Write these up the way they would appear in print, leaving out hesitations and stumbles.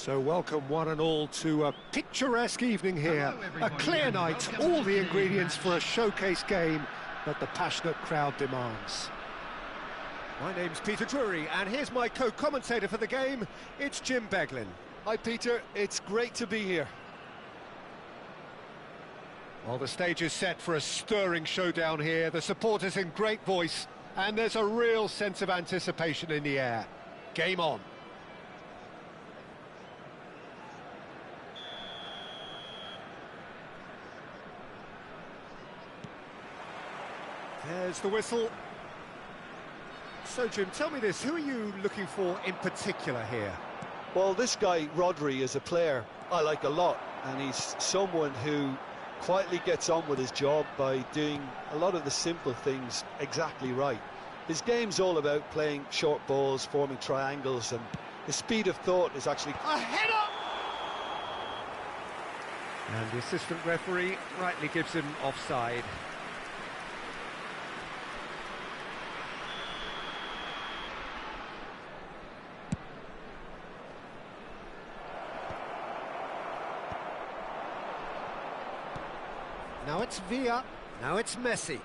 So welcome one and all to a picturesque evening here, a clear night, all the ingredients for a showcase game that the passionate crowd demands. My name's Peter Drury, and here's my co-commentator for the game, it's Jim Beglin. Hi Peter, it's great to be here. Well, the stage is set for a stirring showdown here, the supporters in great voice, and there's a real sense of anticipation in the air. Game on. There's the whistle. So, Jim, tell me this, who are you looking for in particular here? Well, this guy, Rodri, is a player I like a lot, and he's someone who quietly gets on with his job by doing a lot of the simple things exactly right. His game's all about playing short balls, forming triangles, and his speed of thought is actually... A header! And the assistant referee rightly gives him offside. Now it's Villa, now it's Messi.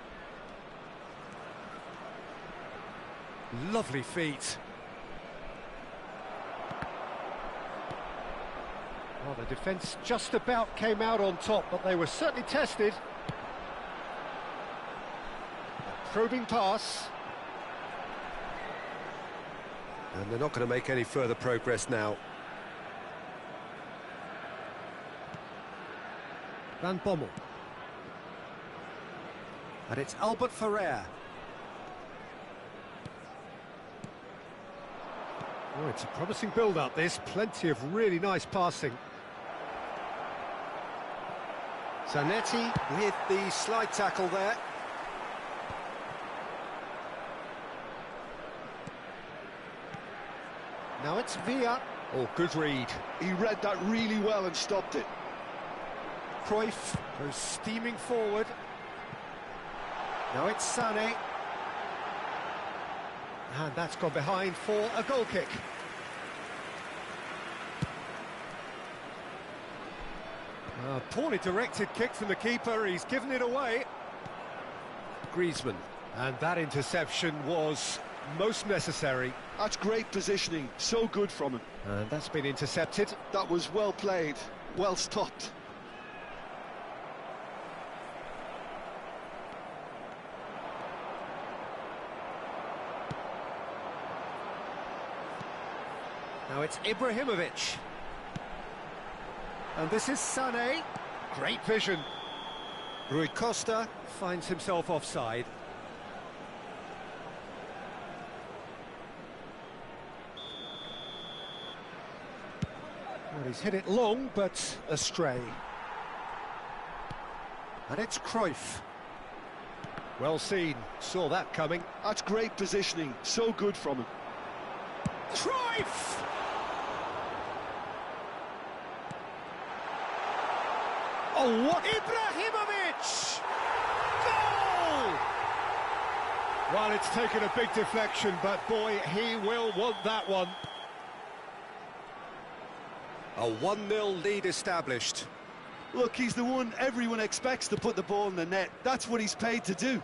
Lovely feet. Well, the defence just about came out on top, but they were certainly tested. A probing pass. And they're not going to make any further progress now. Van Bommel. And it's Albert Ferrer. Oh, it's a promising build-up, this. Plenty of really nice passing. Zanetti with the slide tackle there. Now it's Villa. Oh, good read. He read that really well and stopped it. Cruyff goes steaming forward. Now it's Sané. And that's gone behind for a goal kick. A poorly directed kick from the keeper, he's given it away. Griezmann. And that interception was most necessary. That's great positioning, so good from him. And that's been intercepted. That was well played, well stopped. Now it's Ibrahimovic. And this is Sané. Great vision. Rui Costa finds himself offside. Well, he's hit it long, but astray. And it's Cruyff. Well seen, saw that coming. That's great positioning, so good from him. Cruyff! Oh, what? Ibrahimovic! Goal! Well, it's taken a big deflection, but boy, he will want that one. A 1-0 lead established. Look, he's the one everyone expects to put the ball in the net. That's what he's paid to do.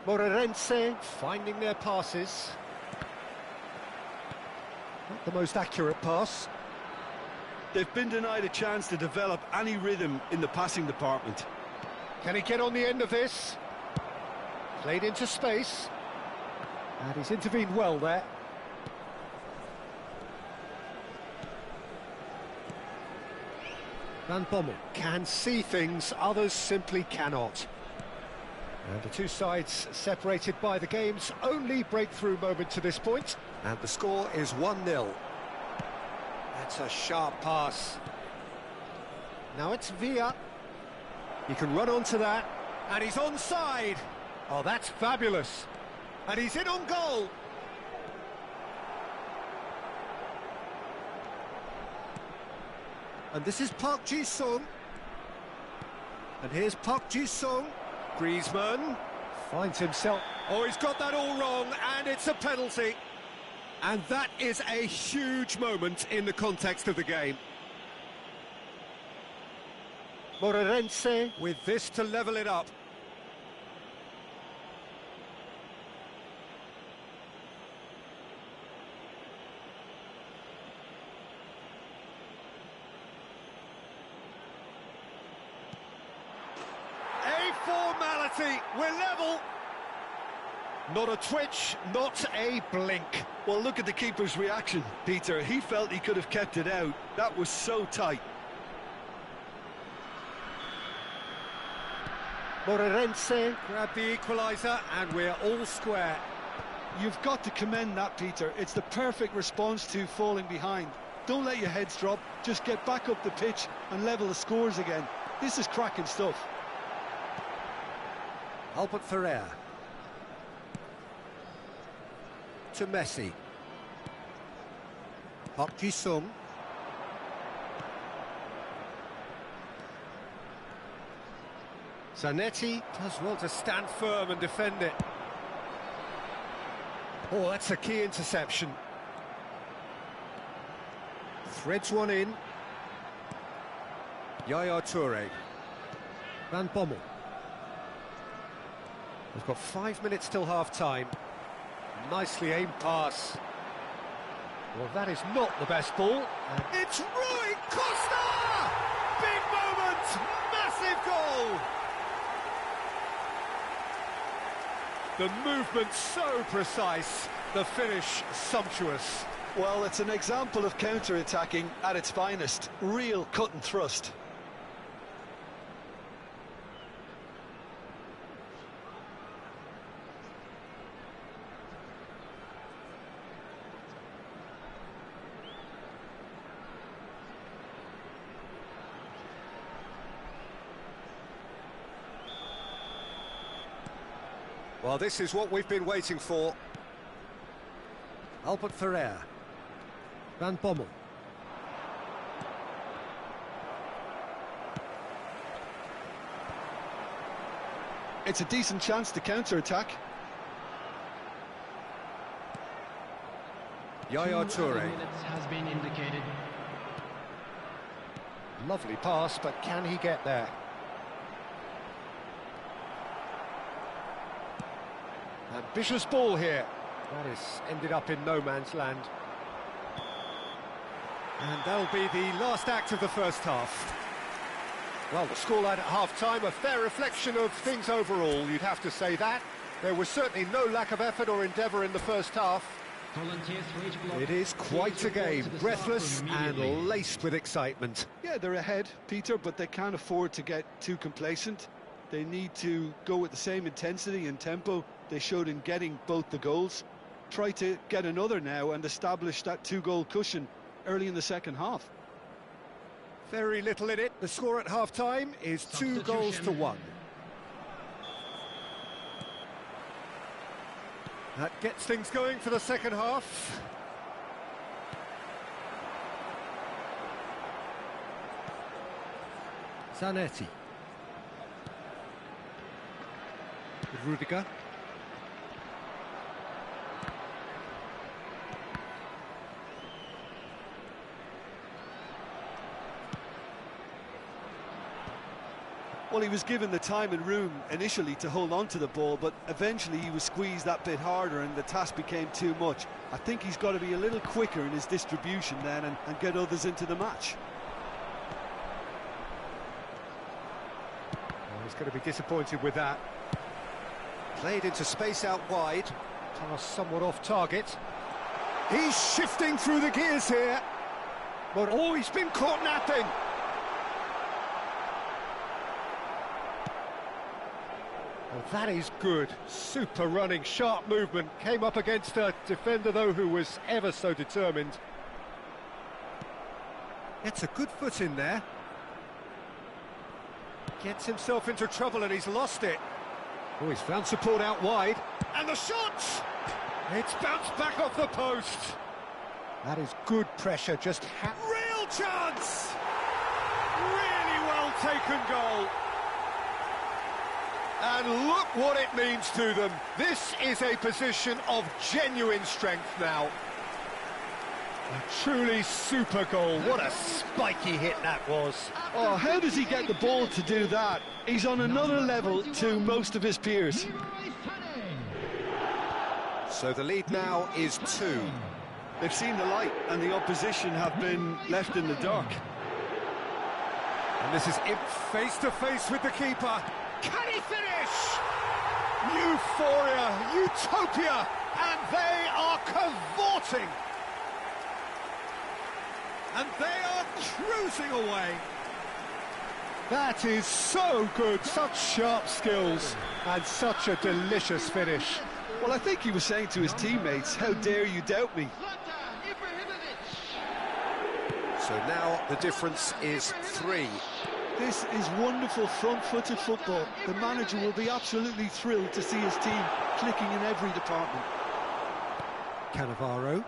Moreirense finding their passes. Not the most accurate pass. They've been denied a chance to develop any rhythm in the passing department. Can he get on the end of this? Played into space. And he's intervened well there. Van Bommel can see things, others simply cannot. And the two sides separated by the game's only breakthrough moment to this point. And the score is 1-0. That's a sharp pass. Now it's Villa. He can run onto that. And he's onside. Oh, that's fabulous. And he's in on goal. And this is Park Ji-sung. And here's Park Ji-sung. Griezmann finds himself... Oh, he's got that all wrong, and it's a penalty. And that is a huge moment in the context of the game. Moreirense with this to level it up. A formality, we're level. Not a twitch, not a blink. Well, look at the keeper's reaction, Peter. He felt he could have kept it out. That was so tight. Moreirense grab the equaliser, and we're all square. You've got to commend that, Peter. It's the perfect response to falling behind. Don't let your heads drop, just get back up the pitch and level the scores again. This is cracking stuff. Albert Ferrer. To Messi. Park Ji-sung. Zanetti does well to stand firm and defend it. Oh, that's a key interception. Threads one in. Yaya Toure. Van Bommel. We've got 5 minutes till half-time. Nicely aimed pass. Well, that is not the best ball. It's Rui Costa! Big moment! Massive goal! The movement so precise, the finish sumptuous. Well, it's an example of counter-attacking at its finest. Real cut and thrust. Well, this is what we've been waiting for. Albert Ferrer. Van Bommel. It's a decent chance to counter-attack. Yaya Toure. Has been indicated. Lovely pass, but can he get there? Ambitious ball here. That has ended up in no man's land. And that'll be the last act of the first half. Well, the scoreline at half-time, a fair reflection of things overall, you'd have to say that. There was certainly no lack of effort or endeavour in the first half. It is quite a game, breathless and laced with excitement. Yeah, they're ahead, Peter, but they can't afford to get too complacent. They need to go with the same intensity and tempo they showed in getting both the goals. Try to get another now and establish that two-goal cushion early in the second half. Very little in it. The score at half-time is 2-1. That gets things going for the second half. Zanetti. Rudiger. Well, he was given the time and room initially to hold on to the ball, but eventually he was squeezed that bit harder and the task became too much. I think he's got to be a little quicker in his distribution then and get others into the match. Well, he's going to be disappointed with that. Played into space out wide. Pass somewhat off target. He's shifting through the gears here. But oh, he's been caught napping. Well, that is good. Super running, sharp movement. Came up against a defender, though, who was ever so determined. Gets a good foot in there. Gets himself into trouble and he's lost it. Oh, he's found support out wide. And the shot! It's bounced back off the post. That is good pressure, just real chance! Really well taken goal. And look what it means to them. This is a position of genuine strength now. A truly super goal. What a spiky hit that was. Oh, how does he get the ball to do that? He's on another level to most of his peers. So the lead now is 2. They've seen the light and the opposition have been left in the dark. And this is Imp face to face with the keeper. Can he finish? Euphoria, utopia, and they are cavorting. And they are cruising away. That is so good, such sharp skills, and such a delicious finish. Well, I think he was saying to his teammates, how dare you doubt me? So now the difference is 3. This is wonderful front-footed football. The manager will be absolutely thrilled to see his team clicking in every department. Cannavaro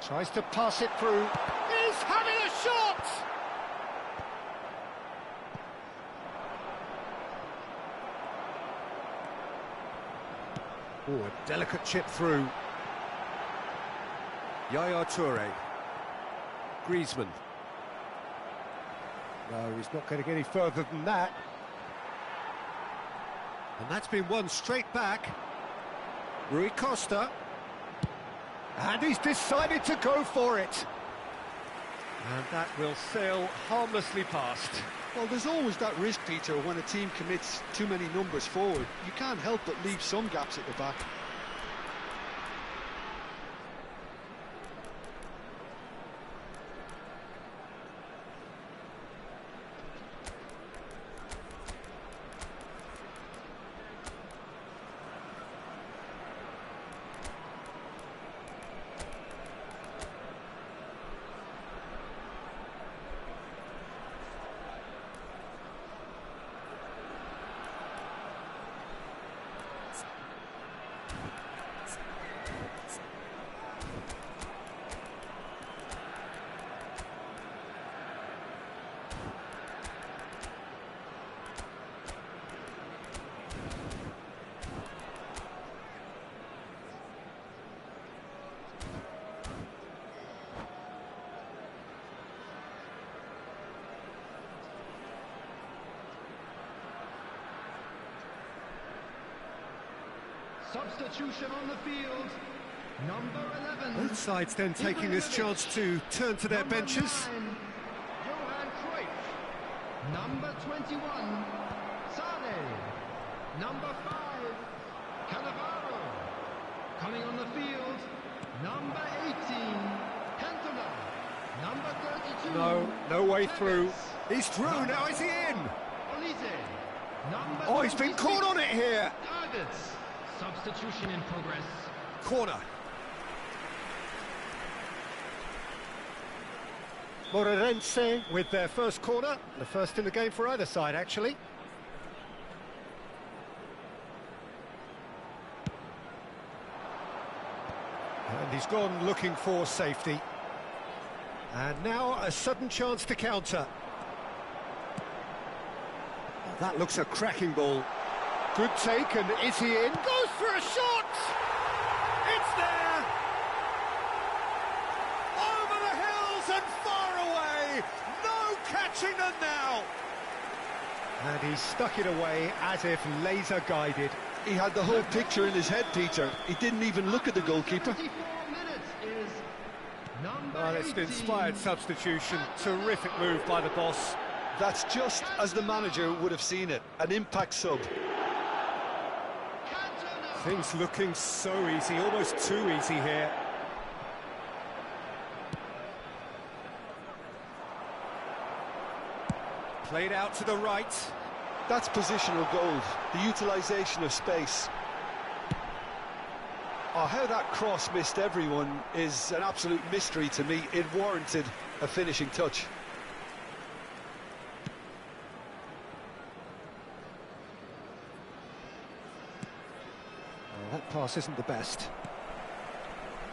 tries to pass it through. He's having a shot! Oh, a delicate chip through. Yaya Toure. Griezmann. No, he's not going to get any further than that. And that's been won straight back. Rui Costa. And he's decided to go for it. And that will sail harmlessly past. Well, there's always that risk, Peter, when a team commits too many numbers forward. You can't help but leave some gaps at the back. Substitution on the field, number 11. Both sides then taking this chance to turn to their benches. 9, Johan Cruyff. Number 21, Sane. Number 5, Cannavaro. Coming on the field, number 18, Cantona. Number 32. No way through. He's through, now is he in? Olise. Number Oh, he's been 26, caught on it here. Targets. Substitution in progress. Corner. Moreirense with their first corner, the first in the game for either side, actually. And he's gone looking for safety. And now a sudden chance to counter. Oh, that looks a cracking ball. Good take, and is he in? Goes for a shot! It's there! Over the hills and far away! No catching them now! And he stuck it away as if laser-guided. He had the whole picture in his head, Peter. He didn't even look at the goalkeeper. 24 minutes is number Well, it's an 18. inspired substitution. Terrific move by the boss. That's just as the manager would have seen it. An impact sub. Things looking so easy, almost too easy here. Played out to the right. That's positional gold, the utilisation of space. Oh, how that cross missed everyone is an absolute mystery to me. It warranted a finishing touch. That pass isn't the best.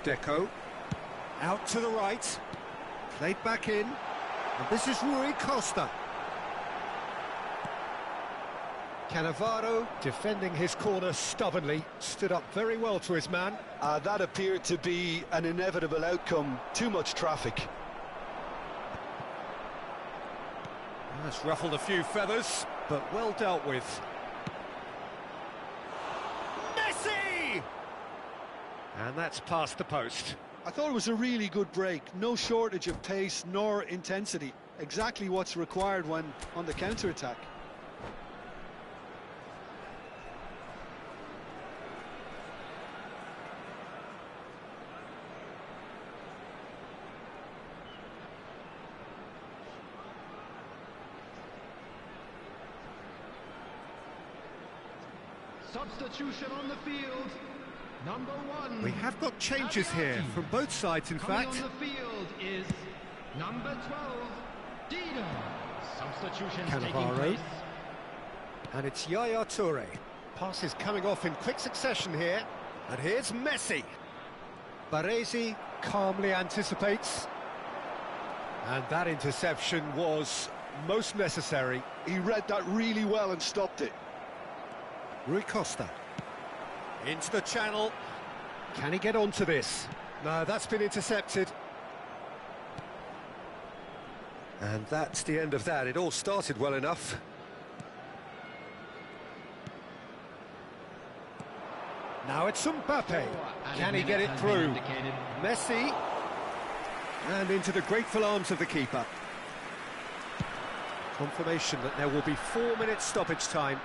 Deco. Out to the right. Played back in. And this is Rui Costa. Cannavaro defending his corner stubbornly. Stood up very well to his man. That appeared to be an inevitable outcome. Too much traffic. That's ruffled a few feathers, but well dealt with. Messi! And that's past the post. I thought it was a really good break. No shortage of pace nor intensity. Exactly what's required when on the counter-attack. Substitution on the field. Number 1. We have got changes here from both sides, in Coming fact. on the field is number 12, Dino. Substitutions taking Cannavaro. place. And it's Yaya Toure. Passes coming off in quick succession here. And here's Messi. Baresi calmly anticipates. And that interception was most necessary. He read that really well and stopped it. Rui Costa. Into the channel. Can he get onto this? No, that's been intercepted. And that's the end of that. It all started well enough. Now it's Mbappe. Can he get it through? Messi. And into the grateful arms of the keeper. Confirmation that there will be 4 minutes stoppage time.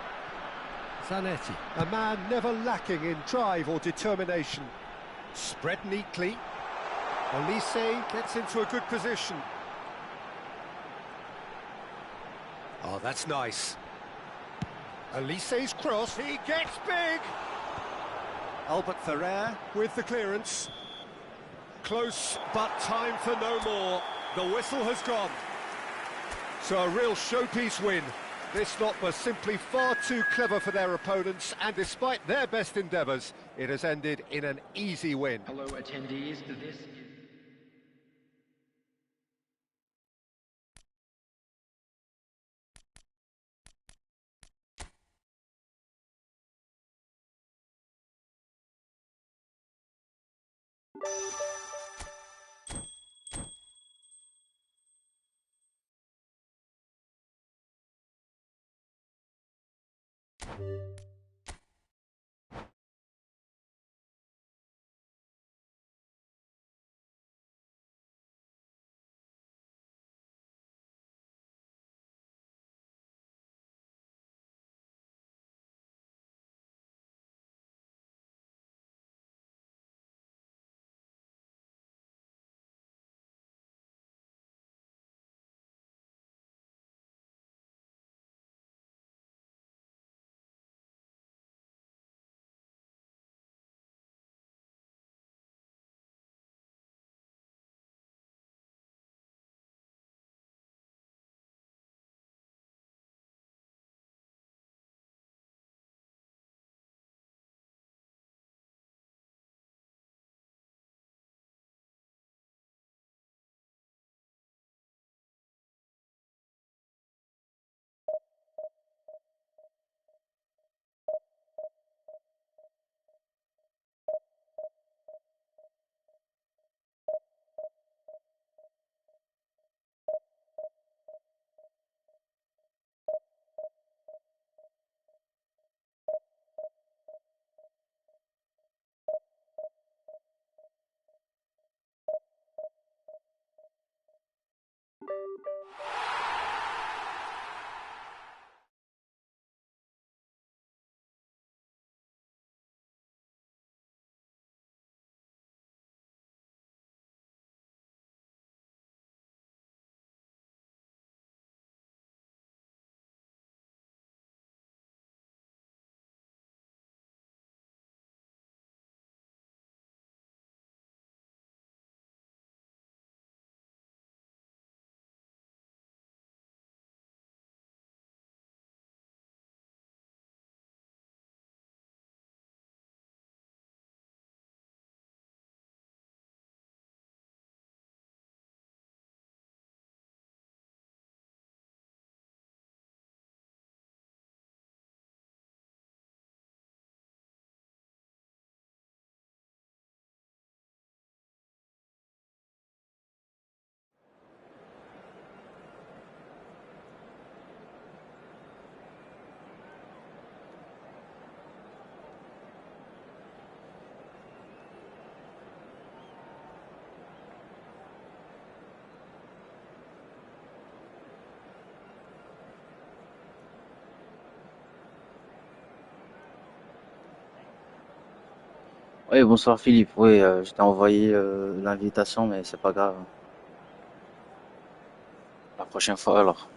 Zanetti, a man never lacking in drive or determination. Spread neatly. Elise gets into a good position. Oh, that's nice. Elise's cross, he gets big! Albert Ferrer with the clearance. Close, but time for no more. The whistle has gone. So a real showpiece win. This lot was simply far too clever for their opponents, and despite their best endeavours, it has ended in an easy win. Hello attendees, this is... Oui, bonsoir Philippe. Oui, je t'ai envoyé l'invitation, mais c'est pas grave. La prochaine fois alors.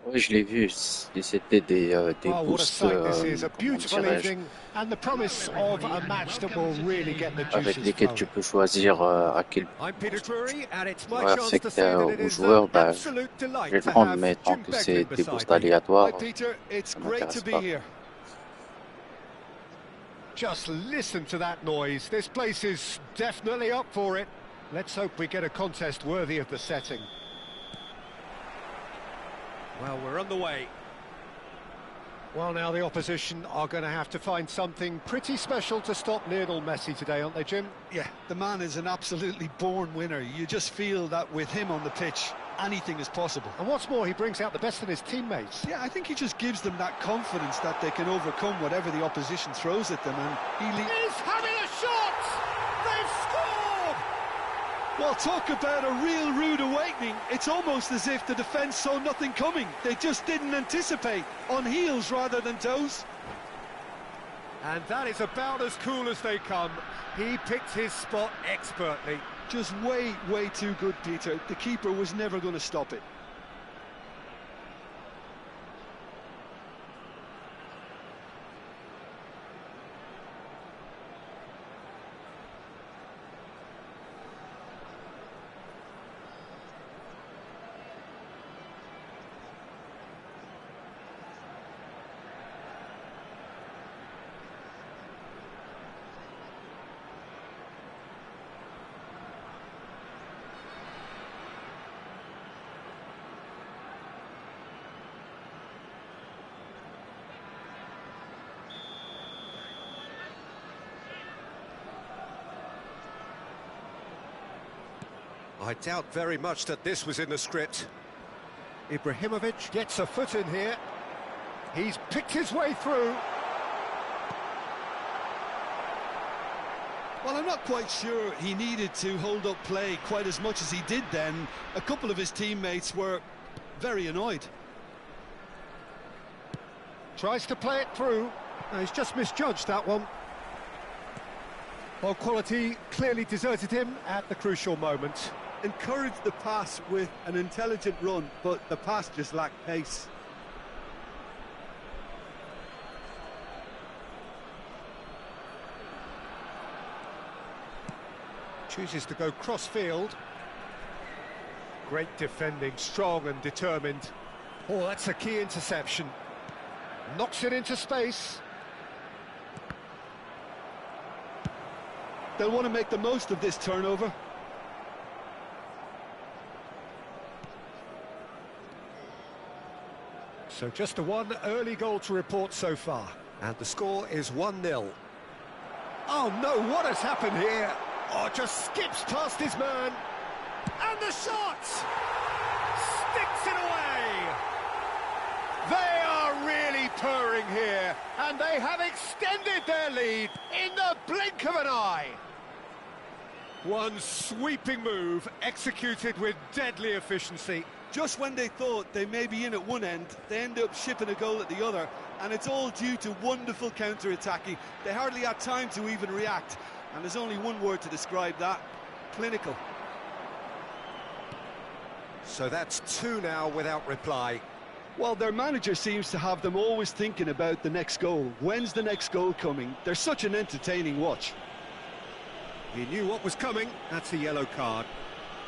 Oui, je l'ai vu. C'était des Well, what a boosts, sight this is. A comment beautiful dirais-je, evening and the promise of a match that will really get the avec juices lesquels tu flowing. peux choisir à quel I'm Peter Drury, and it's my ouais, chance to say that secteur it ou is an joueur, bah, absolute je vais delight le to prendre, have mais tant Jim que c'est Beglin des boosts beside me. Hi, aléatoires, Peter. It's ça great to m'intéresse be pas. here. Just listen to that noise. This place is definitely up for it. Let's hope we get a contest worthy of the setting. Well, we're on the way. Well, now the opposition are going to have to find something pretty special to stop Lionel Messi today, aren't they, Jim? Yeah, the man is an absolutely born winner. You just feel that with him on the pitch, anything is possible. And what's more, he brings out the best in his teammates. Yeah, I think he just gives them that confidence that they can overcome whatever the opposition throws at them, and He's having a shot! They've scored! Well, talk about a real rude awakening. It's almost as if the defence saw nothing coming. They just didn't anticipate, on heels rather than toes. And that is about as cool as they come. He picked his spot expertly. Just way, way too good, Peter. The keeper was never going to stop it. I doubt very much that this was in the script. Ibrahimovic gets a foot in here. He's picked his way through. Well, I'm not quite sure he needed to hold up play quite as much as he did then. A couple of his teammates were very annoyed. Tries to play it through. No, he's just misjudged that one. Well, quality clearly deserted him at the crucial moment. Encouraged the pass with an intelligent run, but the pass just lacked pace. Chooses to go cross-field. Great defending, strong and determined. Oh, that's a key interception. Knocks it into space. They'll want to make the most of this turnover. So just the one early goal to report so far. And the score is 1-0. Oh no, what has happened here? Oh, just skips past his man. And the shot! Sticks it away! They are really purring here, and they have extended their lead in the blink of an eye. One sweeping move, executed with deadly efficiency. Just when they thought they may be in at one end, they end up shipping a goal at the other, and it's all due to wonderful counter-attacking. They hardly had time to even react, and there's only one word to describe that: clinical. So that's two now without reply. Well, their manager seems to have them always thinking about the next goal. When's the next goal coming? They're such an entertaining watch. He knew what was coming. That's a yellow card.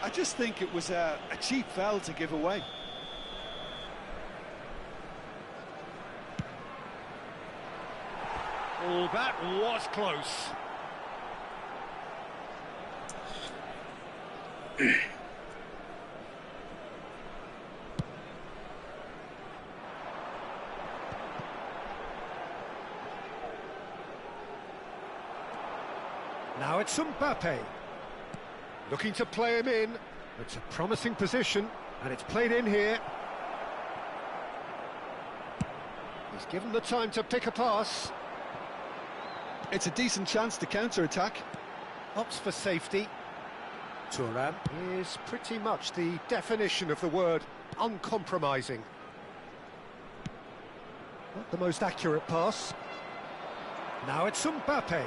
I just think it was a cheap foul to give away. Oh, that was close. Now it's Mbappe. Looking to play him in. It's a promising position, and it's played in here. He's given the time to pick a pass. It's a decent chance to counter-attack. Opts for safety. Thuram is pretty much the definition of the word uncompromising. Not the most accurate pass. Now it's Mbappe.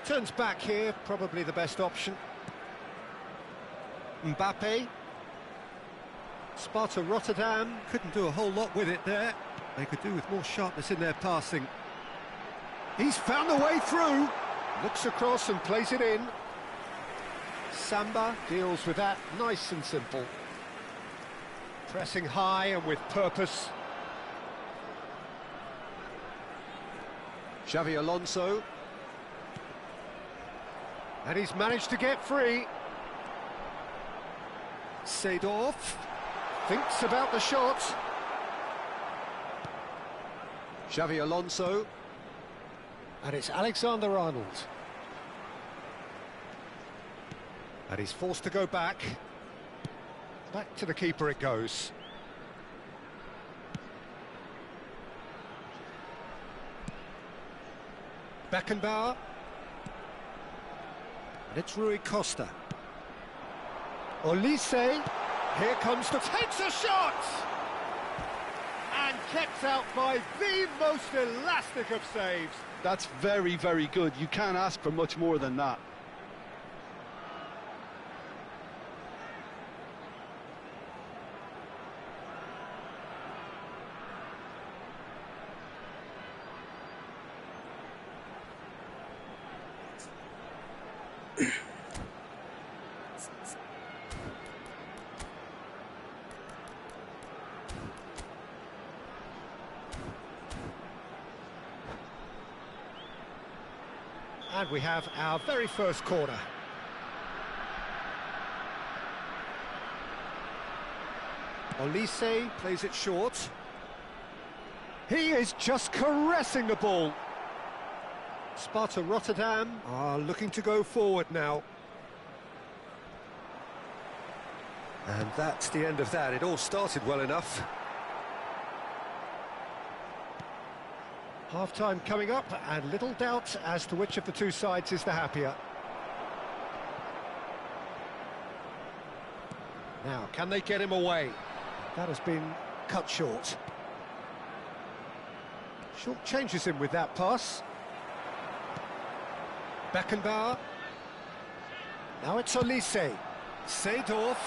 Turns back here, probably the best option. Mbappe. Sparta Rotterdam couldn't do a whole lot with it there. They could do with more sharpness in their passing. He's found a way through. Looks across and plays it in. Samba deals with that nice and simple. Pressing high and with purpose. Xavi Alonso. And he's managed to get free. Seedorf thinks about the shot. Xavi Alonso. And it's Alexander-Arnold. And he's forced to go back. Back to the keeper it goes. Beckenbauer. And it's Rui Costa. Olise. Here comes the... takes a shot! And kept out by the most elastic of saves. That's very, very good. You can't ask for much more than that. And we have our very first corner. Olise plays it short. He is just caressing the ball. Sparta Rotterdam are looking to go forward now. And that's the end of that. It all started well enough. Half-time coming up, and little doubt as to which of the two sides is the happier. Now, can they get him away? That has been cut short. Short changes him with that pass. Beckenbauer. Now it's Olise. Seedorf.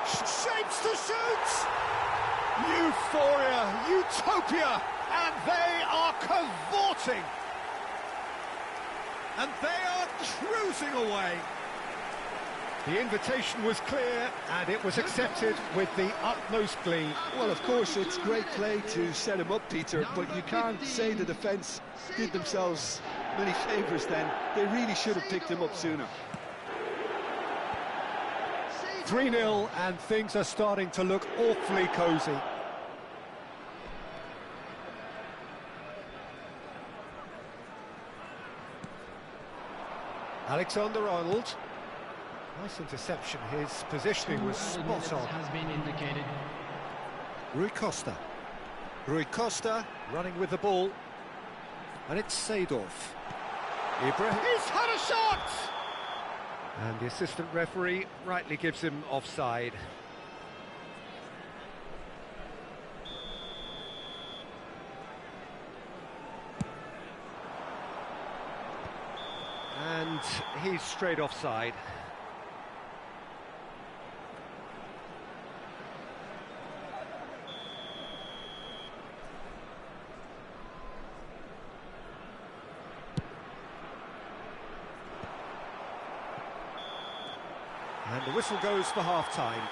Shapes to shoot! Euphoria, utopia! And they are cavorting. And they are cruising away. The invitation was clear, and it was accepted with the utmost glee. Well, of course, it's great play to set him up, Peter, but you can't say the defence did themselves many favours then. They really should have picked him up sooner. 3-0, and things are starting to look awfully cosy. Alexander-Arnold. Nice interception. His positioning was spot on. Has been indicated. Rui Costa. Rui Costa running with the ball. And it's Seedorf. He's had a shot! And the assistant referee rightly gives him offside. And he's straight offside. And the whistle goes for half-time.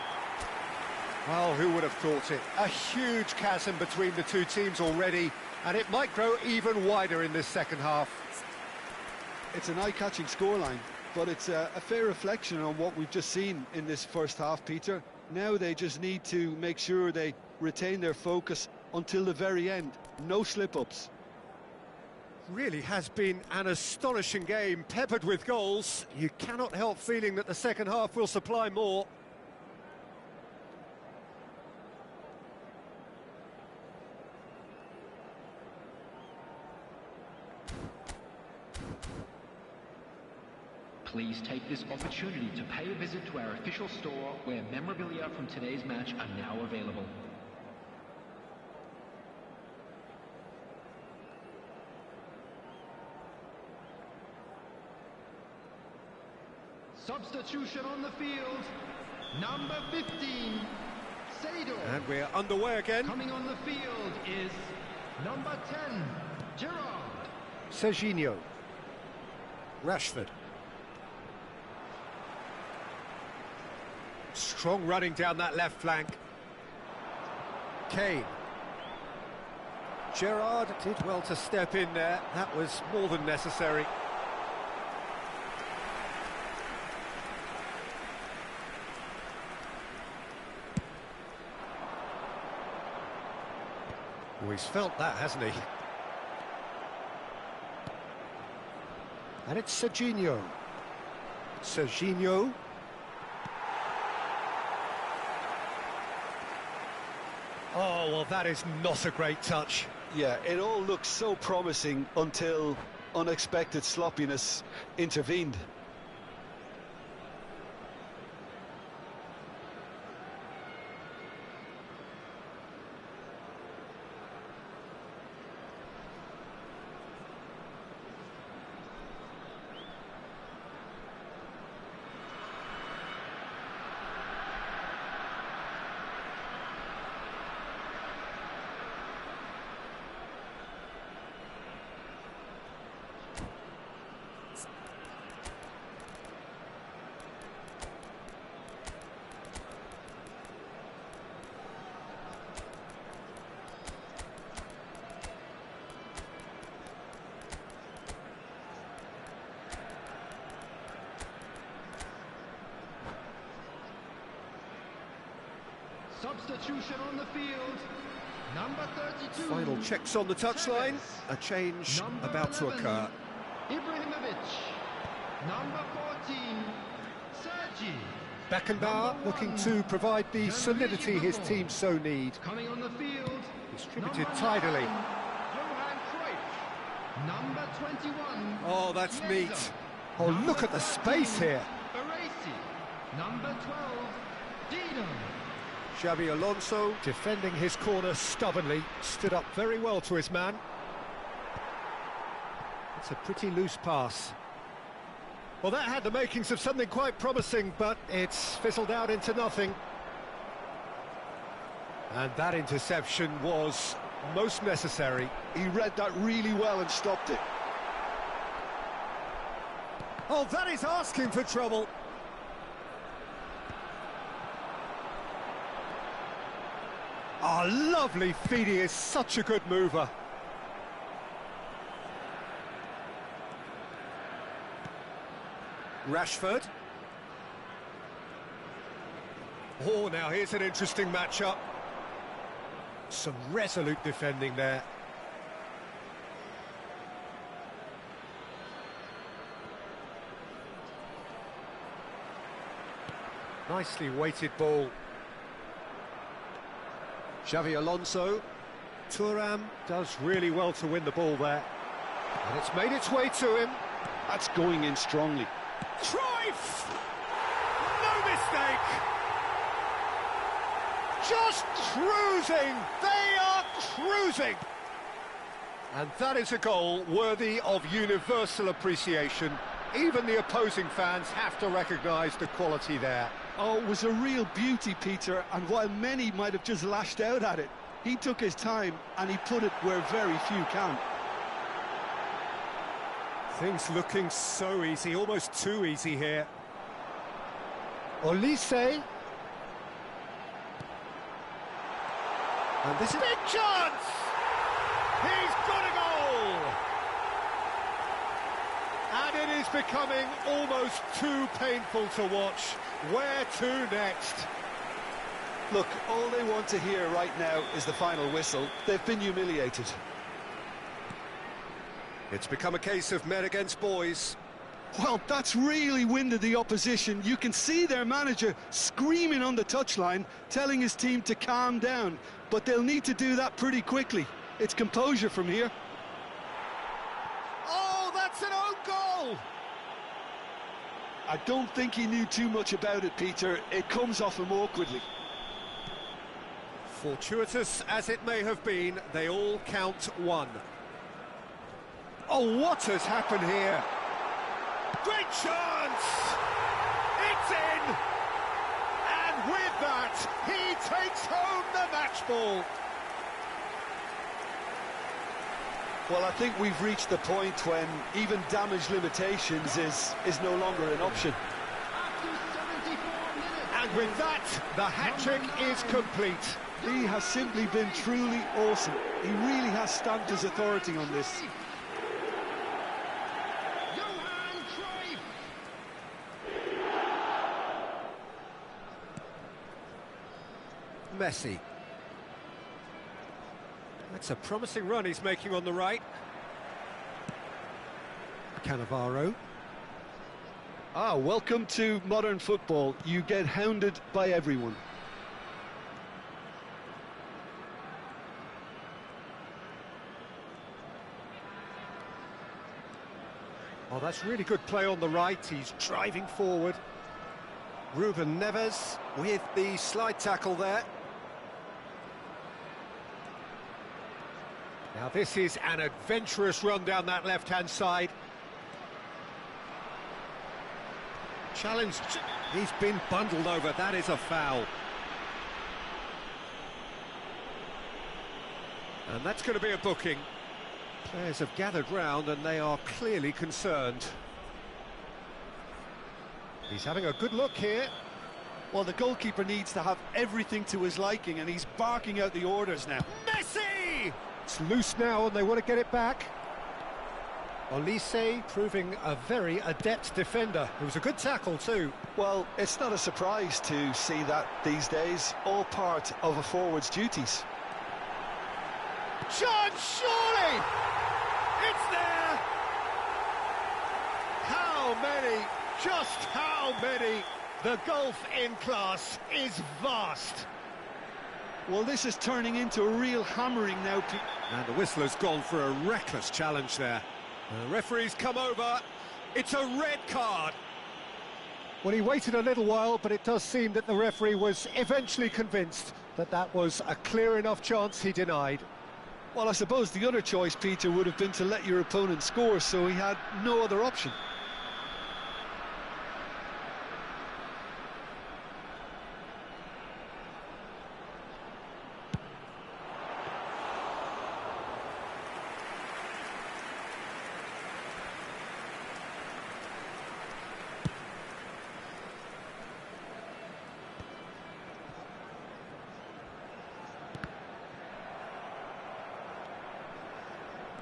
Well, who would have thought it? A huge chasm between the two teams already, and it might grow even wider in this second half. It's an eye-catching scoreline, but it's a fair reflection on what we've just seen in this first half, Peter. Now they just need to make sure they retain their focus until the very end. No slip-ups. Really has been an astonishing game, peppered with goals. You cannot help feeling that the second half will supply more. Please take this opportunity to pay a visit to our official store where memorabilia from today's match are now available. Substitution on the field, number 15, And we're underway again. Coming on the field is number 10, Gerard. Serginho. Rashford. Strong running down that left flank. Kane. Gerard did well to step in there. That was more than necessary. Oh, he's felt that, hasn't he? And it's Serginho. Serginho. Oh, well, that is not a great touch. Yeah, it all looked so promising until unexpected sloppiness intervened. Substitution on the field, number 32. Final checks on the touchline. A change Number about to 11, occur. Ibrahimovic. Number 14, Sergi. Beckenbauer Number looking 1, to provide the Germany solidity his football. team so need. Coming on the field, Distributed number tidily. 9, Johan Cruyff. Number 21. Oh, that's Chiesa. neat. Oh, Number look at the 13, space here. Baresi. Number 12, Dino. Xabi Alonso defending his corner stubbornly, stood up very well to his man. It's a pretty loose pass. Well, that had the makings of something quite promising, but it's fizzled out into nothing. And that interception was most necessary. He read that really well and stopped it. Oh, that is asking for trouble. Oh, lovely feed. He is such a good mover. Rashford. Oh, now here's an interesting matchup. Some resolute defending there. Nicely weighted ball. Xavi Alonso. Thuram does really well to win the ball there. And it's made its way to him. That's going in strongly. Cruyff! No mistake! Just cruising! They are cruising! And that is a goal worthy of universal appreciation. Even the opposing fans have to recognise the quality there. Oh, it was a real beauty, Peter, and while many might have just lashed out at it, he took his time and he put it where very few can. Things looking so easy, almost too easy here. Olise. And this is... Big chance! He's got a goal! And it is becoming almost too painful to watch. Where to next? Look, all they want to hear right now is the final whistle. They've been humiliated. It's become a case of men against boys. Well, that's really winded the opposition. You can see their manager screaming on the touchline, telling his team to calm down. But they'll need to do that pretty quickly. It's composure from here. Oh, that's an own goal! I don't think he knew too much about it, Peter. It comes off him awkwardly. Fortuitous as it may have been, they all count one. Oh, what has happened here? Great chance! It's in! And with that, that, he takes home the match ball. Well, I think we've reached the point when even damage limitations is no longer an option. And with that, the hat-trick is complete. He has simply been truly awesome. He really has stamped his authority on this. Messi. That's a promising run he's making on the right. Cannavaro. Ah, welcome to modern football. You get hounded by everyone. Oh, that's really good play on the right. He's driving forward. Ruben Neves with the slide tackle there. Now this is an adventurous run down that left-hand side. Challenged. He's been bundled over. That is a foul. And that's going to be a booking. Players have gathered round and they are clearly concerned. He's having a good look here. Well, the goalkeeper needs to have everything to his liking, and he's barking out the orders now. Messi! It's loose now and they want to get it back. Olise proving a very adept defender. It was a good tackle too. Well, it's not a surprise to see that these days, all part of a forward's duties. Chance, surely! It's there! How many? Just how many? The gulf in class is vast. Well, this is turning into a real hammering now. And the whistler's gone for a reckless challenge there. The referee's come over. It's a red card. Well, he waited a little while, but it does seem that the referee was eventually convinced that that was a clear enough chance he denied. Well, I suppose the other choice, Peter, would have been to let your opponent score, so he had no other option.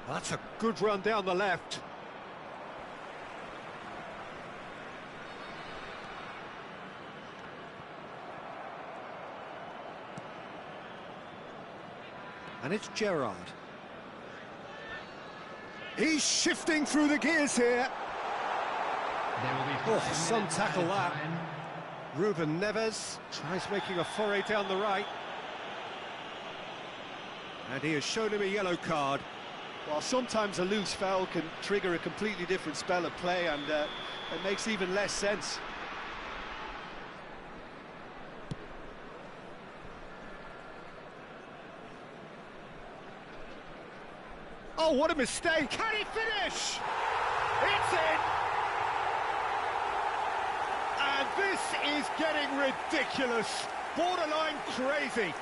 That's a good run down the left. And it's Gerrard. He's shifting through the gears here. Oh, some tackle that. Ruben Neves tries making a foray down the right. And he has shown him a yellow card. Well, sometimes a loose foul can trigger a completely different spell of play, and it makes even less sense. Oh, what a mistake! Can he finish? It's in! And this is getting ridiculous, borderline crazy.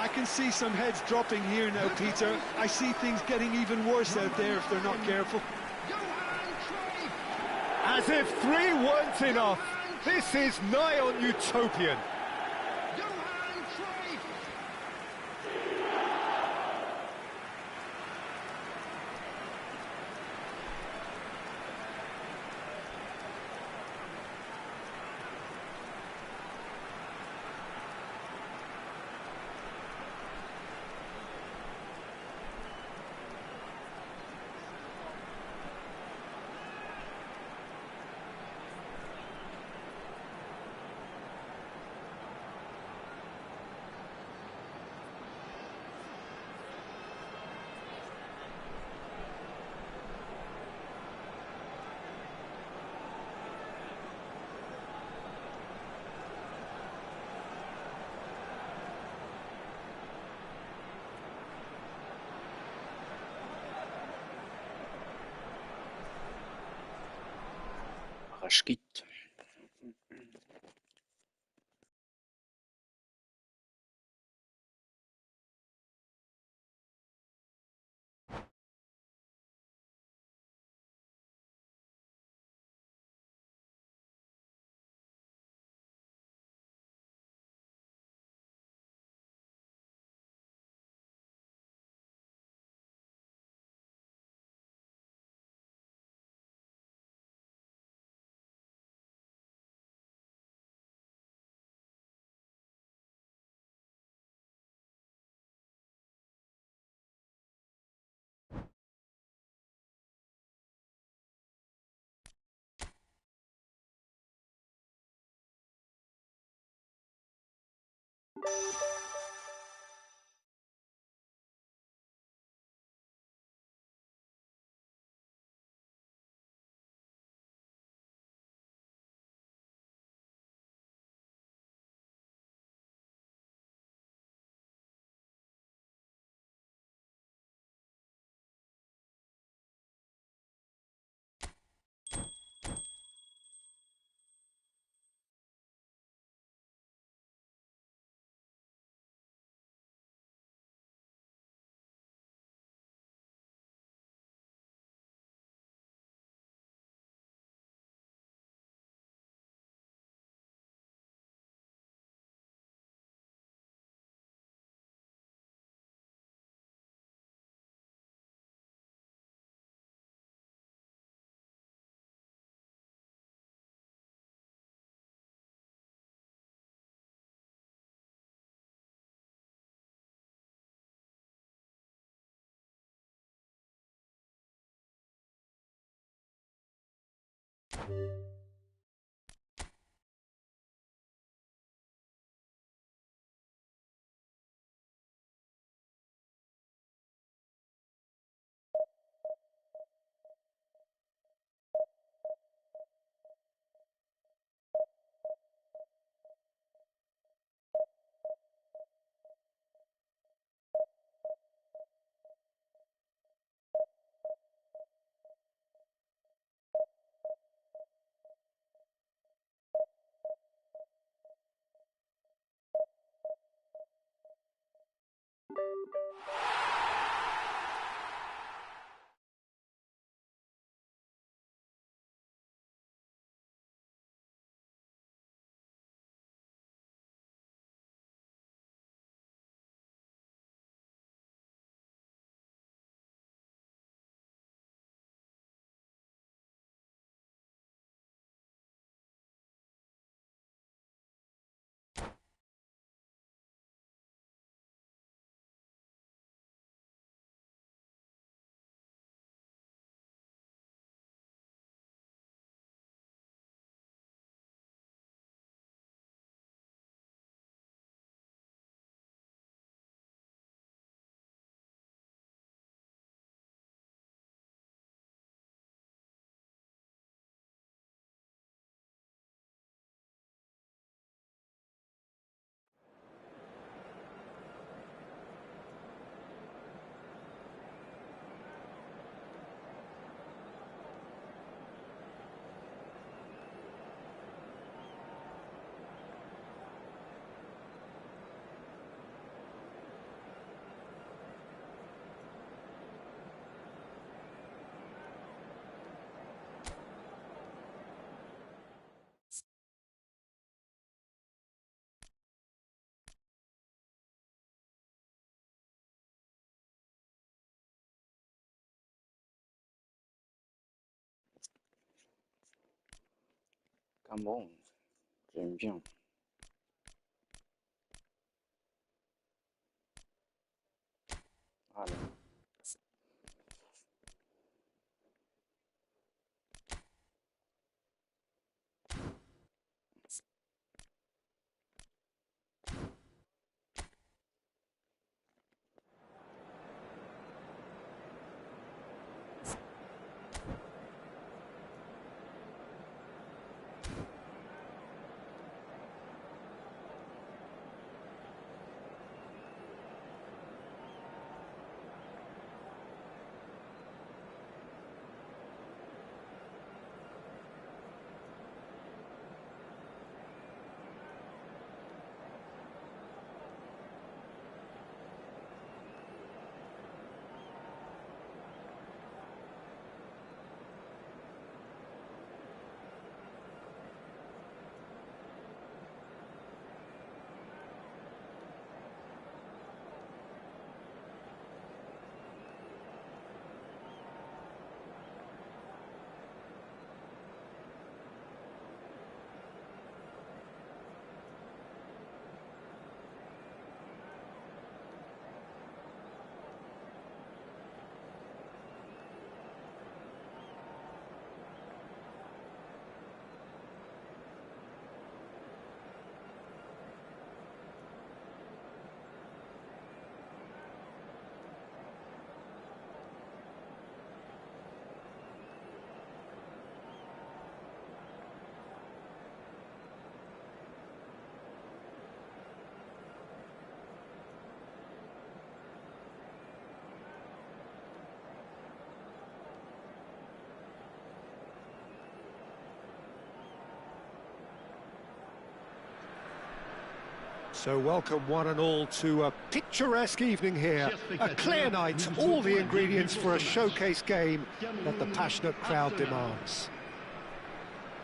I can see some heads dropping here now, Peter. I see things getting even worse out there if they're not careful. As if 3 weren't enough. This is nigh on utopian. Rashkit. Cameroun, j'aime bien. Voilà. So welcome one and all to a picturesque evening here. A clear night, all the ingredients for a showcase game that the passionate crowd demands.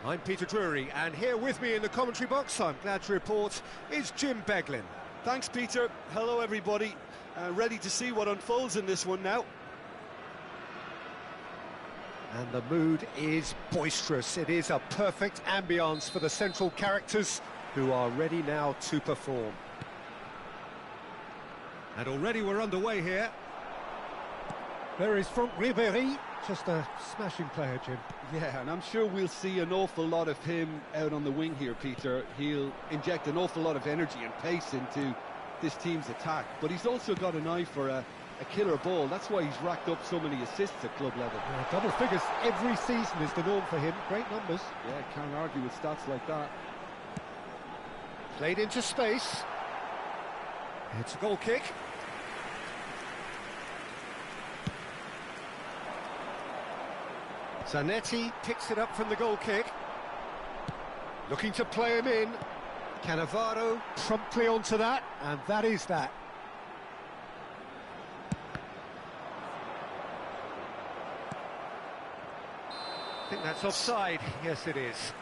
I'm Peter Drury, and here with me in the commentary box, I'm glad to report, is Jim Beglin. Thanks, Peter. Hello, everybody. Ready to see what unfolds in this one now. And the mood is boisterous. It is a perfect ambience for the central characters who are ready now to perform. And already we're underway here. There is Franck Ribéry, just a smashing player, Jim. Yeah, and I'm sure we'll see an awful lot of him out on the wing here, Peter. He'll inject an awful lot of energy and pace into this team's attack, but he's also got an eye for a killer ball. That's why he's racked up so many assists at club level. Yeah, double figures every season is the norm for him. Great numbers. Yeah, can't argue with stats like that. Played into space. It's a goal kick. Zanetti picks it up from the goal kick. Looking to play him in. Cannavaro promptly onto that, and that is that. I think that's offside. Yes, it is.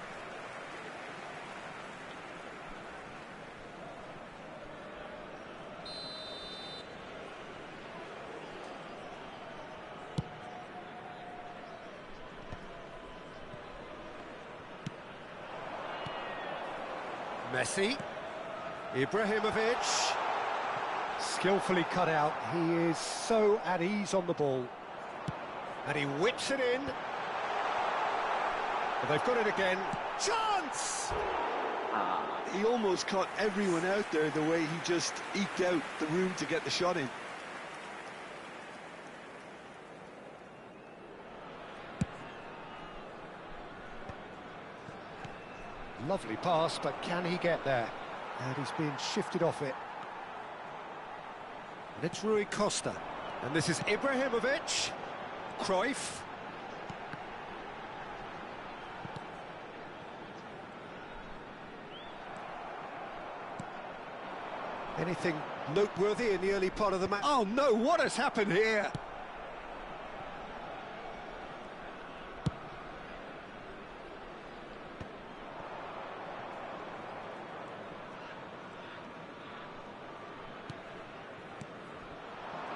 Messi, Ibrahimovic, skillfully cut out. He is so at ease on the ball, and he whips it in. But they've got it again. Chance! He almost caught everyone out there the way he just eked out the room to get the shot in. Lovely pass, but can he get there? And he's being shifted off it. And it's Rui Costa. And this is Ibrahimovic. Cruyff. Anything noteworthy in the early part of the match? Oh no, what has happened here?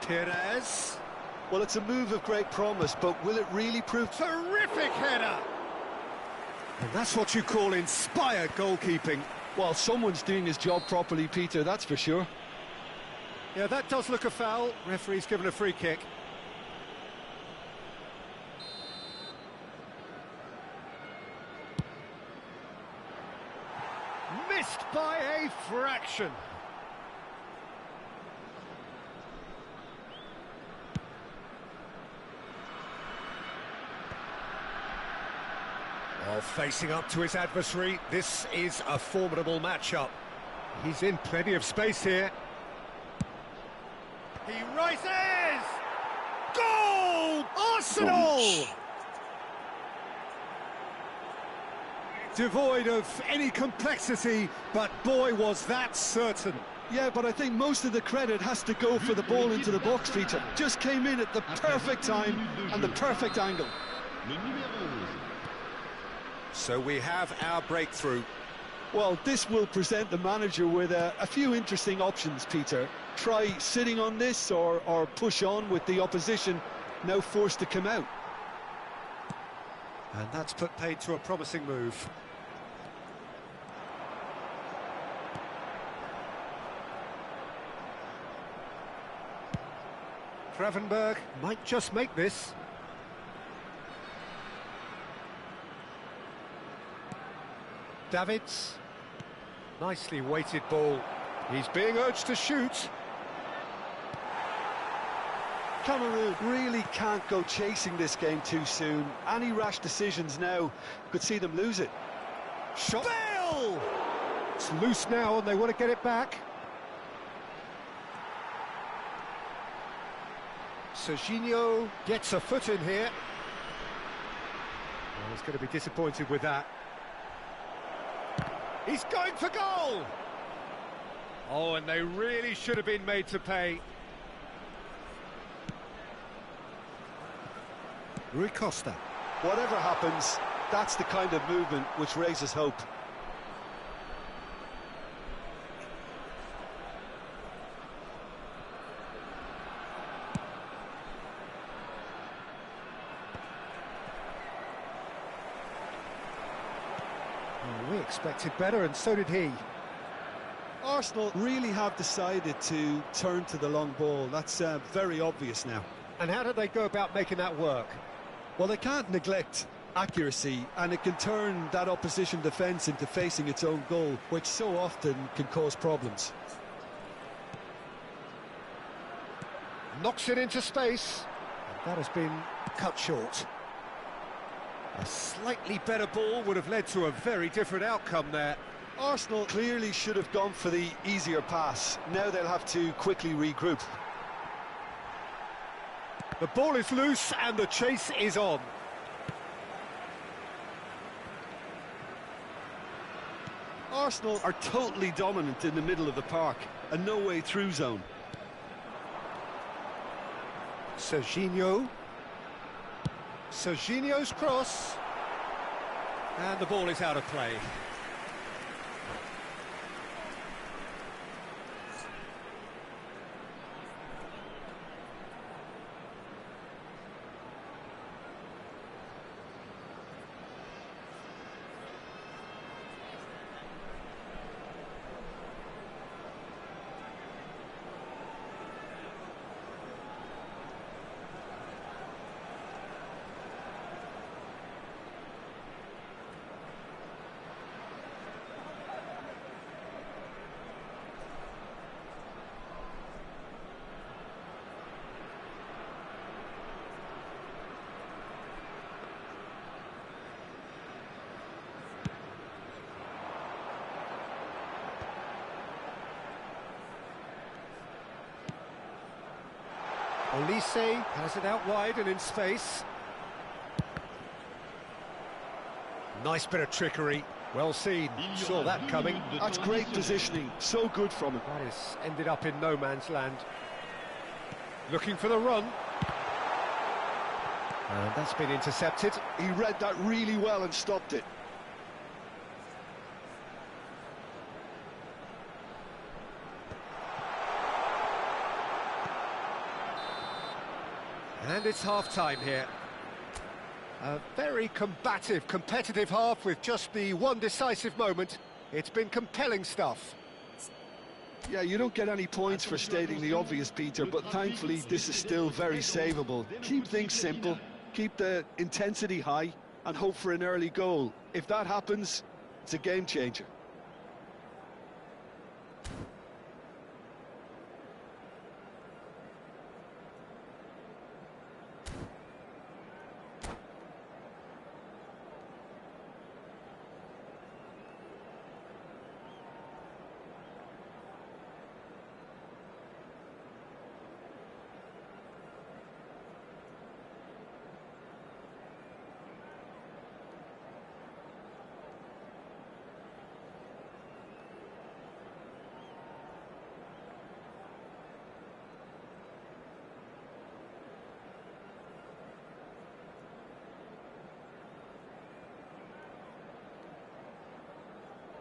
Perez. Well, it's a move of great promise, but will it really prove... Terrific header! And that's what you call inspired goalkeeping. Well, someone's doing his job properly, Peter, that's for sure. Yeah, that does look a foul. Referee's given a free kick. Missed by a fraction. Well, facing up to his adversary, this is a formidable matchup. He's in plenty of space here. He rises! Goal! Arsenal! Devoid of any complexity, but boy, was that certain. Yeah, but I think most of the credit has to go for the ball into the box, Peter. Just came in at the perfect time and the perfect angle. So we have our breakthrough. Well, this will present the manager with a few interesting options, Peter. Try sitting on this or push on with the opposition now forced to come out. And that's put paid to a promising move. Gravenberg might just make this. Davids, nicely weighted ball. He's being urged to shoot. Cameroon really can't go chasing this game too soon. Any rash decisions now could see them lose it. Shot. Bale! It's loose now and they want to get it back. Serginho gets a foot in here. Well, he's going to be disappointed with that. He's going for goal! Oh, and they really should have been made to pay. Rui Costa. Whatever happens, that's the kind of movement which raises hope. Well, we expected better, and so did he. Arsenal really have decided to turn to the long ball. That's very obvious now. And how did they go about making that work? Well, they can't neglect accuracy, and it can turn that opposition defence into facing its own goal, which so often can cause problems. Knocks it into space. And that has been cut short. A slightly better ball would have led to a very different outcome there. Arsenal clearly should have gone for the easier pass. Now they'll have to quickly regroup. The ball is loose and the chase is on. Arsenal are totally dominant in the middle of the park, a no-way through zone. Serginho. Serginho's cross. And the ball is out of play. Olise has it out wide and in space. Nice bit of trickery. Well seen. Saw that coming. That's great positioning. So good from him. That has ended up in no man's land. Looking for the run. And that's been intercepted. He read that really well and stopped it. And it's half-time here. A very combative, competitive half with just the one decisive moment. It's been compelling stuff. Yeah, you don't get any points for stating the obvious, Peter, but thankfully this is still very savable. Keep things simple, keep the intensity high, and hope for an early goal. If that happens, it's a game changer.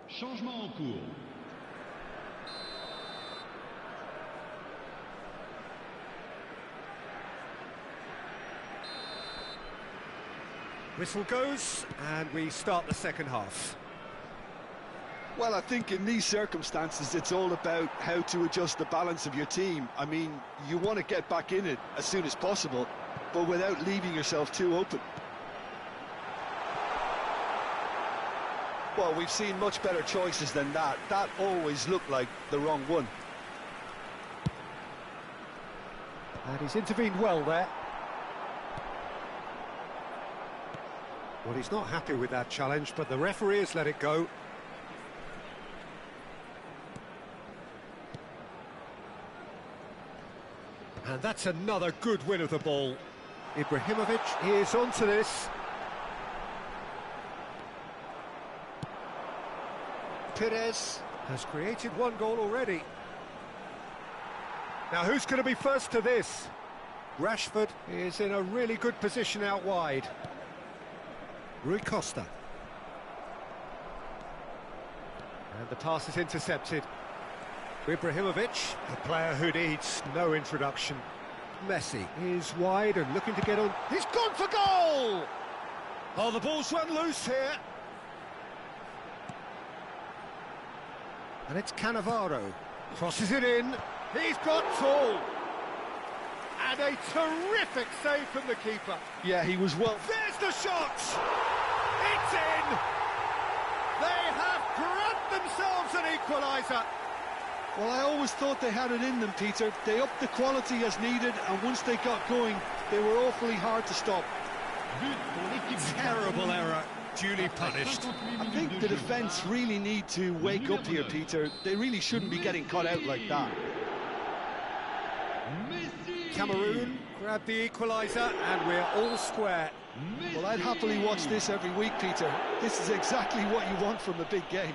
Changement en cours. Whistle goes, and we start the second half. Well, I think in these circumstances, it's all about how to adjust the balance of your team. I mean, you want to get back in it as soon as possible, but without leaving yourself too open. Well, we've seen much better choices than that. That always looked like the wrong one. And he's intervened well there. Well, he's not happy with that challenge, but the referee has let it go. And that's another good win of the ball. Ibrahimovic is onto this. Perez Has created one goal already. Now who's going to be first to this? Rashford is in a really good position out wide. Rui Costa. And the pass is intercepted. Ibrahimovic, a player who needs no introduction. Messi is wide and looking to get on. He's gone for goal! Oh, the ball's run loose here. And it's Cannavaro. Crosses it in. He's got two. And a terrific save from the keeper. Yeah, he was well. There's the shot! It's in! They have grabbed themselves an equaliser. Well, I always thought they had it in them, Peter. They upped the quality as needed, and once they got going, they were awfully hard to stop. Terrible error, duly punished. I think the defence really need to wake up here, Peter. They really shouldn't be getting caught out like that. Cameroon grabbed the equaliser, and we're all square. Well, I'd happily watch this every week, Peter. This is exactly what you want from a big game.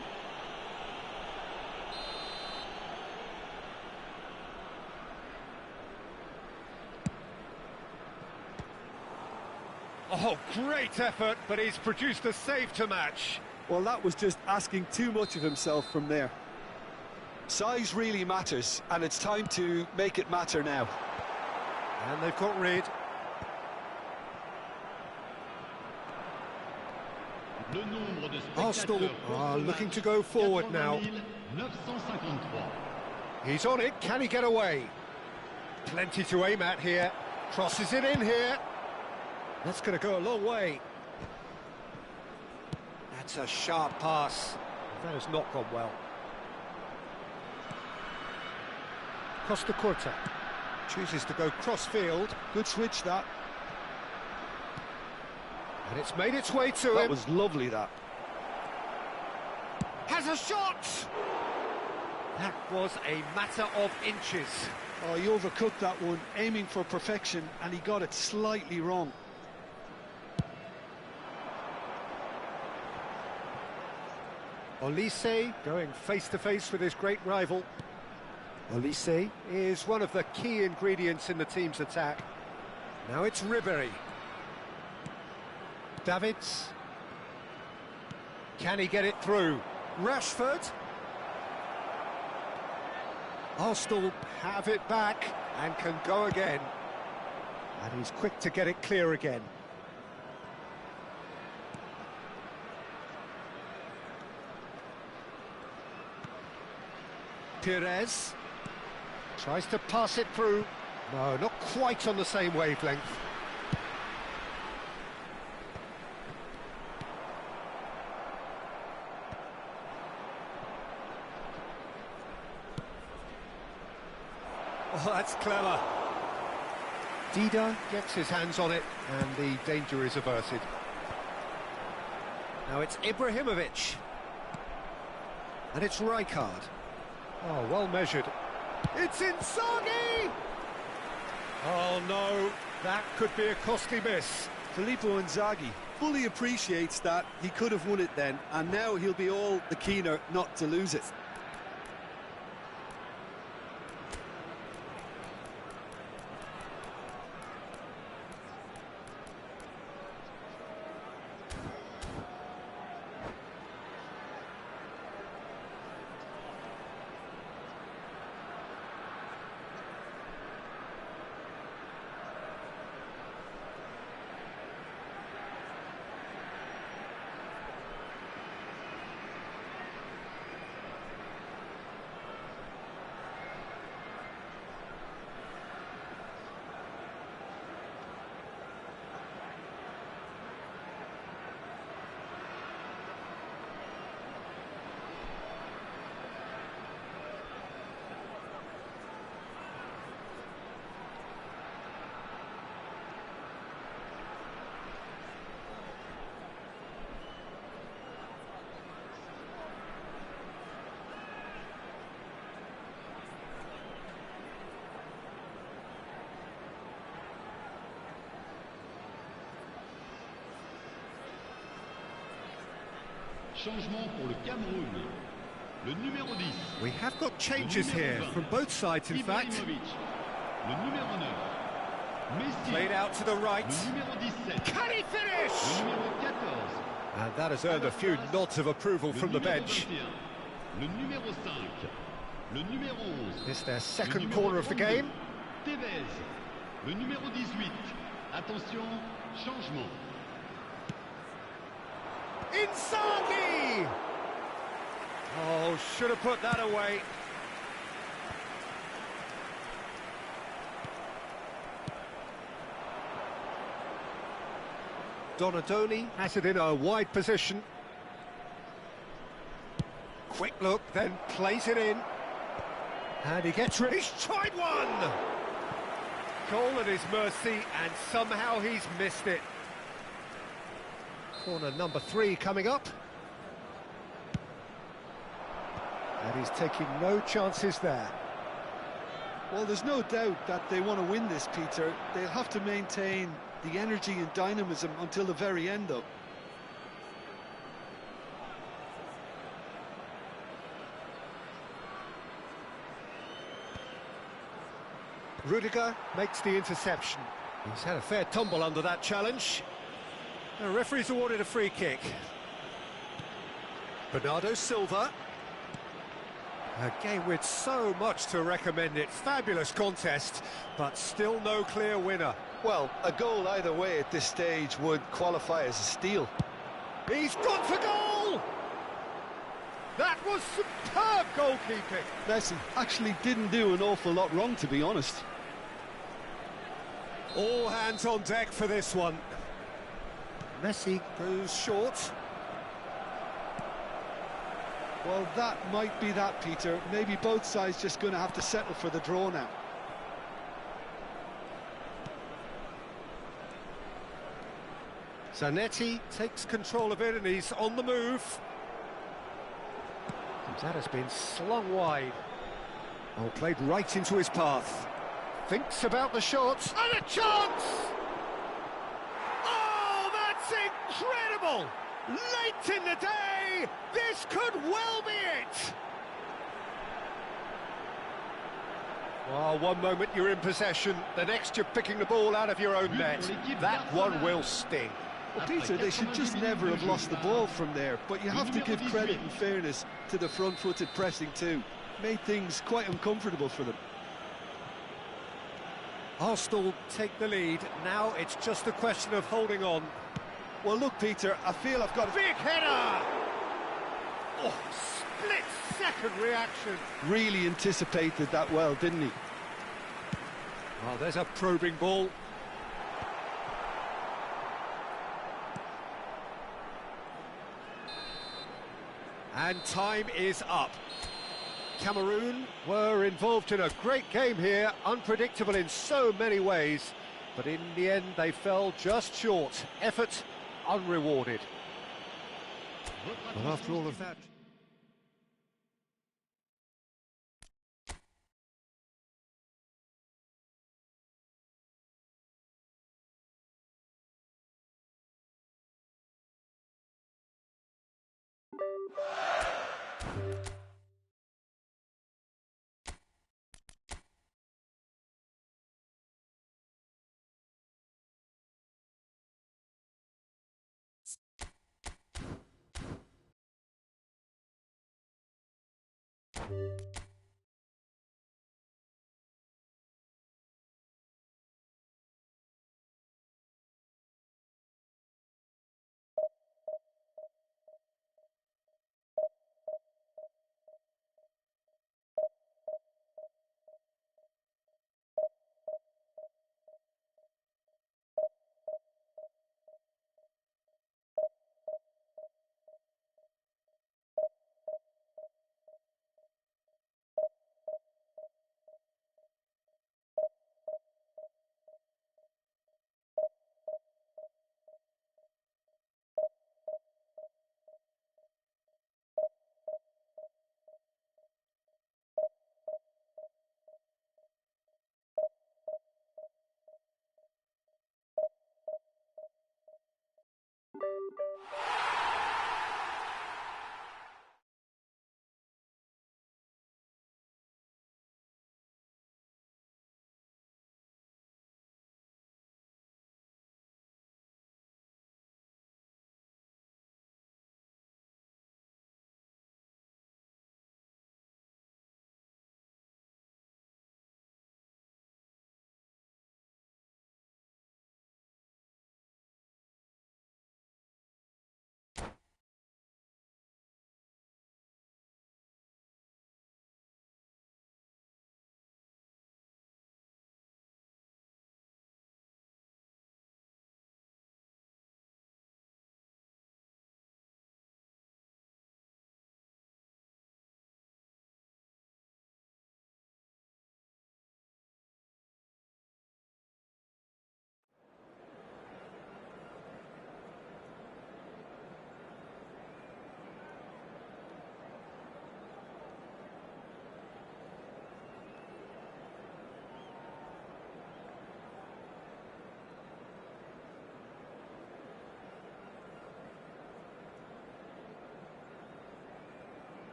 Oh, great effort, but he's produced a save to match. Well, that was just asking too much of himself from there. Size really matters, and it's time to make it matter now. And they've got rid. Arsenal are looking to go forward now. He's on it, can he get away? Plenty to aim at here. Crosses it in here. That's going to go a long way. That's a sharp pass. That has not gone well. Costa Curta chooses to go cross-field. Good switch, that. And it's made its way to him. That was lovely, that. Has a shot! That was a matter of inches. Oh, he overcooked that one, aiming for perfection, and he got it slightly wrong. Olise going face-to-face with his great rival. Olise is one of the key ingredients in the team's attack. Now it's Ribéry. Davids. Can he get it through? Rashford. Arsenal have it back and can go again. And he's quick to get it clear again. Pires tries to pass it through. No, not quite on the same wavelength. Oh, that's clever. Dida gets his hands on it, and the danger is averted. Now it's Ibrahimovic. And it's Rijkaard. Oh, well measured. It's Inzaghi! Oh, no, that could be a costly miss. Filippo Inzaghi fully appreciates that he could have won it then, and now he'll be all the keener not to lose it. Changement pour le Cameroun. Le numéro 10. We have got changes here from both sides, in fact. Le numéro 9. Messi. Played out to the right. Le numéro 17. Can he finish? Le numéro 14. And that has earned a few nods of approval from the bench. Le numéro 5. Le numéro 11. It's their second corner of the game. Tevez. Le numéro 18. Attention, changement. Inzaghi! Oh, should have put that away. Donadoni has it in a wide position. Quick look, then plays it in. And he gets rid. He's tried one! Goal at his mercy, and somehow he's missed it. Corner number 3 coming up. And he's taking no chances there. Well, there's no doubt that they want to win this, Peter. They'll have to maintain the energy and dynamism until the very end, though. Rudiger makes the interception. He's had a fair tumble under that challenge. The referee's awarded a free kick. Bernardo Silva. A game with so much to recommend it. Fabulous contest, but still no clear winner. Well, a goal either way at this stage would qualify as a steal. He's gone for goal! That was superb goalkeeping. Messi actually didn't do an awful lot wrong, to be honest. All hands on deck for this one. Messi goes short. Well, that might be that, Peter. Maybe both sides just going to have to settle for the draw now. Zanetti takes control of it and he's on the move. That has been slung wide. Oh, played right into his path. Thinks about the shot, and a chance! Oh, that's incredible! Late in the day, this could well be it! Well, one moment you're in possession, the next you're picking the ball out of your own net. That one will sting. Well, Peter, they should just never have lost the ball from there, but you have to give credit and fairness to the front-footed pressing too. Made things quite uncomfortable for them. Arsenal take the lead. Now it's just a question of holding on. Well, look, Peter, I feel I've got a big header! Oh, split-second reaction. Really anticipated that well, didn't he? Well, there's a probing ball. And time is up. Cameroon were involved in a great game here, unpredictable in so many ways, but in the end they fell just short. Effort unrewarded. Well, after all of that...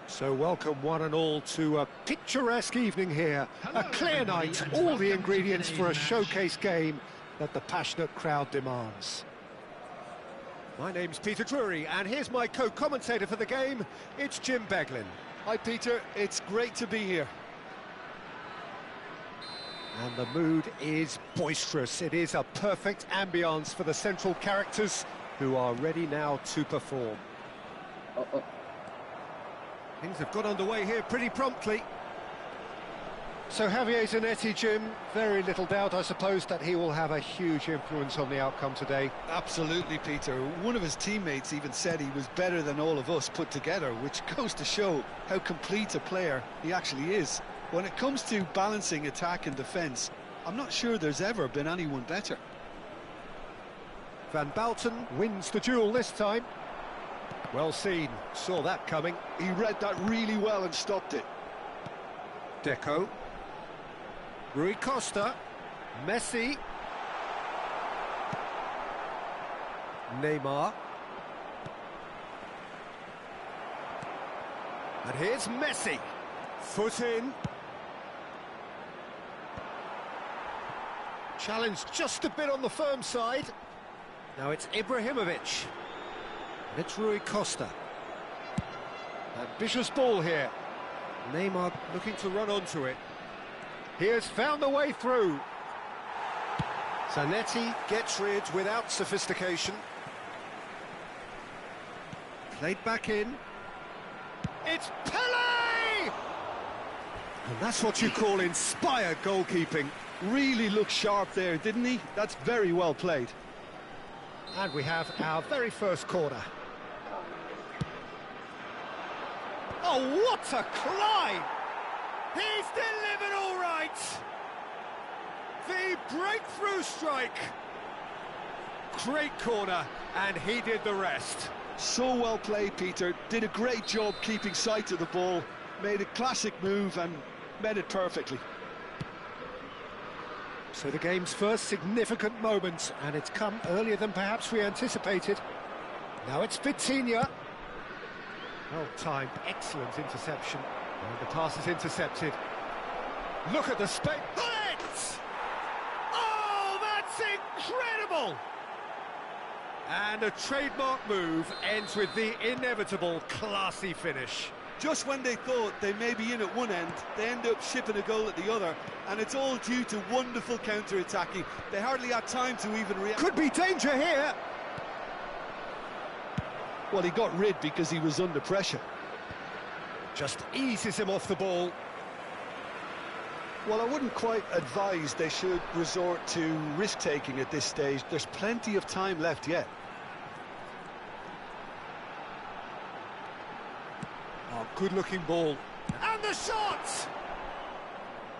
So welcome one and all to a picturesque evening here. A clear night, all the ingredients for a showcase game that the passionate crowd demands. My name's Peter Drury, and here's my co-commentator for the game, it's Jim Beglin. Hi Peter, it's great to be here. And the mood is boisterous. It is a perfect ambience for the central characters who are ready now to perform. Things have got underway here pretty promptly. So Javier Zanetti, Jim, very little doubt, I suppose, that he will have a huge influence on the outcome today. Absolutely, Peter. One of his teammates even said he was better than all of us put together, which goes to show how complete a player he actually is. When it comes to balancing attack and defence, I'm not sure there's ever been anyone better. Van Bouten wins the duel this time. Well seen, saw that coming. He read that really well and stopped it. Deco. Rui Costa. Messi. Neymar. And here's Messi. Foot in. Challenge just a bit on the firm side. Now it's Ibrahimovic. And it's Rui Costa. Ambitious ball here. Neymar looking to run onto it. He has found the way through. Zanetti gets rid without sophistication. Played back in. It's Pele! And that's what you call inspired goalkeeping. Really looked sharp there, didn't he? That's very well played. And we have our very first corner. Oh, what a climb! He's delivered all right! The breakthrough strike! Great corner, and he did the rest. So well played, Peter. Did a great job keeping sight of the ball, made a classic move and met it perfectly. So the game's first significant moment, and it's come earlier than perhaps we anticipated. Now it's Vitinha. Well-timed, excellent interception. And the pass is intercepted. Look at the space. Blitz! Oh, that's incredible! And a trademark move ends with the inevitable classy finish. Just when they thought they may be in at one end, they end up shipping a goal at the other, and it's all due to wonderful counter-attacking. They hardly had time to even react. Could be danger here! Well, he got rid because he was under pressure. Just eases him off the ball. Well, I wouldn't quite advise they should resort to risk-taking at this stage. There's plenty of time left yet. Oh, good-looking ball. And the shot!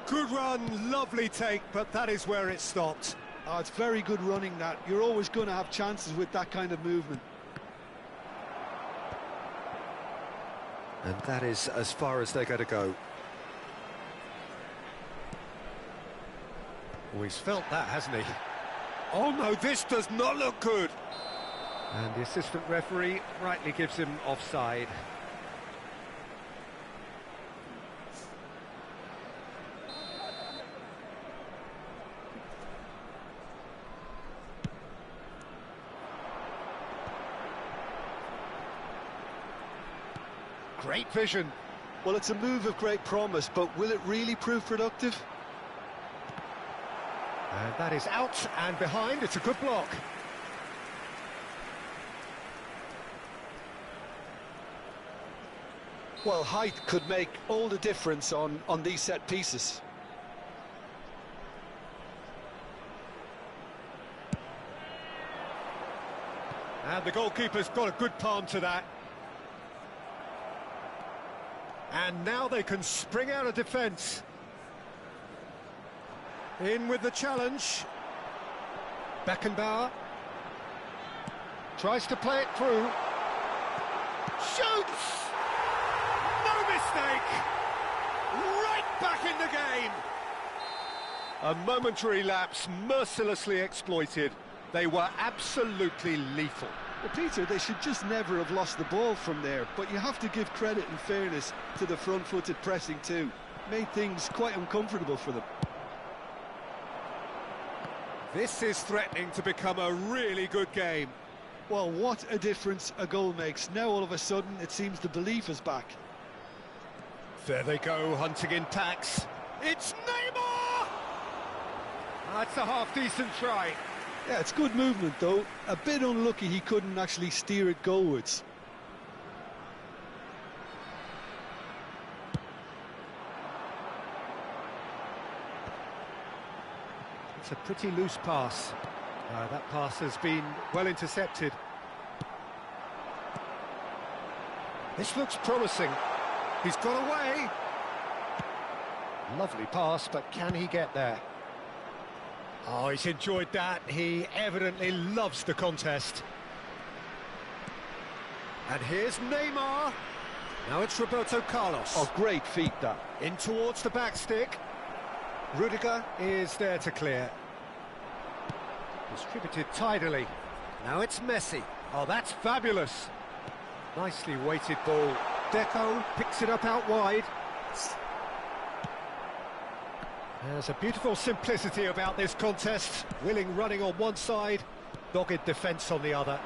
Good run, lovely take, but that is where it stopped. Oh, it's very good running, that. You're always going to have chances with that kind of movement. And that is as far as they're going to go. Oh, he's felt that, hasn't he? Oh no, this does not look good. And the assistant referee rightly gives him offside. Great vision. Well, it's a move of great promise, but will it really prove productive? And that is out and behind. It's a good block. Well, height could make all the difference on these set pieces. And the goalkeeper's got a good palm to that. And now they can spring out of defence. In with the challenge. Beckenbauer tries to play it through. Shoots! No mistake! Right back in the game! A momentary lapse mercilessly exploited. They were absolutely lethal. Well, Peter, they should just never have lost the ball from there, but you have to give credit and fairness to the front-footed pressing too. Made things quite uncomfortable for them. This is threatening to become a really good game. Well, what a difference a goal makes. Now all of a sudden it seems the belief is back. There they go, hunting in packs. It's Neymar! That's a half-decent try. Yeah, it's good movement though. A bit unlucky he couldn't actually steer it goalwards. It's a pretty loose pass. That pass has been well intercepted. This looks promising. He's got away. Lovely pass, but can he get there? Oh, he's enjoyed that. He evidently loves the contest. And here's Neymar. Now it's Roberto Carlos. Oh, great feat that. In towards the back stick. Rudiger is there to clear. Distributed tidily. Now it's Messi. Oh, that's fabulous. Nicely weighted ball. Deco picks it up out wide. There's a beautiful simplicity about this contest. Willing running on one side, dogged defence on the other.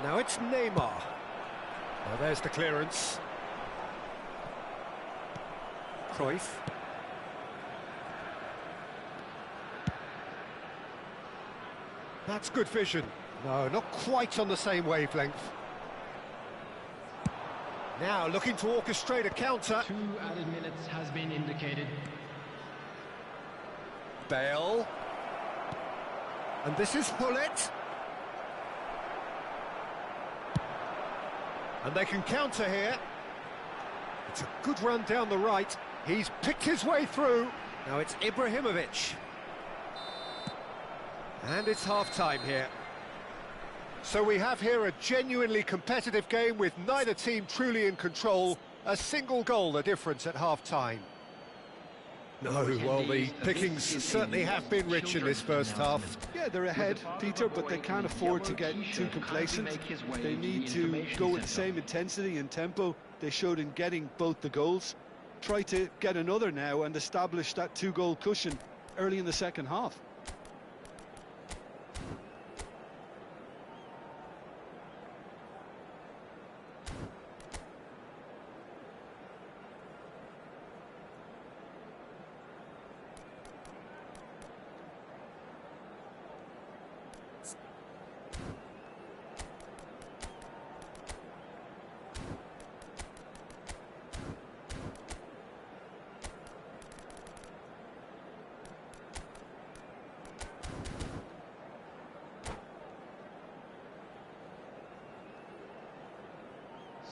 Now it's Neymar. Now there's the clearance. Cruyff. That's good vision. No, not quite on the same wavelength. Now looking to orchestrate a counter. 2 added minutes has been indicated. Bale. And this is Gullit. And they can counter here. It's a good run down the right. He's picked his way through. Now it's Ibrahimovic. And it's half-time here. So we have here a genuinely competitive game with neither team truly in control. A single goal the difference at half-time. No, well, the pickings certainly have been rich in this first half. Yeah, they're ahead, Peter, but they can't afford to get too complacent. They need to go with the same intensity and tempo they showed in getting both the goals. Try to get another now and establish that 2-goal cushion early in the second half.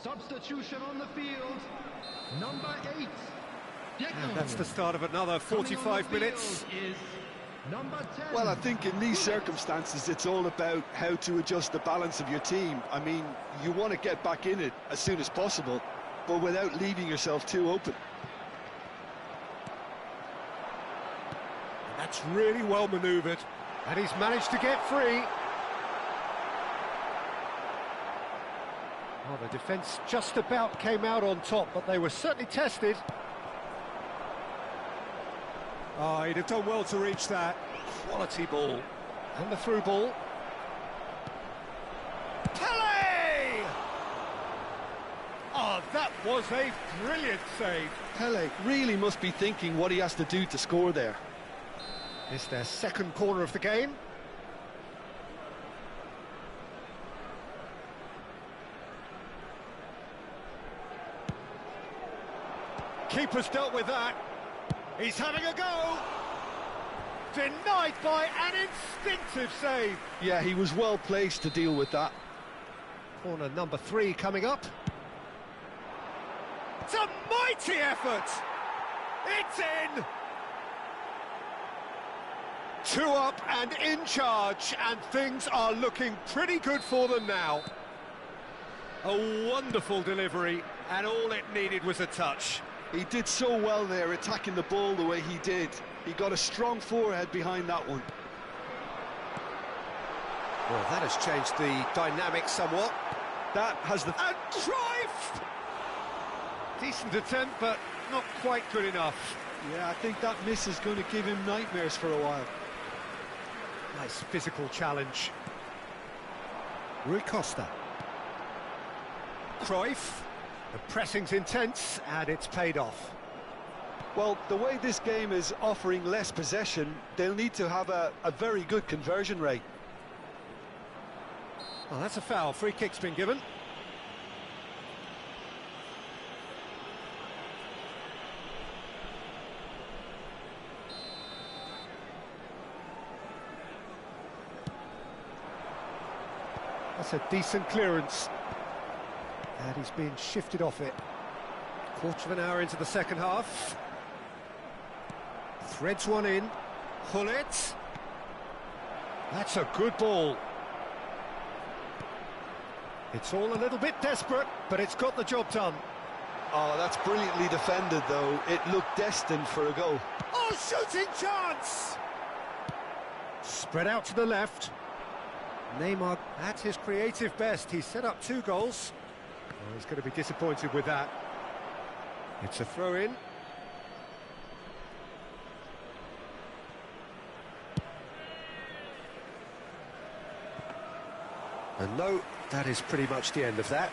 Substitution on the field. Number 8. And that's the start of another 45 minutes. Is number 10. Well, I think in these circumstances, it's all about how to adjust the balance of your team. I mean, you want to get back in it as soon as possible, but without leaving yourself too open. That's really well manoeuvred, and he's managed to get free. Well, the defence just about came out on top, but they were certainly tested. Oh, he'd have done well to reach that. Quality ball. And the through ball. Pele! Oh, that was a brilliant save. Pele really must be thinking what he has to do to score there. It's their second corner of the game. Keeper's dealt with that. He's having a go. Denied by an instinctive save. Yeah, he was well placed to deal with that. Corner number 3 coming up. It's a mighty effort. It's in. 2 up and in charge, and things are looking pretty good for them now. A wonderful delivery, and all it needed was a touch. He did so well there, attacking the ball the way he did. He got a strong forehead behind that one. Well, that has changed the dynamic somewhat. That has the... And Cruyff! Decent attempt, but not quite good enough. Yeah, I think that miss is going to give him nightmares for a while. Nice physical challenge. Rui Costa. Cruyff. The pressing's intense, and it's paid off. Well, the way this game is offering less possession, they'll need to have a very good conversion rate. Oh, that's a foul. Free kick's been given. That's a decent clearance. And he's been shifted off it. Quarter of an hour into the second half. Threads one in. Gullit. That's a good ball. It's all a little bit desperate, but it's got the job done. Oh, that's brilliantly defended, though. It looked destined for a goal. Oh, shooting chance! Spread out to the left. Neymar at his creative best. He set up 2 goals. Oh, he's going to be disappointed with that. It's a throw-in. And no, that is pretty much the end of that.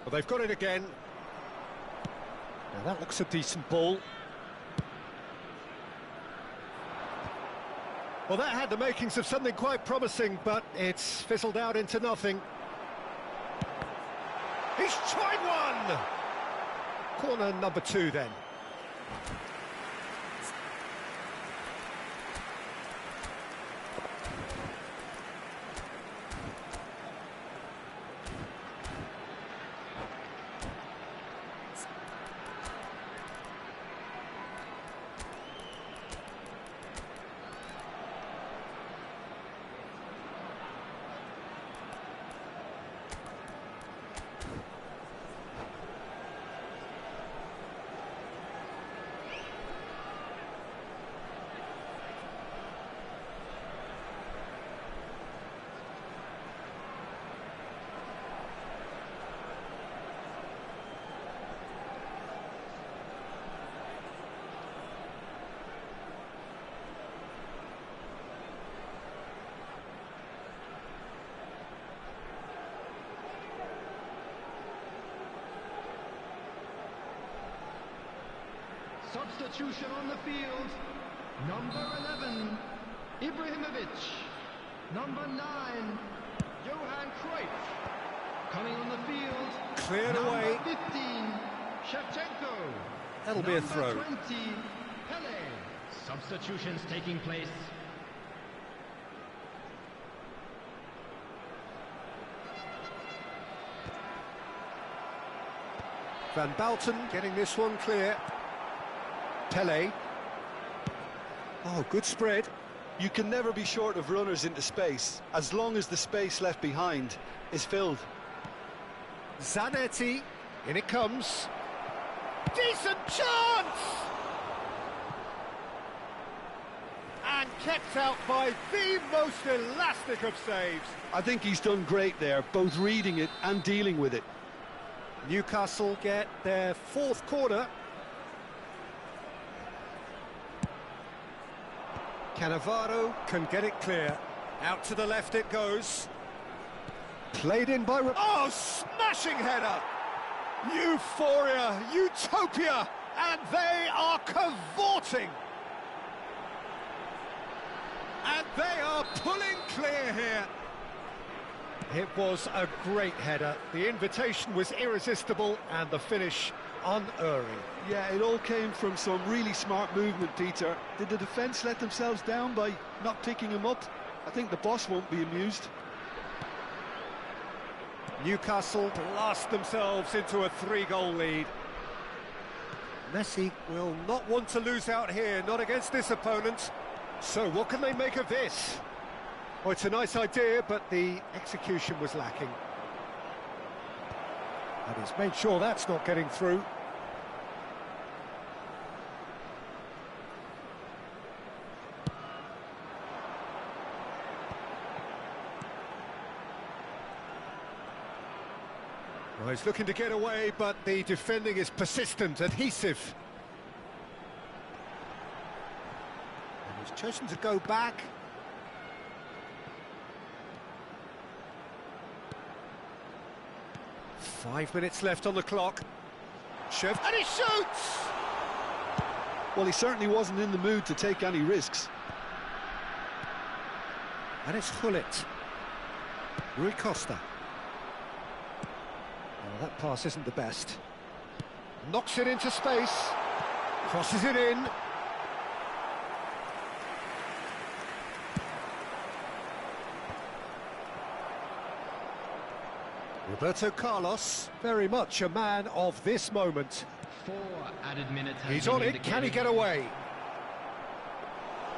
Well, they've got it again. Now that looks a decent ball. Well, that had the makings of something quite promising, but it's fizzled out into nothing. He's tried one! Corner number 2 then. Substitution on the field. Number 11, Ibrahimovic. Number 9, Johan Cruyff. Coming on the field. Cleared number away. 15, Shevchenko. That'll be a throw. Number 20, Pele. Substitutions taking place. Van Balten getting this one clear. Pele. Oh, good spread. You can never be short of runners into space, as long as the space left behind is filled. Zanetti, in it comes. Decent chance! And kept out by the most elastic of saves. I think he's done great there, both reading it and dealing with it. Newcastle get their fourth corner. Cannavaro can get it clear. Out to the left it goes. Played in by... Oh, smashing header! Euphoria, utopia, and they are cavorting. And they are pulling clear here. It was a great header. The invitation was irresistible and the finish unerring. Yeah, it all came from some really smart movement, Peter. Did the defence let themselves down by not picking him up? I think the boss won't be amused. Newcastle blast themselves into a 3-goal lead. Messi will not want to lose out here, not against this opponent. So what can they make of this? Well, it's a nice idea, but the execution was lacking. And he's made sure that's not getting through. Well, he's looking to get away, but the defending is persistent, adhesive. And he's chosen to go back. Five minutes left on the clock. And he shoots! Well, he certainly wasn't in the mood to take any risks. And it's Gullit. Rui Costa. Well, that pass isn't the best. Knocks it into space. Crosses it in. Roberto Carlos, very much a man of this moment. 4 added minutes. He's on it, can he get away?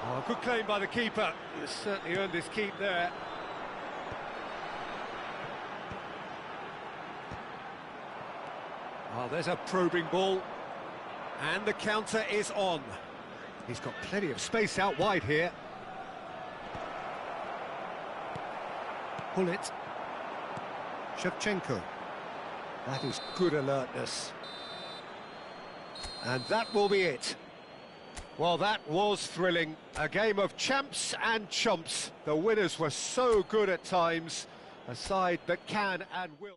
Oh, good claim by the keeper. He's certainly earned his keep there. Oh, there's a probing ball. And the counter is on. He's got plenty of space out wide here. Gullit. Shevchenko. That is good alertness. And that will be it. Well, that was thrilling. A game of champs and chumps. The winners were so good at times. A side that can and will.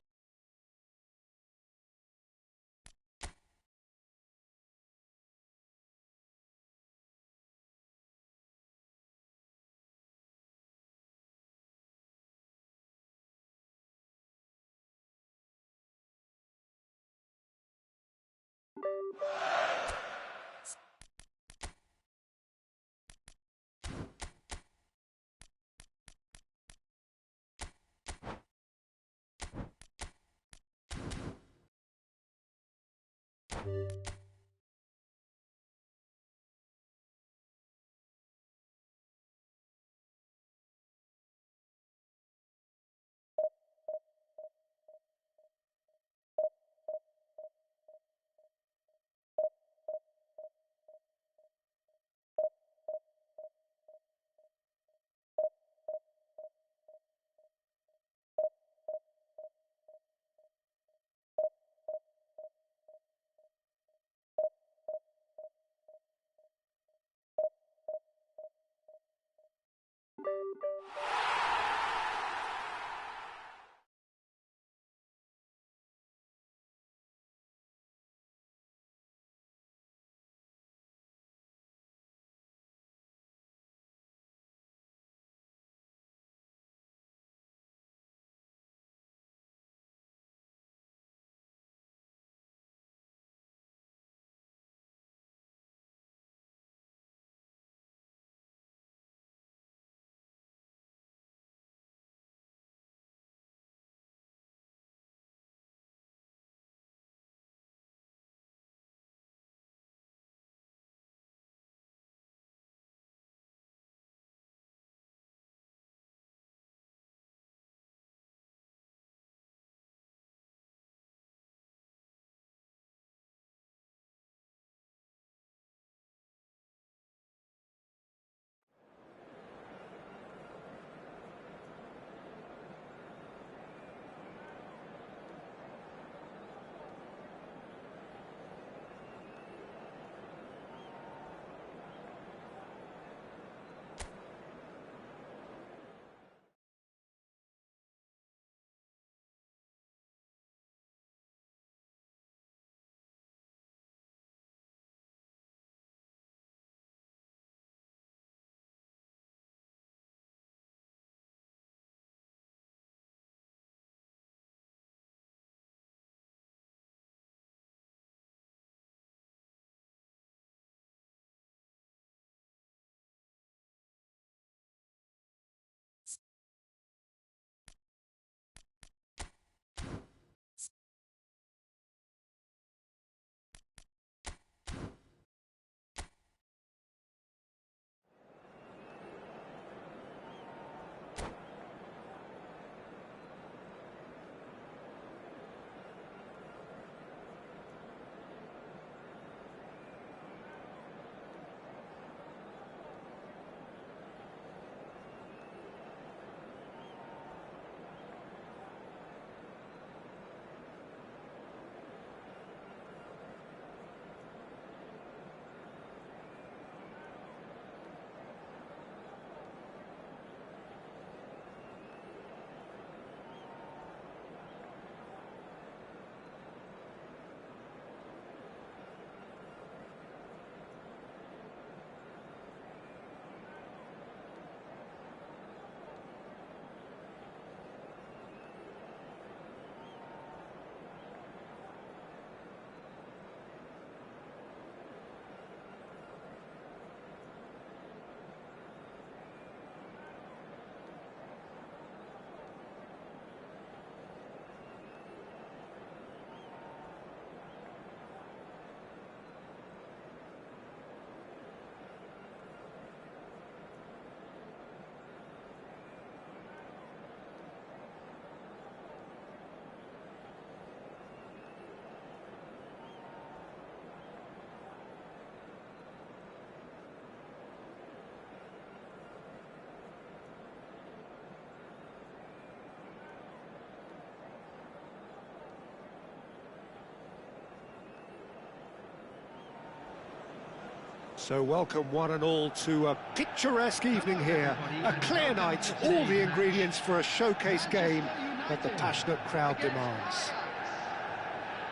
So welcome one and all to a picturesque evening here. A clear night, all the ingredients for a showcase game that the passionate crowd demands.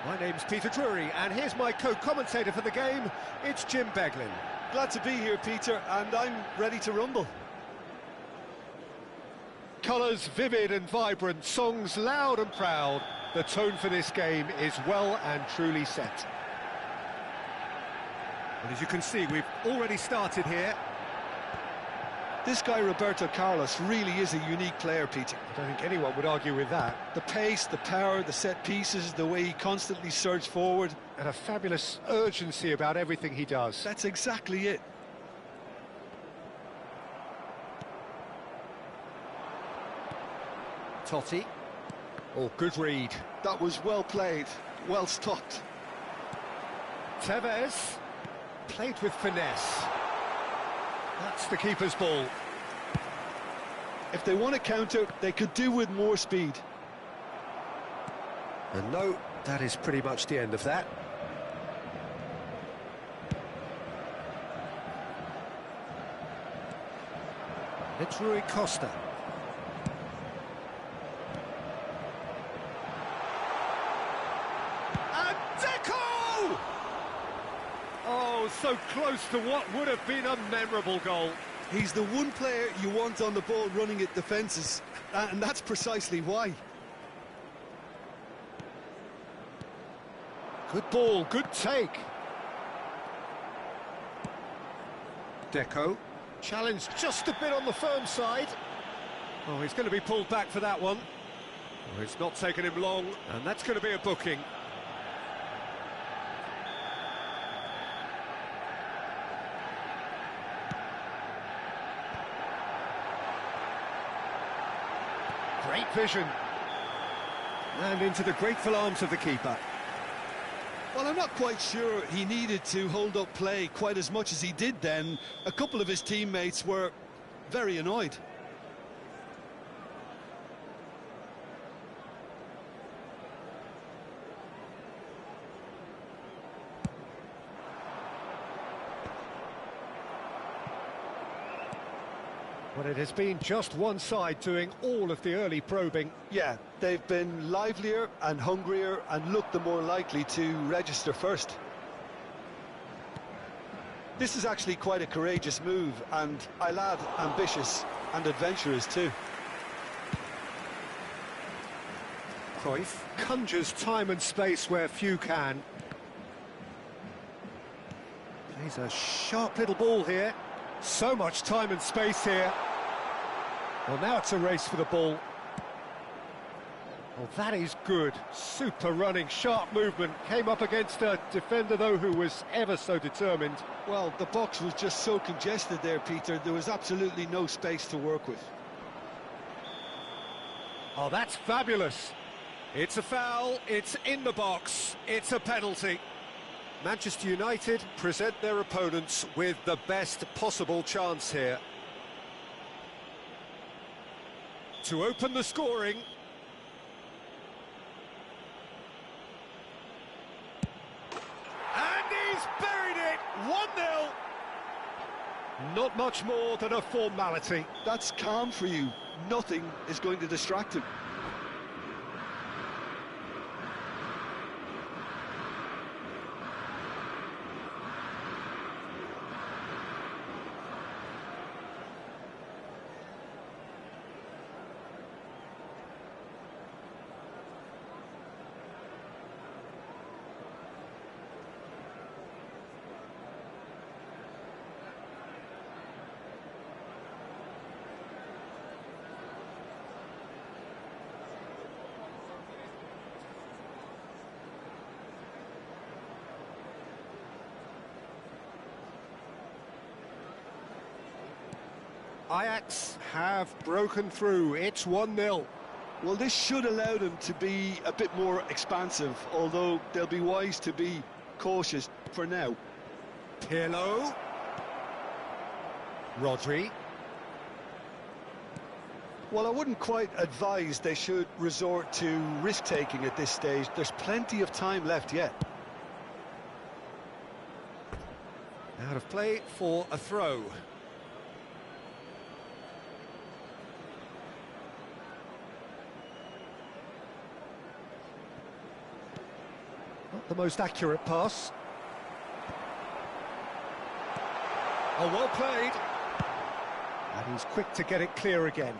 My name's Peter Drury, and here's my co-commentator for the game, it's Jim Beglin. Glad to be here, Peter, and I'm ready to rumble. Colours vivid and vibrant, songs loud and proud. The tone for this game is well and truly set. But as you can see, we've already started here. This guy, Roberto Carlos, really is a unique player, Peter. I don't think anyone would argue with that. The pace, the power, the set pieces, the way he constantly surges forward. And a fabulous urgency about everything he does. That's exactly it. Totti. Oh, good read. That was well played, well stopped. Tevez. Played with finesse. That's the keeper's ball. If they want to counter, they could do with more speed. And no, that is pretty much the end of that. It's Rui Costa. Oh, so close to what would have been a memorable goal. He's the one player you want on the ball running at defences, and that's precisely why. Good ball, good take. Deco, challenged just a bit on the firm side. Oh, he's going to be pulled back for that one. Oh, it's not taken him long, and that's going to be a booking. Great vision. And into the grateful arms of the keeper. Well, I'm not quite sure he needed to hold up play quite as much as he did then. A couple of his teammates were very annoyed. But it has been just one side doing all of the early probing. Yeah, they've been livelier and hungrier and looked the more likely to register first. This is actually quite a courageous move, and I'll add ambitious and adventurous too. Cruyff conjures time and space where few can. Plays a sharp little ball here. So much time and space here. Well, now it's a race for the ball. Well, that is good. Super running, sharp movement. Came up against a defender, though, who was ever so determined. Well, the box was just so congested there, Peter. There was absolutely no space to work with. Oh, that's fabulous. It's a foul. It's in the box. It's a penalty. Manchester United present their opponents with the best possible chance here. To open the scoring. And he's buried it! 1-0. Not much more than a formality. That's calm for you. Nothing is going to distract him. Ajax have broken through. It's 1-0. Well, this should allow them to be a bit more expansive, although they'll be wise to be cautious for now. Pirlo. Rodri. Well, I wouldn't quite advise they should resort to risk-taking at this stage. There's plenty of time left yet. Out of play for a throw. Not the most accurate pass. Oh, well played. And he's quick to get it clear again.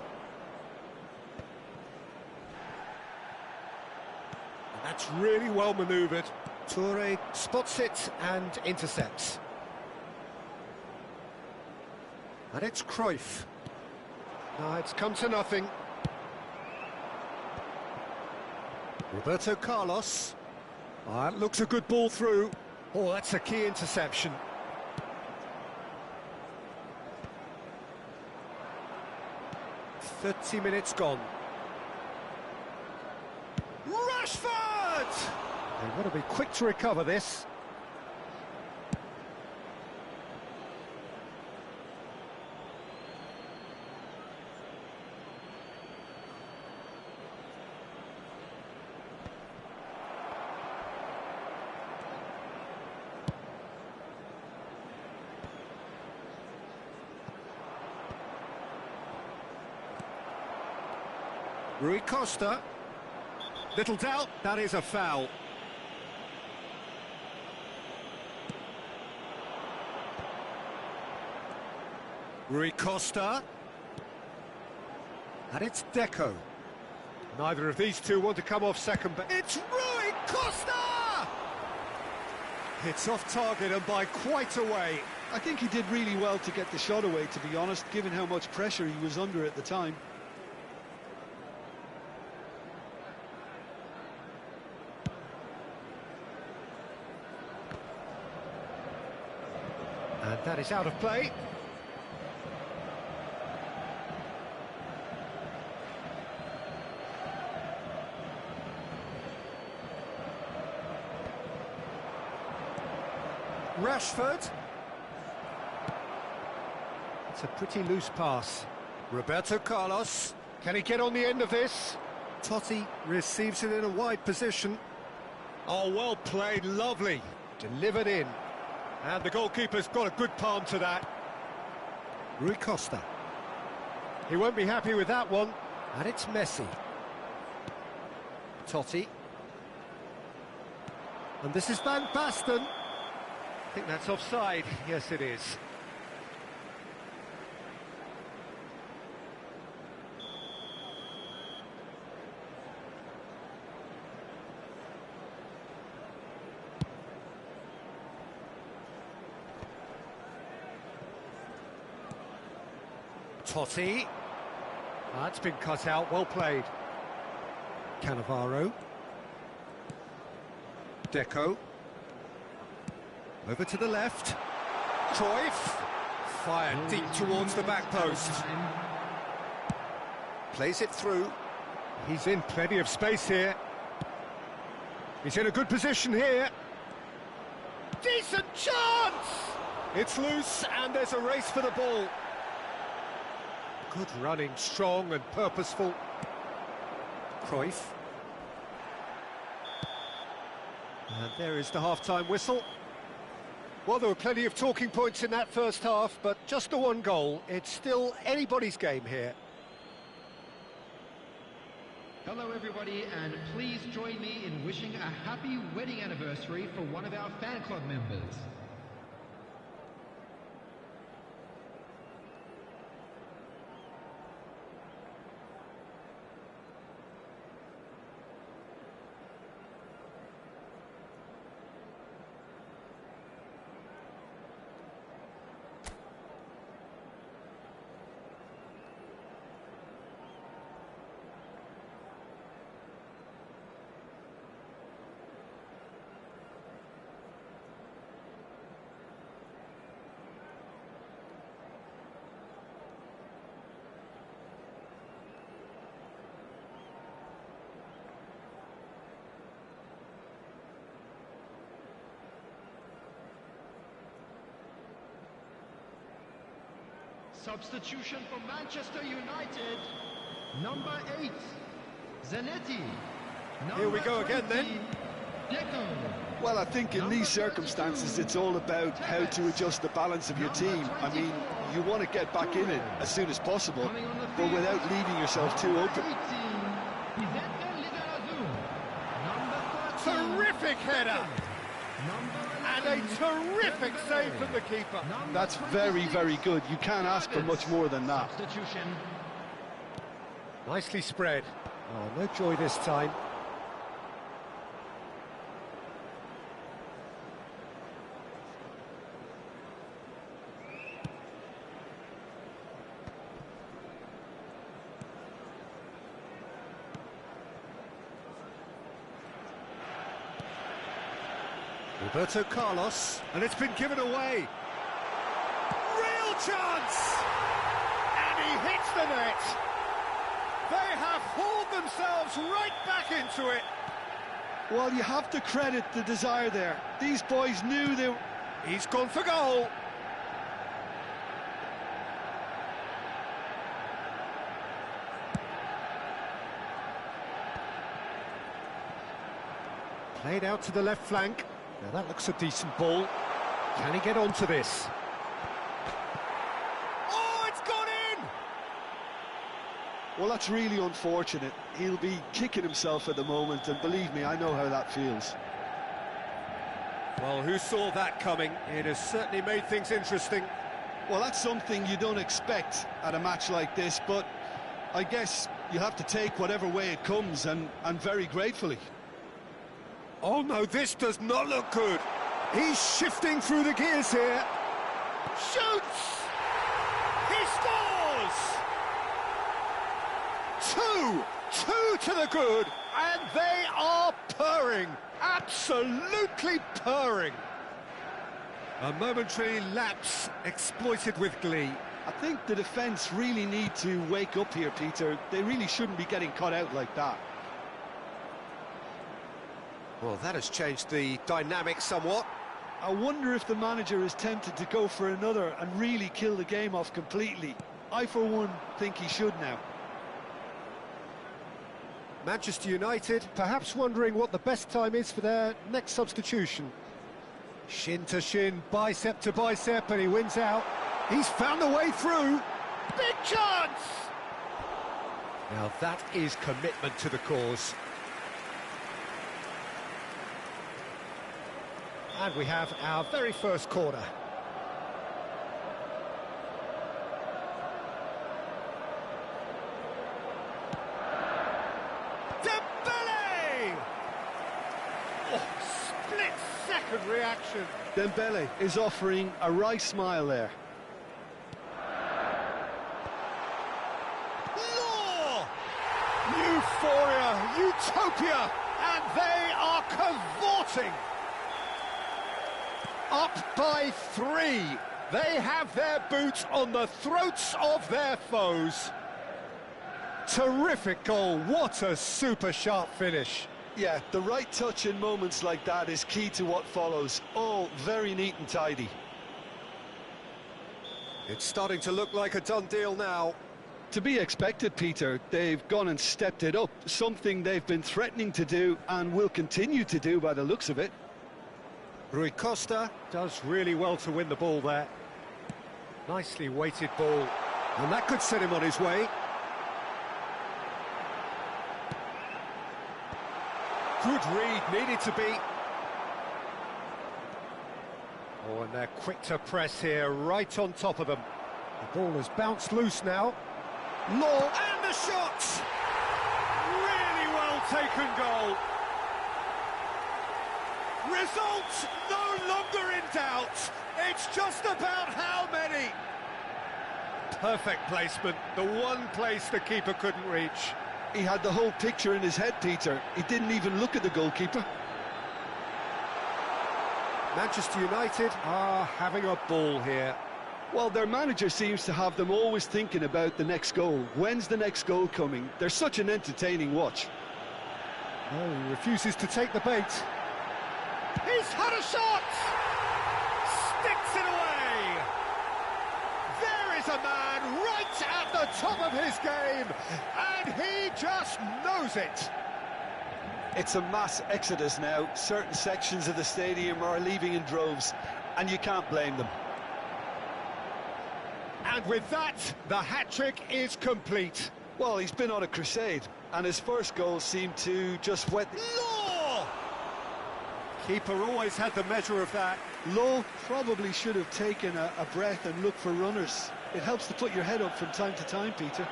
And that's really well manoeuvred. Toure spots it and intercepts. And it's Cruyff. No, it's come to nothing. Roberto Carlos. That looks a good ball through. Oh, that's a key interception. "30 minutes gone. Rashford! They've got to be quick to recover this. Rui Costa. Little doubt, that is a foul. Rui Costa. And it's Deco. Neither of these two want to come off second, but it's Rui Costa! It's off target and by quite a way. I think he did really well to get the shot away, to be honest, given how much pressure he was under at the time. And that is out of play. Rashford. It's a pretty loose pass. Roberto Carlos. Can he get on the end of this? Totti receives it in a wide position. Oh, well played, lovely. Delivered in. And the goalkeeper's got a good palm to that. Rui Costa. He won't be happy with that one. And it's Messi. Totti. And this is Van Basten. I think that's offside. Yes, it is. Totti. That's been cut out, well played. Cannavaro. Deco. Over to the left. Cruyff. Fired deep towards the back post. Plays it through. He's in plenty of space here. He's in a good position here. Decent chance! It's loose and there's a race for the ball. Good running, strong and purposeful. Cruyff. And there is the half-time whistle. Well, there were plenty of talking points in that first half, but just the one goal. It's still anybody's game here. Hello everybody, and please join me in wishing a happy wedding anniversary for one of our fan club members. Substitution for Manchester United, number 8, Zanetti. Here we go again then. Deco. Well, I think in these circumstances, it's all about how to adjust the balance of your team. I mean, you want to get back in it as soon as possible, but without leaving yourself too open. Terrific header! And a terrific save from the keeper. That's very, very good. You can't ask for much more than that. Nicely spread. Oh, no joy this time. Roberto Carlos, and it's been given away. Real chance! And he hits the net. They have hauled themselves right back into it. Well, you have to credit the desire there. These boys knew they... He's gone for goal. Played out to the left flank. Now that looks a decent ball. Can he get onto this? Oh, it's gone in! Well, that's really unfortunate. He'll be kicking himself at the moment, and believe me, I know how that feels. Well, who saw that coming? It has certainly made things interesting. Well, that's something you don't expect at a match like this, but I guess you have to take whatever way it comes, and very gratefully. Oh no, this does not look good. He's shifting through the gears here. Shoots! He scores! Two to the good, and they are purring. Absolutely purring. A momentary lapse exploited with glee. I think the defence really need to wake up here, Peter. They really shouldn't be getting caught out like that. Well, that has changed the dynamic somewhat. I wonder if the manager is tempted to go for another and really kill the game off completely. I, for one, think he should now. Manchester United perhaps wondering what the best time is for their next substitution. Shin to shin, bicep to bicep, and he wins out. He's found the way through. Big chance! Now that is commitment to the cause. And we have our very first corner. Dembele! Oh, split-second reaction. Dembele is offering a right smile there. Law! Euphoria, utopia, and they are cavorting. Up by 3. They have their boots on the throats of their foes. Terrific goal. What a super sharp finish. Yeah, the right touch in moments like that is key to what follows. All very neat and tidy. It's starting to look like a done deal now. To be expected, Peter. They've gone and stepped it up. Something they've been threatening to do and will continue to do by the looks of it. Rui Costa does really well to win the ball there. Nicely weighted ball, and that could set him on his way. Good read, needed to be. Oh, and they're quick to press here, right on top of them. The ball has bounced loose now. Law, and the shot! Really well taken goal. Result no longer in doubt. It's just about how many. Perfect placement, the one place the keeper couldn't reach. He had the whole picture in his head, Peter. He didn't even look at the goalkeeper. Manchester United are having a ball here. Well, their manager seems to have them always thinking about the next goal. When's the next goal coming? They're such an entertaining watch. Oh, he refuses to take the bait. He's had a shot! Sticks it away! There is a man right at the top of his game, and he just knows it. It's a mass exodus now. Certain sections of the stadium are leaving in droves, and you can't blame them. And with that, the hat-trick is complete. Well, he's been on a crusade, and his first goal seemed to just wet the... Law! Keeper always had the measure of that. Lowe probably should have taken a breath and looked for runners. It helps to put your head up from time to time, Peter.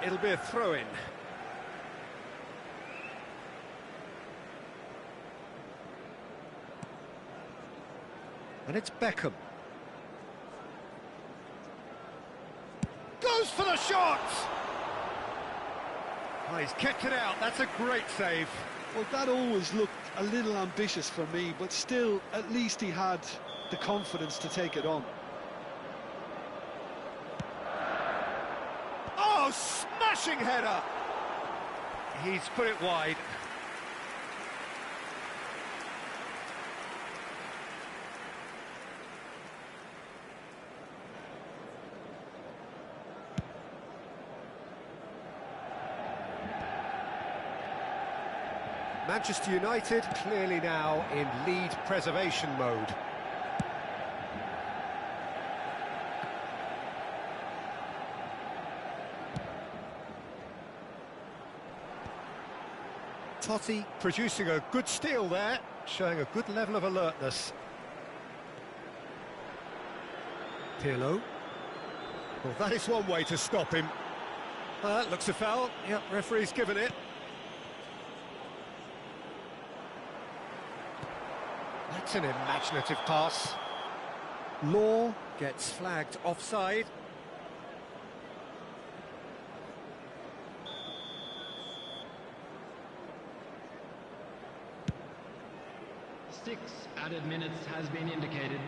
It'll be a throw-in. And it's Beckham. Goes for the shot! Oh, he's kept it out. That's a great save. Well, that always looked a little ambitious for me, but still, at least he had the confidence to take it on. Oh, smashing header! He's put it wide. Manchester United clearly now in lead preservation mode. Totti producing a good steal there, showing a good level of alertness. Pirlo. Well, that is one way to stop him. Looks a foul. Yep, referee's given it. That's an imaginative pass. Law gets flagged offside. Six added minutes has been indicated.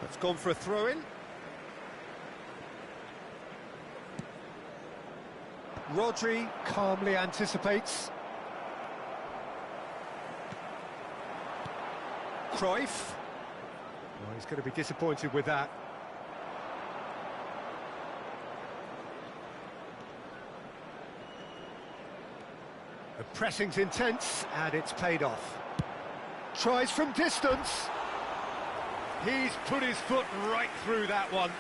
That's gone for a throw-in. Rodri calmly anticipates. Cruyff. Oh, he's going to be disappointed with that. The pressing's intense, and it's paid off. Tries from distance. He's put his foot right through that one.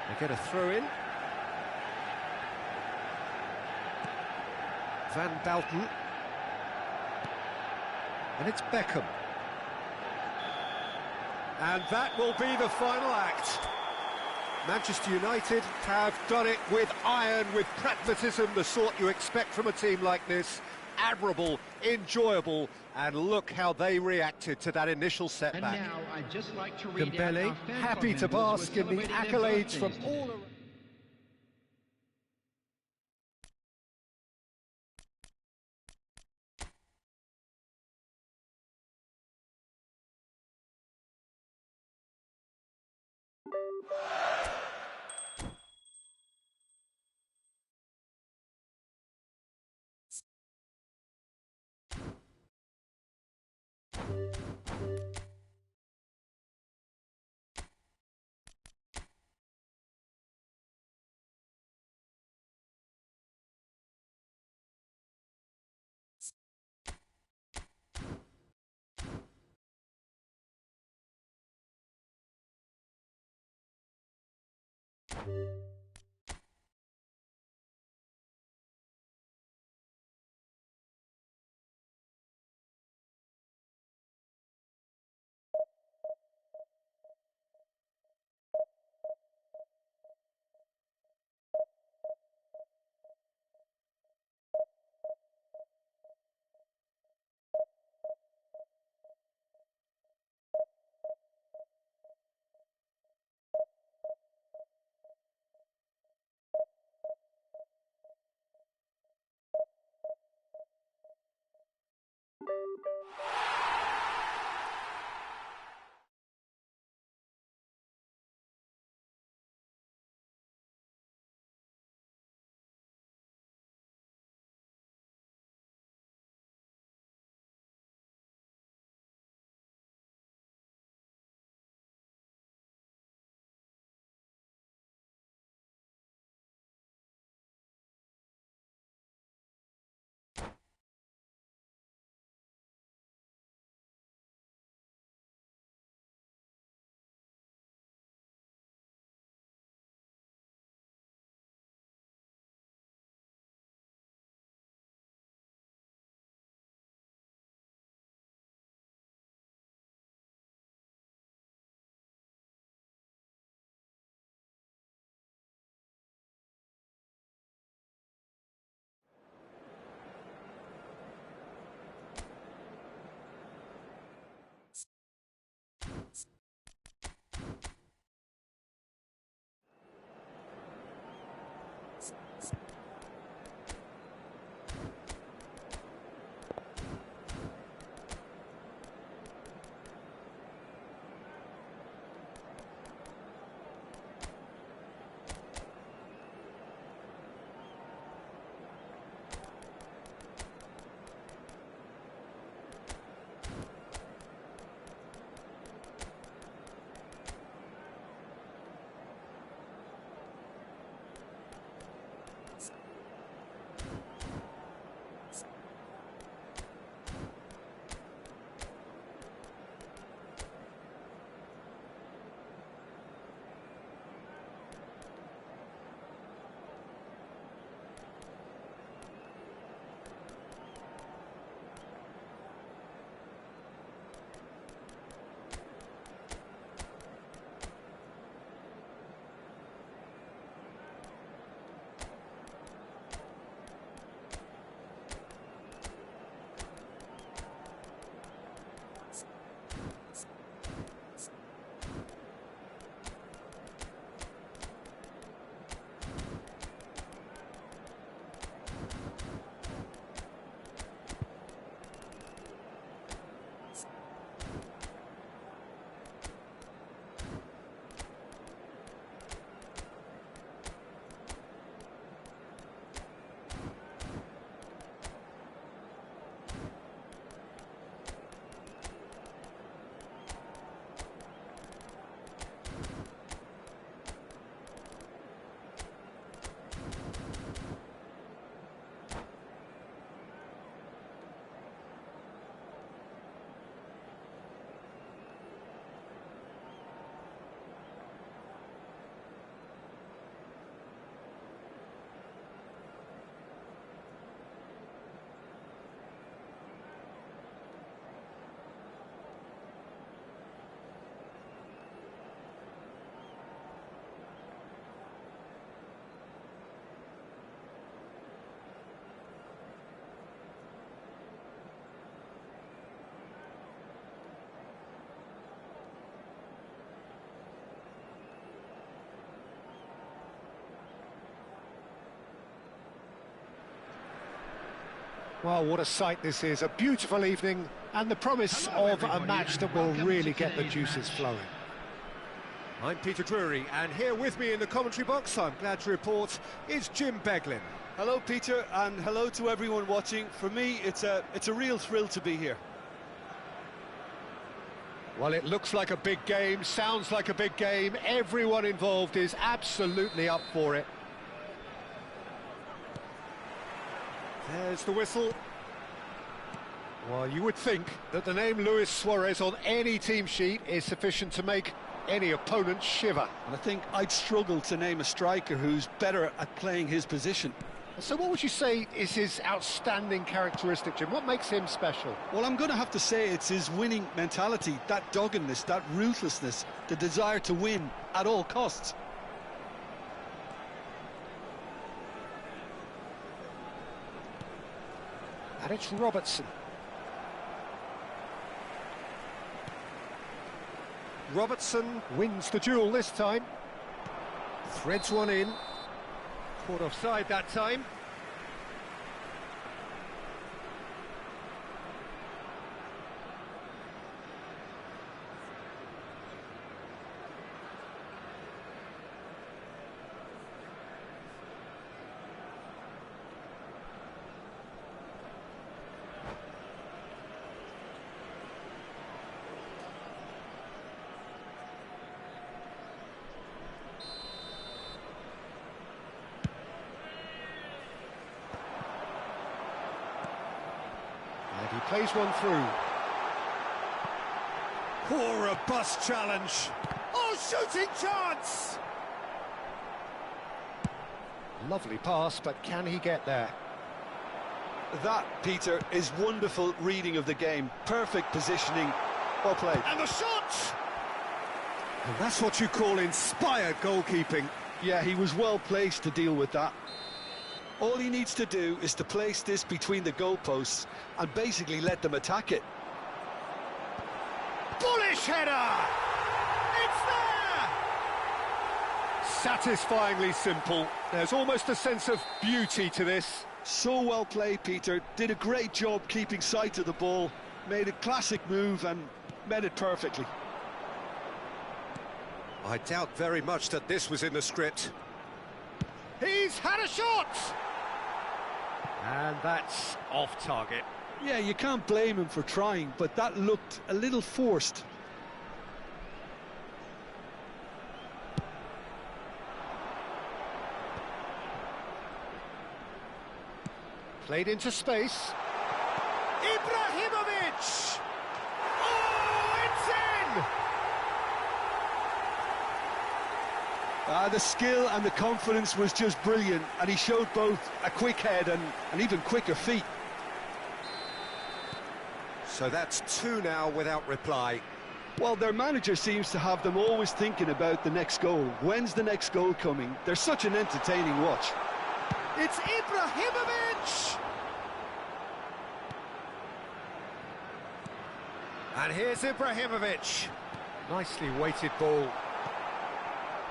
They get a throw-in. Van Dalton. And it's Beckham. And that will be the final act. Manchester United have done it with iron, with pragmatism, the sort you expect from a team like this. Admirable, enjoyable, and look how they reacted to that initial setback. And now I'd just like to read out Dembele, our fan happy club to members bask who are in the celebrating their accolades from birthdays all today. around. Well, what a sight this is. A beautiful evening and the promise of a match that will really get the juices flowing. I'm Peter Drury, and here with me in the commentary box, I'm glad to report, is Jim Beglin. Hello, Peter, and hello to everyone watching. For me, it's a real thrill to be here. Well, it looks like a big game, sounds like a big game. Everyone involved is absolutely up for it. There's the whistle. Well, you would think that the name Luis Suarez on any team sheet is sufficient to make any opponent shiver. And I think I'd struggle to name a striker who's better at playing his position. So what would you say is his outstanding characteristic, Jim? What makes him special? Well, I'm going to have to say it's his winning mentality, that doggedness, that ruthlessness, the desire to win at all costs. And it's Robertson. Robertson wins the duel this time. Threads one in. Caught offside that time. And he plays one through. Oh, robust challenge. Oh, shooting chance! Lovely pass, but can he get there? That, Peter, is wonderful reading of the game. Perfect positioning. Well played. And the shot! And that's what you call inspired goalkeeping. Yeah, he was well placed to deal with that. All he needs to do is to place this between the goalposts and basically let them attack it. Bullish header! It's there! Satisfyingly simple. There's almost a sense of beauty to this. So well played, Peter. Did a great job keeping sight of the ball. Made a classic move and met it perfectly. I doubt very much that this was in the script. He's had a shot! And that's off target. Yeah, you can't blame him for trying, but that looked a little forced. Played into space. Ibrahimovic! Oh, it's in! The skill and the confidence was just brilliant, and he showed both a quick head and even quicker feet. So that's 2 now without reply. Well, their manager seems to have them always thinking about the next goal. When's the next goal coming? They're such an entertaining watch. It's Ibrahimovic! And here's Ibrahimovic. Nicely weighted ball.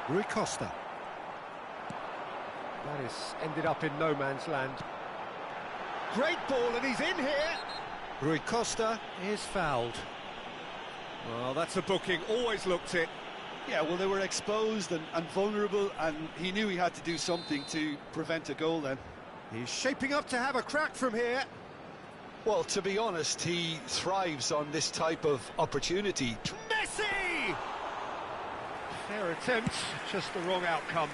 Rui Costa. That is ended up in no man's land. Great ball, and he's in here. Rui Costa is fouled. Well, that's a booking, always looked it. Yeah, well, they were exposed and vulnerable, and he knew he had to do something to prevent a goal then. He's shaping up to have a crack from here. Well, to be honest, he thrives on this type of opportunity. Messi! Fair attempt, just the wrong outcome.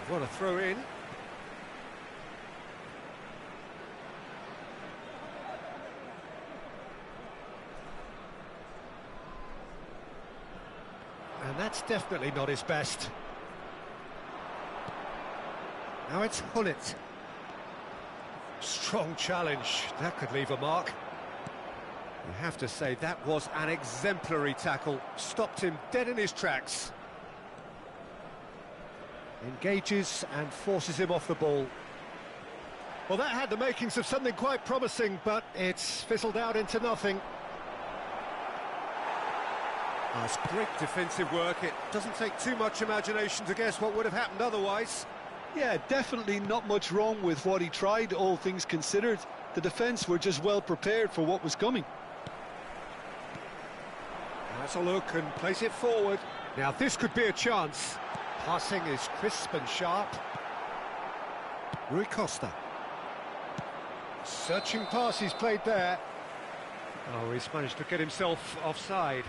What a throw in. And that's definitely not his best. Now it's Gullit. Strong challenge, that could leave a mark. You have to say that was an exemplary tackle. Stopped him dead in his tracks. Engages and forces him off the ball. Well, that had the makings of something quite promising, but it's fizzled out into nothing. That's great defensive work. It doesn't take too much imagination to guess what would have happened otherwise. Yeah, definitely not much wrong with what he tried, all things considered. The defence were just well prepared for what was coming. That's a look and plays it forward. Now this could be a chance. Passing is crisp and sharp. Rui Costa. Searching pass he's played there. Oh, he's managed to get himself offside.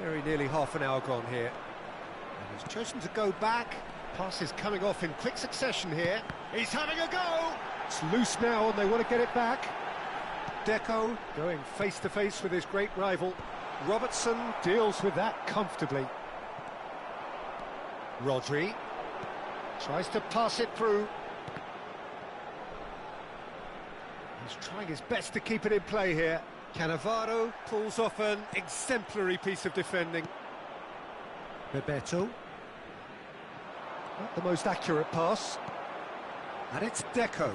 Very nearly half an hour gone here. And he's chosen to go back. Pass is coming off in quick succession here. He's having a go! It's loose now and they want to get it back. Deco going face-to-face with his great rival. Robertson deals with that comfortably. Rodri tries to pass it through. He's trying his best to keep it in play here. Cannavaro pulls off an exemplary piece of defending. Bebeto. Not the most accurate pass. And it's Deco.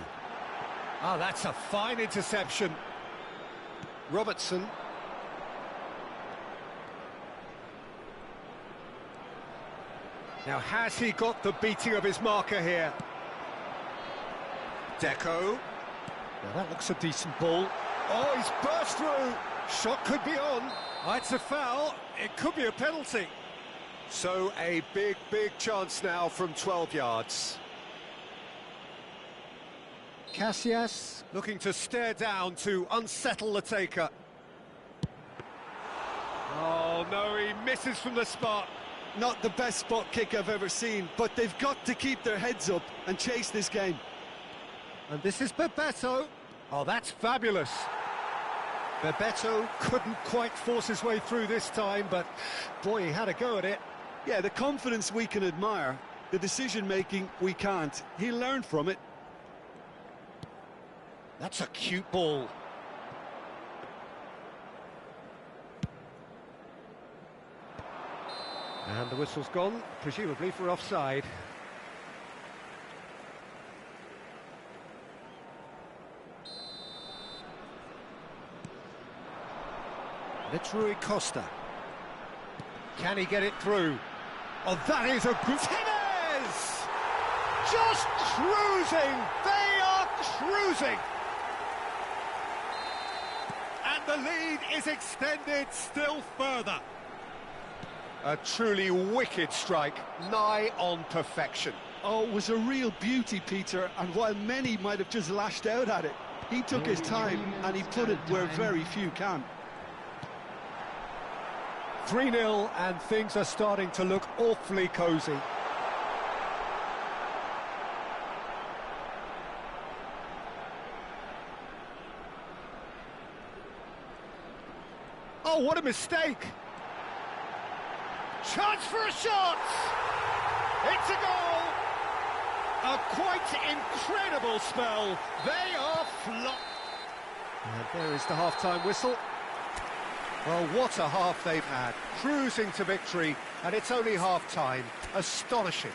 Ah, that's a fine interception. Robertson. Now, has he got the beating of his marker here? Deco. Now, that looks a decent ball. Oh, he's burst through. Shot could be on. Oh, it's a foul. It could be a penalty. So a big, big chance now from 12 yards. Casillas looking to stare down to unsettle the taker. Oh, no, he misses from the spot. Not the best spot kick I've ever seen, but they've got to keep their heads up and chase this game. And this is Bebeto. Oh, that's fabulous. Bebeto couldn't quite force his way through this time, but boy, he had a go at it. Yeah, the confidence we can admire, the decision-making we can't. He'll learn from it. That's a cute ball. And the whistle's gone, presumably for offside. It's Rui Costa. Can he get it through? Oh, that is a good... Tevez! Just cruising! They are cruising! And the lead is extended still further. A truly wicked strike, nigh on perfection. Oh, it was a real beauty, Peter, and while many might have just lashed out at it, he took his time and he put it where very few can. 3-0 and things are starting to look awfully cosy. Oh, what a mistake! Chance for a shot! It's a goal! A quite incredible spell. They are flop. And there is the half-time whistle. Well, what a half they've had. Cruising to victory, and it's only half-time. Astonishing.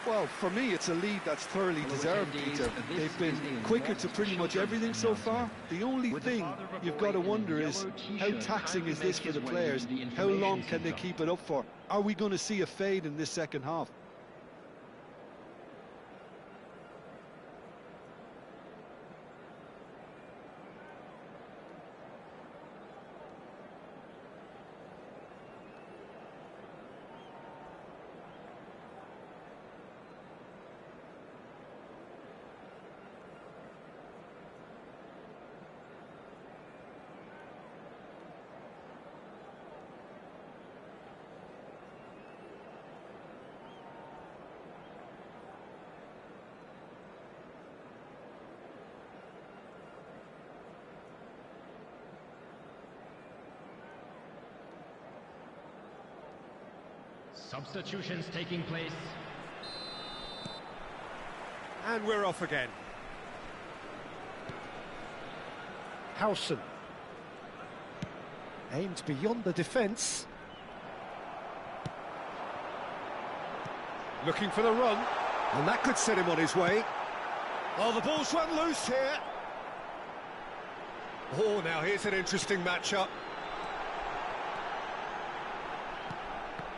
Well, for me, it's a lead that's thoroughly deserved, Peter. They've been quicker to pretty much everything so far. The only thing you've got to wonder is, how taxing is this for the players? How long can they keep it up for? Are we going to see a fade in this second half? Substitutions taking place. And we're off again. Howson. Aimed beyond the defence. Looking for the run. And that could set him on his way. Oh, the ball's run loose here. Oh, now here's an interesting matchup.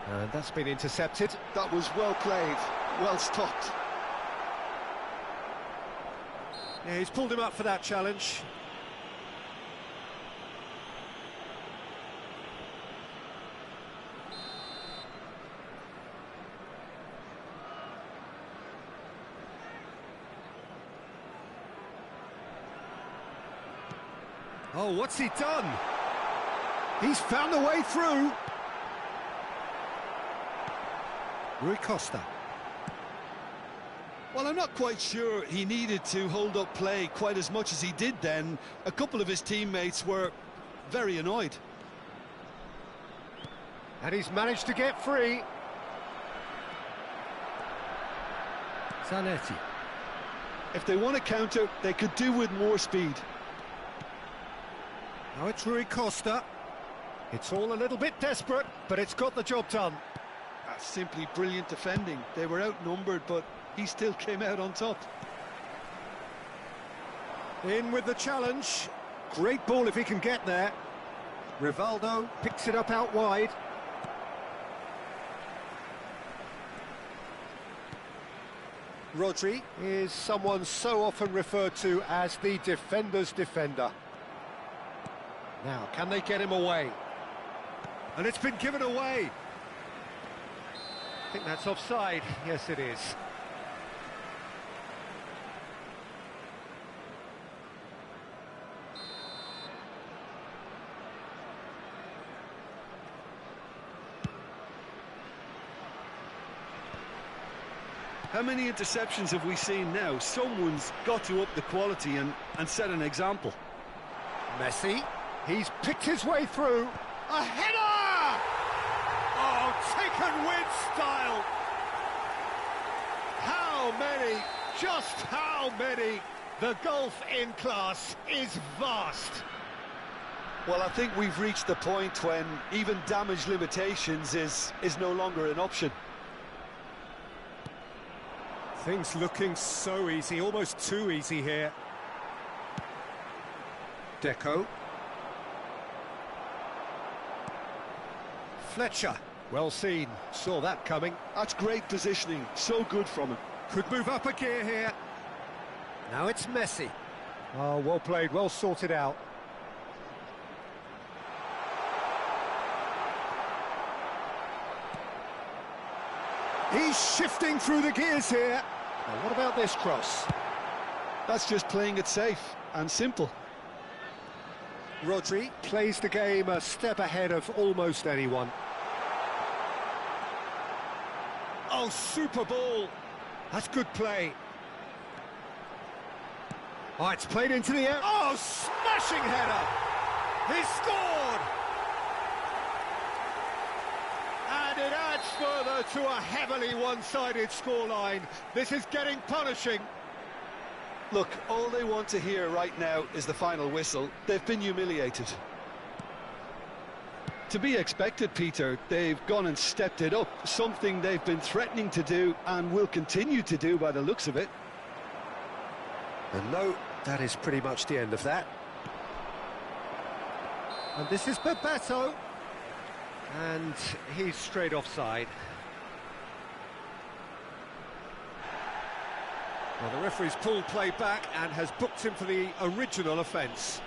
And that's been intercepted. That was well played, well stopped. Yeah, he's pulled him up for that challenge. Oh, what's he done? He's found a way through. Rui Costa. Well, I'm not quite sure he needed to hold up play quite as much as he did then. A couple of his teammates were very annoyed. And he's managed to get free. Zanetti. If they want to counter, they could do with more speed. Now it's Rui Costa. It's all a little bit desperate, but it's got the job done. That's simply brilliant defending. They were outnumbered, but he still came out on top. In with the challenge. Great ball if he can get there. Rivaldo picks it up out wide. Rodri is someone so often referred to as the defender's defender. Now, can they get him away? And it's been given away. I think that's offside. Yes, it is. How many interceptions have we seen now? Someone's got to up the quality and set an example. Messi, he's picked his way through. A header! Oh, taken with style. How many? Just how many? The gulf in class is vast. Well, I think we've reached the point when even damage limitations is no longer an option. Things looking so easy, almost too easy here. Deco. Fletcher, well seen, saw that coming. That's great positioning, so good from him. Could move up a gear here. Now it's Messi. Oh, well played, well sorted out. He's shifting through the gears here. Now, what about this cross? That's just playing it safe and simple. Rodri plays the game a step ahead of almost anyone. Oh, super ball. That's good play. Oh, it's played into the air. Oh, smashing header. He scored. And it adds further to a heavily one-sided scoreline. This is getting punishing. Look, all they want to hear right now is the final whistle. They've been humiliated. To be expected, Peter, they've gone and stepped it up, something they've been threatening to do and will continue to do by the looks of it. And no, that is pretty much the end of that. And this is Bebeto. And he's straight offside. Well, the referee's pulled play back and has booked him for the original offence.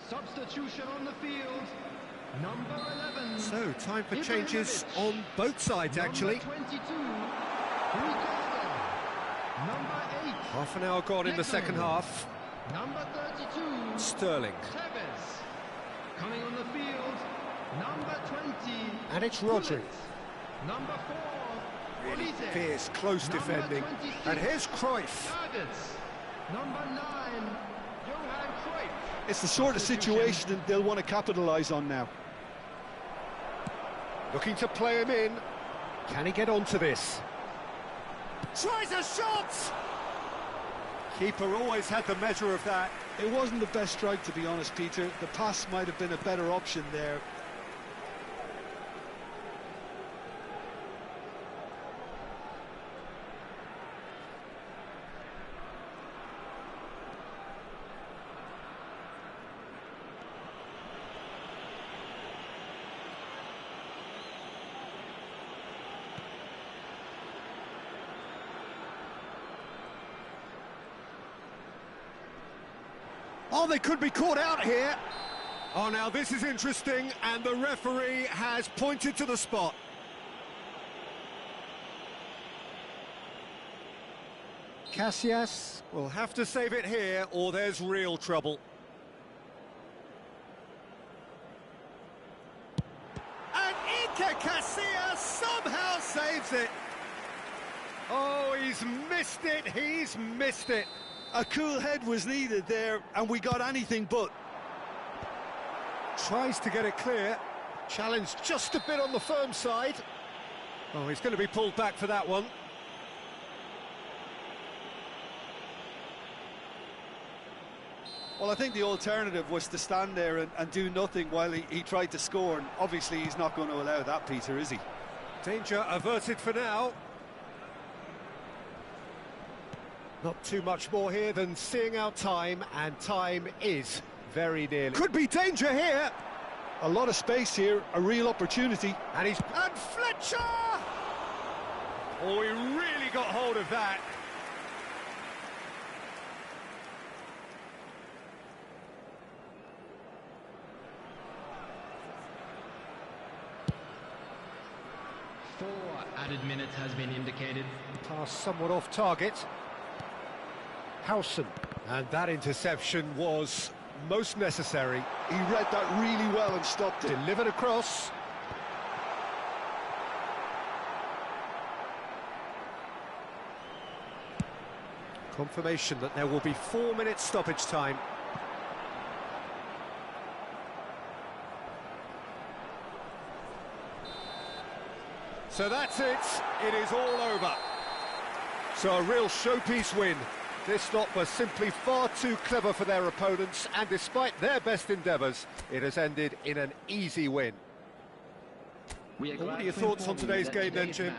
Substitution on the field, number 11. So, time for changes on both sides, actually. Number 22, Ricardo. Number 8. Half an hour gone in the second half. Number 32, Sterling. Tevez. Coming on the field, number 20. And it's Rodri. Gullit. Number 4, Really Blitz. fierce, close Number defending. 26, And here's Cruyff. Targets. Number 9, Johan Cruyff. It's the sort of situation that they'll want to capitalise on now. Looking to play him in. Can he get onto this? Tries a shot! Keeper always had the measure of that. It wasn't the best strike, to be honest, Peter. The pass might have been a better option there. Oh, they could be caught out here. Oh, now this is interesting, and the referee has pointed to the spot. Casillas will have to save it here, or there's real trouble. And Iker Casillas somehow saves it. Oh, he's missed it, he's missed it. A cool head was needed there, and we got anything but. Tries to get it clear. Challenge just a bit on the firm side. Oh, he's going to be pulled back for that one. Well, I think the alternative was to stand there and do nothing while he tried to score, and obviously he's not going to allow that, Peter, is he? Danger averted for now. Not too much more here than seeing out time, and time is very nearly. Could be danger here. A lot of space here, a real opportunity. And Fletcher! Oh, he really got hold of that. Four added minutes has been indicated. Pass somewhat off target. Howson. And that interception was most necessary. He read that really well and stopped it. Delivered across. Confirmation that there will be 4 minutes stoppage time. So that's it. It is all over. So a real showpiece win. This lot was simply far too clever for their opponents, and despite their best endeavours, it has ended in an easy win. What are your thoughts on today's game then, Jim?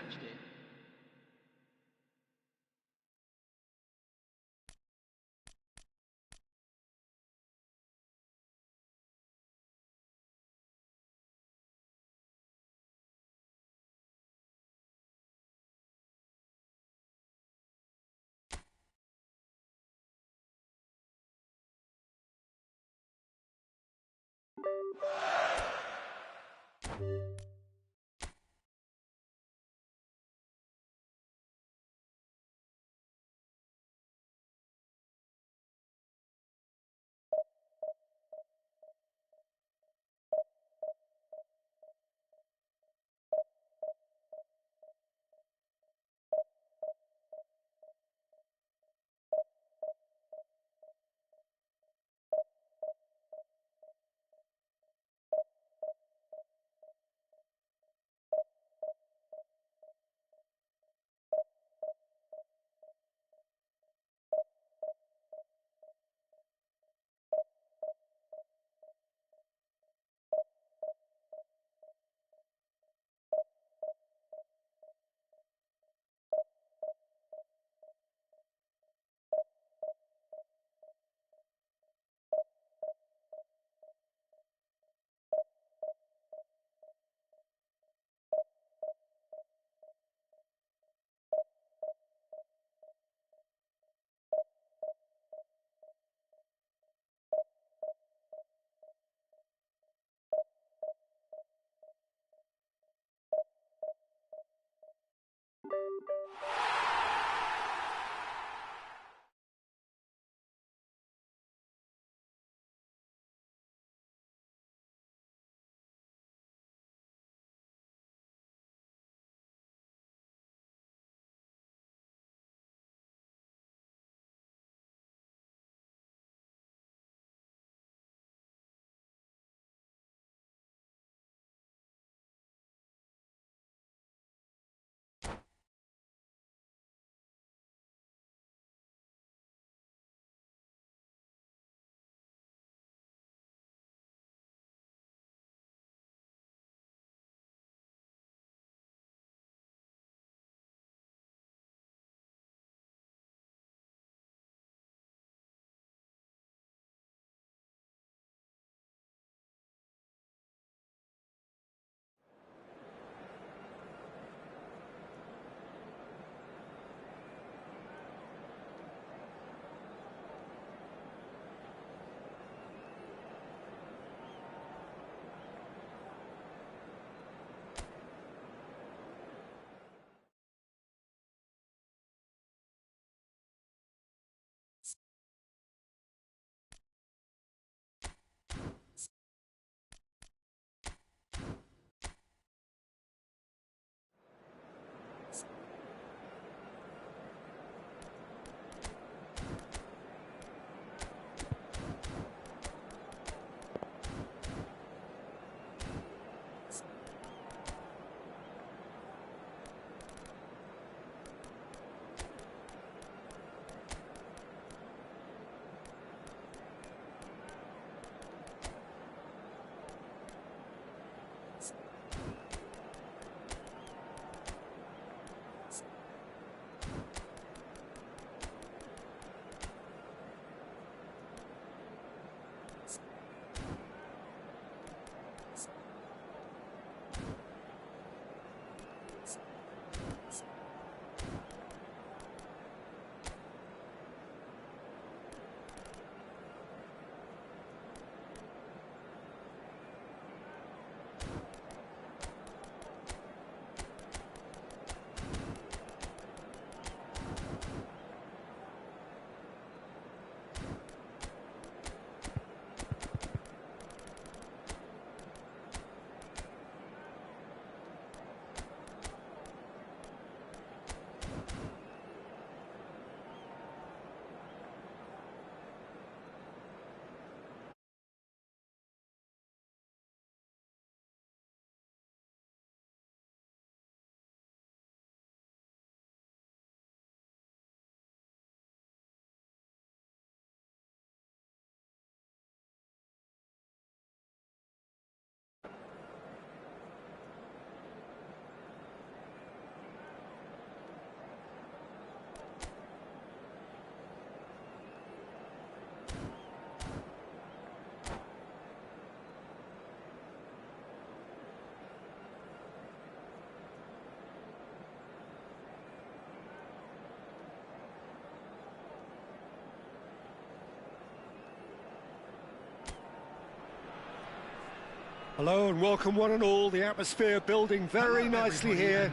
Hello and welcome one and all. The atmosphere building very nicely here.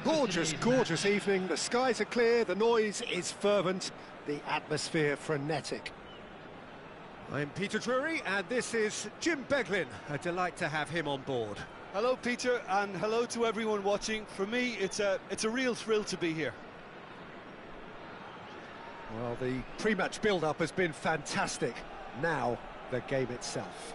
Gorgeous, gorgeous evening. The skies are clear, the noise is fervent, the atmosphere frenetic. I'm Peter Drury and this is Jim Beglin. A delight to have him on board. Hello, Peter, and hello to everyone watching. For me, it's a real thrill to be here. Well, the pre-match build-up has been fantastic. Now, the game itself.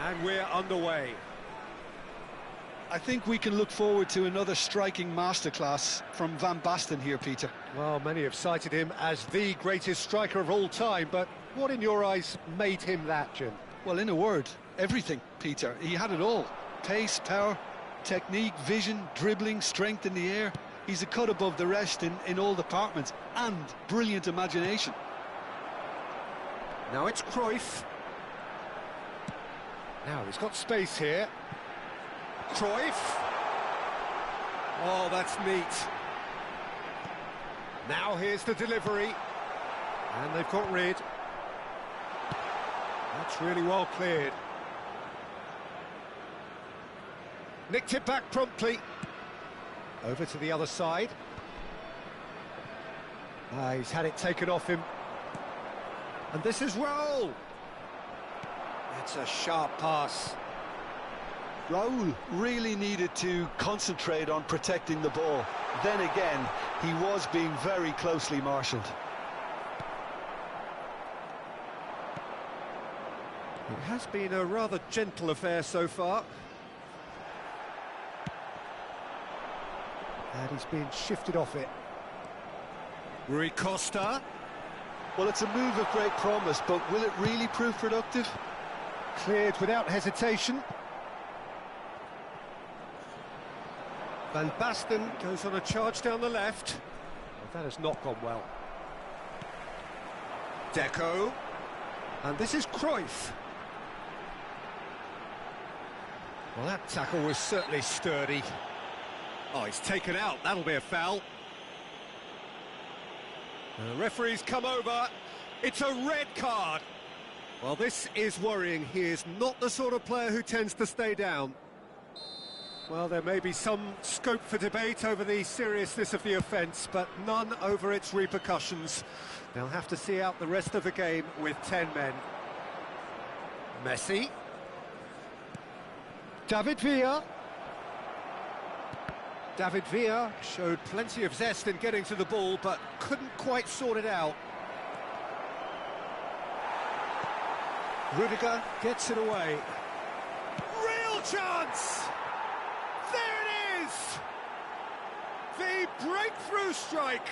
And we're underway. I think we can look forward to another striking masterclass from Van Basten here, Peter. Well, many have cited him as the greatest striker of all time, but what in your eyes made him that, Jim? Well, in a word, everything, Peter. He had it all. Pace, power, technique, vision, dribbling, strength in the air. He's a cut above the rest in all departments, and brilliant imagination. Now it's Cruyff. Now he's got space here. Cruyff. Oh, that's neat. Now here's the delivery. And they've got rid. That's really well cleared. Nicked it back promptly. Over to the other side. He's had it taken off him. And this is Raul. It's a sharp pass. Raul really needed to concentrate on protecting the ball. Then again, he was being very closely marshalled. It has been a rather gentle affair so far. And he's being shifted off it. Rui Costa. Well, it's a move of great promise, but will it really prove productive? Cleared without hesitation. Van Basten goes on a charge down the left. Well, that has not gone well. Deco. And this is Cruyff. Well, that tackle was certainly sturdy. Oh, he's taken out. That'll be a foul. And the referee's come over. It's a red card. Well, this is worrying. He is not the sort of player who tends to stay down. Well, there may be some scope for debate over the seriousness of the offence, but none over its repercussions. They'll have to see out the rest of the game with 10 men. Messi. David Villa. David Villa showed plenty of zest in getting to the ball, but couldn't quite sort it out. Rudiger gets it away. Real chance! There it is! The breakthrough strike!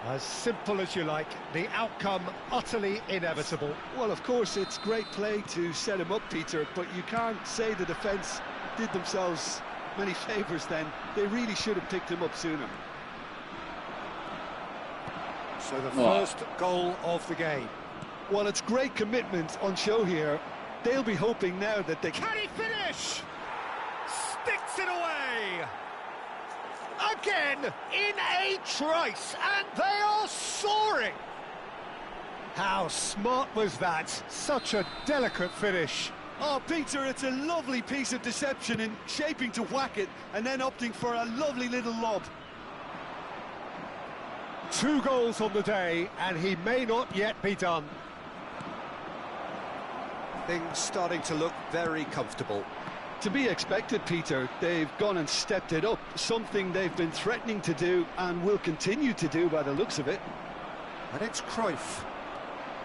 As simple as you like, the outcome utterly inevitable. Well, of course, it's great play to set him up, Peter, but you can't say the defence did themselves many favours then. They really should have picked him up sooner. So the first goal of the game. Well, it's great commitment on show here. They'll be hoping now that they... Can he finish? Sticks it away! Again, in a trice, and they are soaring! How smart was that? Such a delicate finish. Oh, Peter, it's a lovely piece of deception in shaping to whack it and then opting for a lovely little lob. 2 goals on the day, and he may not yet be done. Things starting to look very comfortable. To be expected, Peter. They've gone and stepped it up, something they've been threatening to do and will continue to do by the looks of it. And it's Cruyff.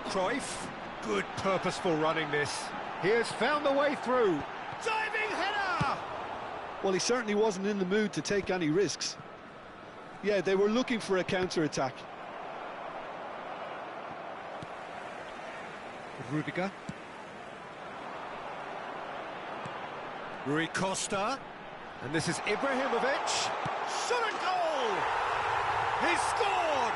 Cruyff, good purposeful running this. He has found the way through. Diving header! Well, he certainly wasn't in the mood to take any risks. Yeah, they were looking for a counter-attack. Rudiger. Rui Costa. And this is Ibrahimovic. Shot and goal! He scored!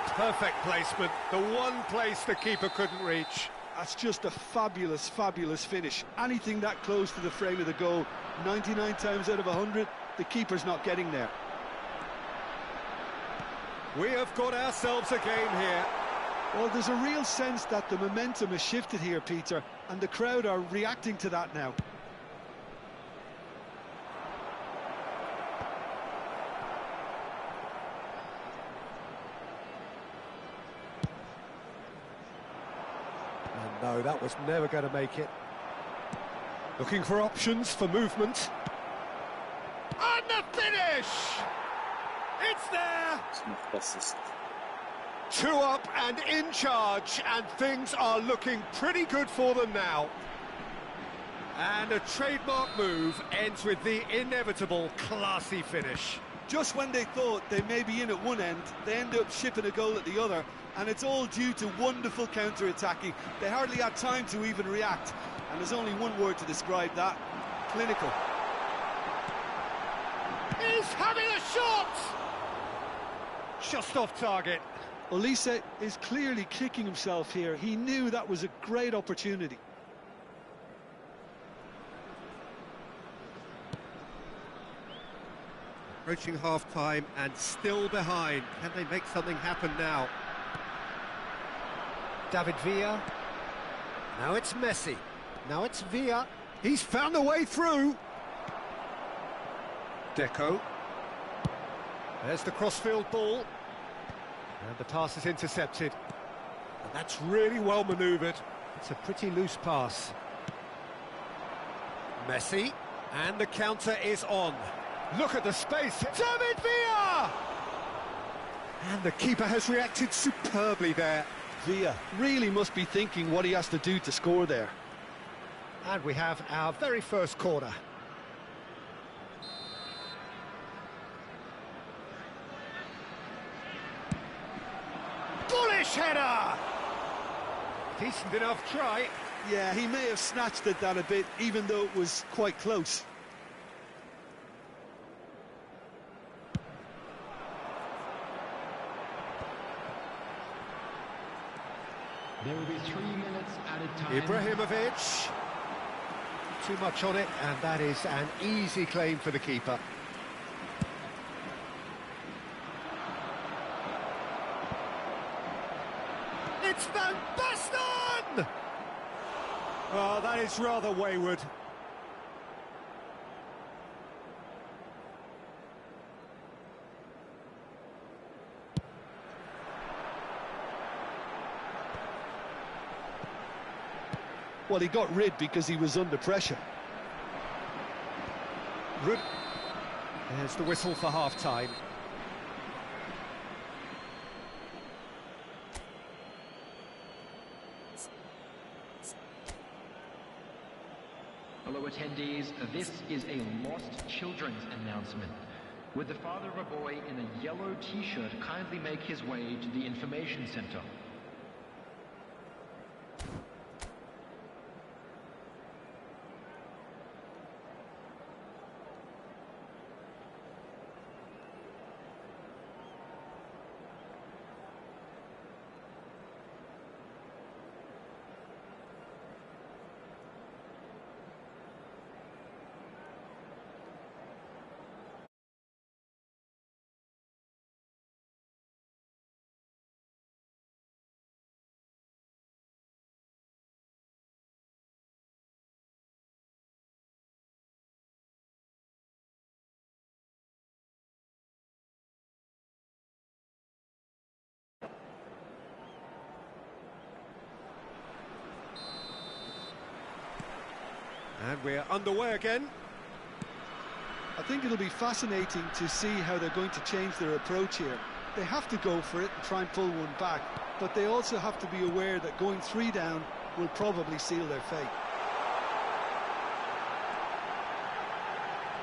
Perfect placement. The one place the keeper couldn't reach. That's just a fabulous, fabulous finish. Anything that close to the frame of the goal, 99 times out of 100, the keeper's not getting there. We have got ourselves a game here. Well, there's a real sense that the momentum has shifted here, Peter, and the crowd are reacting to that now. And no, that was never going to make it. Looking for options for movement. And the finish! It's there! 2 up and in charge, and things are looking pretty good for them now. And a trademark move ends with the inevitable classy finish. Just when they thought they may be in at one end, they end up shipping a goal at the other, and it's all due to wonderful counter-attacking. They hardly had time to even react, and there's only one word to describe that: clinical. He's having a shot! Just off target. Olise is clearly kicking himself here. He knew that was a great opportunity. Approaching half-time and still behind. Can they make something happen now? David Villa. Now it's Messi. Now it's Villa. He's found a way through. Deco. There's the crossfield ball. And the pass is intercepted. And that's really well manoeuvred. It's a pretty loose pass. Messi. And the counter is on. Look at the space. David Villa! And the keeper has reacted superbly there. Villa really must be thinking what he has to do to score there. And we have our very first corner. Bullish header! Decent enough try. Yeah, he may have snatched at that a bit, even though it was quite close. There will be 3 minutes added time. Ibrahimovic. Too much on it, and that is an easy claim for the keeper. It's Van Basten! Oh, that is rather wayward. Well, he got rid because he was under pressure. There's the whistle for half-time. Hello attendees, this is a lost children's announcement. Would the father of a boy in a yellow t-shirt kindly make his way to the information center? And we're underway again. I think it'll be fascinating to see how they're going to change their approach here. They have to go for it and try and pull one back, but they also have to be aware that going 3 down will probably seal their fate.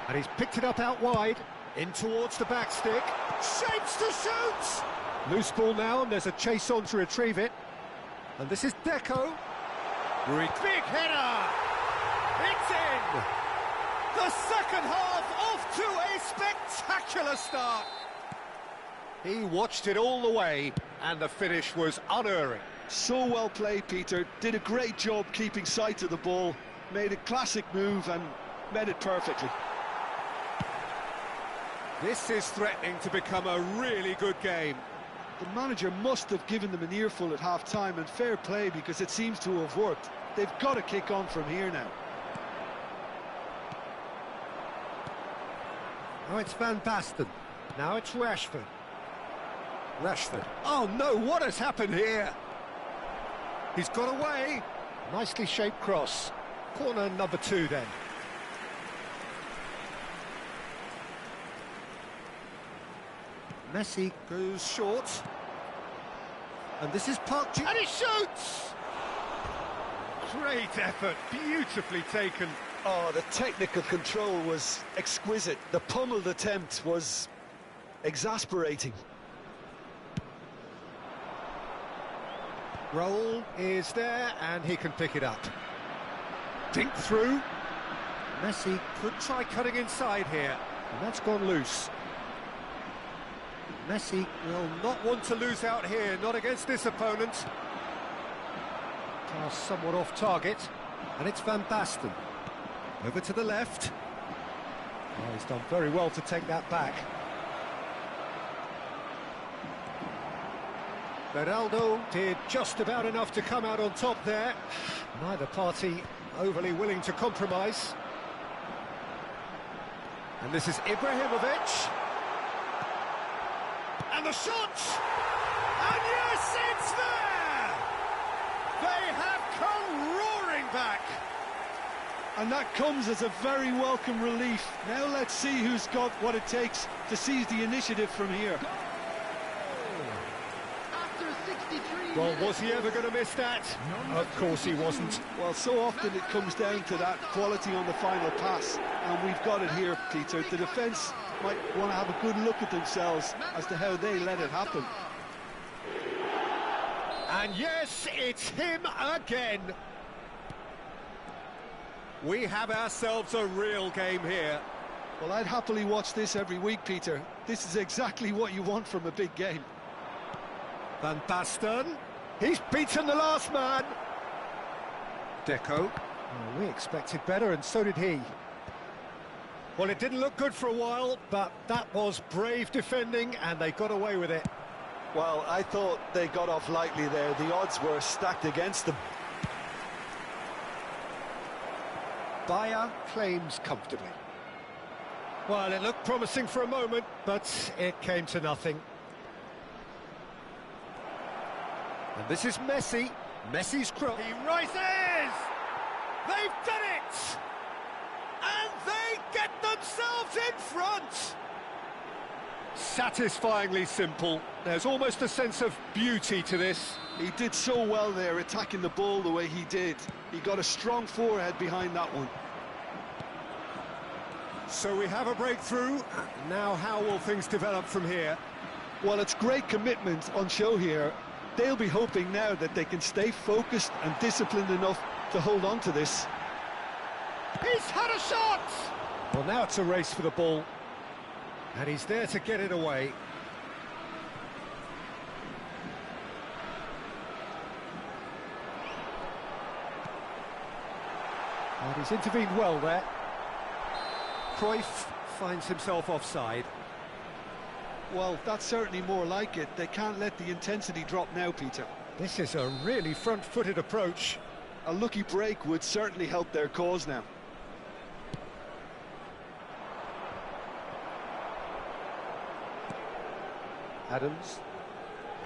And he's picked it up out wide, in towards the back stick. Shapes to shoot! Loose ball now, and there's a chase on to retrieve it. And this is Deco. Big header! It's in! The second half off to a spectacular start. He watched it all the way, and the finish was unerring. So well played, Peter. Did a great job keeping sight of the ball. Made a classic move and met it perfectly. This is threatening to become a really good game. The manager must have given them an earful at half-time, and fair play because it seems to have worked. They've got to kick on from here now. Oh, it's Van Basten. Now it's Rashford. Oh no, what has happened here? He's got away. Nicely shaped cross. Corner number 2 then. Messi goes short. And this is Park. And he shoots! Great effort, beautifully taken. Oh, the technical control was exquisite. The pummeled attempt was exasperating. Roll is there, and he can pick it up. Dink through. Messi could try cutting inside here, and that's gone loose. Messi will not want to lose out here, not against this opponent. Pass somewhat off target, and it's Van Basten. Over to the left. Oh, he's done very well to take that back. Ronaldo did just about enough to come out on top there. Neither party overly willing to compromise. And this is Ibrahimovic. And the shot! And yes, it's there! They have come roaring back. And that comes as a very welcome relief. Now let's see who's got what it takes to seize the initiative from here. Well, was he ever going to miss that? Of course he wasn't. Well, so often it comes down to that quality on the final pass, and we've got it here, Peter. The defence might want to have a good look at themselves as to how they let it happen. And yes, it's him again. We have ourselves a real game here. Well, I'd happily watch this every week, Peter. This is exactly what you want from a big game. Van Basten, he's beaten the last man. Deco, oh, we expected better, and so did he. Well, it didn't look good for a while, but that was brave defending, and they got away with it. Well, I thought they got off lightly there. The odds were stacked against them. Bayer claims comfortably. Well, it looked promising for a moment, but it came to nothing. And this is Messi. Messi's cross. He rises! satisfyingly simple. There's almost a sense of beauty to this. He did so well there, attacking the ball the way he did. He got a strong forehead behind that one. So we have a breakthrough. Now how will things develop from here? Well, it's great commitment on show here. They'll be hoping now that they can stay focused and disciplined enough to hold on to this. He's had a shot! Well, now it's a race for the ball. And he's there to get it away. And he's intervened well there. Cruyff finds himself offside. Well, that's certainly more like it. They can't let the intensity drop now, Peter. This is a really front-footed approach. A lucky break would certainly help their cause now. Adams.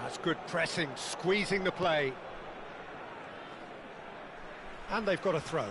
That's good pressing, squeezing the play. And they've got a throw.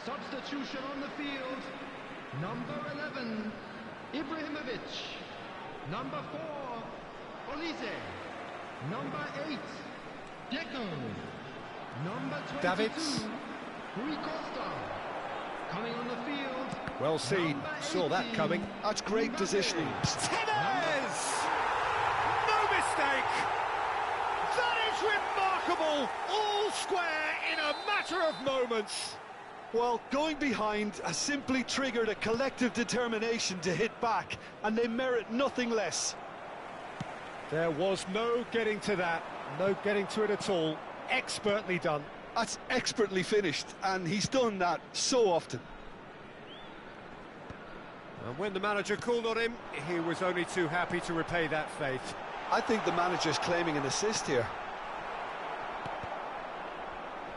Substitution on the field. Number 11, Ibrahimovic. Number 4, Olise. Number 8, Deco. Number 22, Davids. Rui Costa. Coming on the field. Well seen, saw that coming. That's great positioning. Tevez! No mistake! That is remarkable! All square in a matter of moments. Well, going behind has simply triggered a collective determination to hit back, and they merit nothing less. There was no getting to that, no getting to it at all. Expertly done. That's expertly finished, and he's done that so often. And when the manager called on him, he was only too happy to repay that faith. I think the manager's claiming an assist here.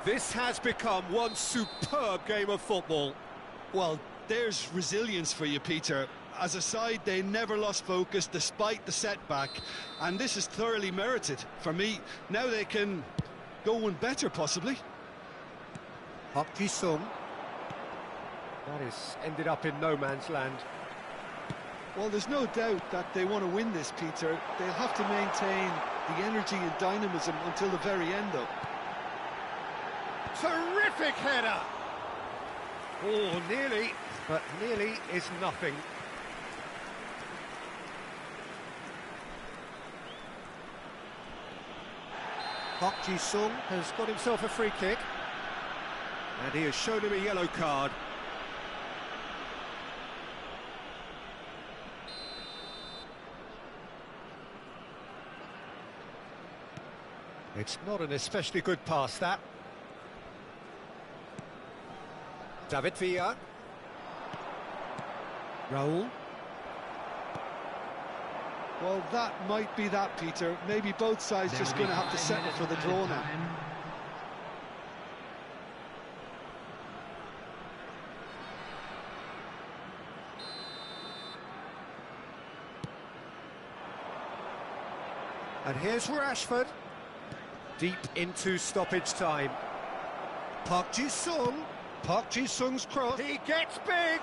This has become one superb game of football. Well, there's resilience for you, Peter. As a side, they never lost focus despite the setback, and this is thoroughly merited. For me, now they can go one better, possibly. Park Ji-sung. That is ended up in no man's land. Well, there's no doubt that they want to win this, Peter. They'll have to maintain the energy and dynamism until the very end, though. Terrific header! Oh, nearly, but nearly is nothing. Park Ji-sung has got himself a free kick. And he has shown him a yellow card. It's not an especially good pass, that. David Villa. Raul. Well, that might be that, Peter. Maybe both sides just going to have to settle for the draw now. And here's Rashford. Deep into stoppage time. Park Ji-sung. Park Ji-sung's cross. He gets big!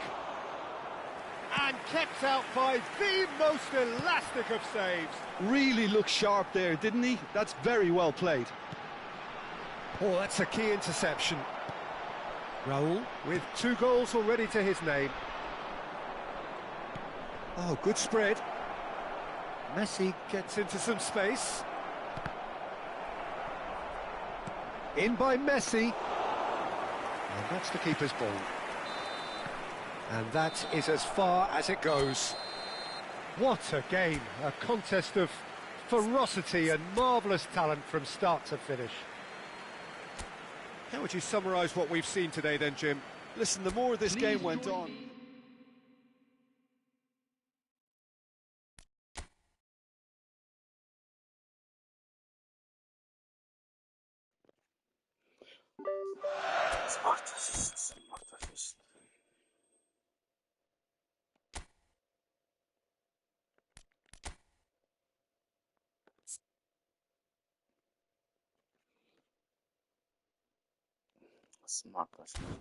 And kept out by the most elastic of saves. Really looked sharp there, didn't he? That's very well played. Oh, that's a key interception. Raul with 2 goals already to his name. Oh, good spread. Messi gets into some space. In by Messi. And that's the keeper's ball. And that is as far as it goes. What a game, a contest of ferocity and marvellous talent from start to finish. How would you summarise what we've seen today then, Jim? Listen, the more this game went on, Smart assist, smart assist. Smart assist.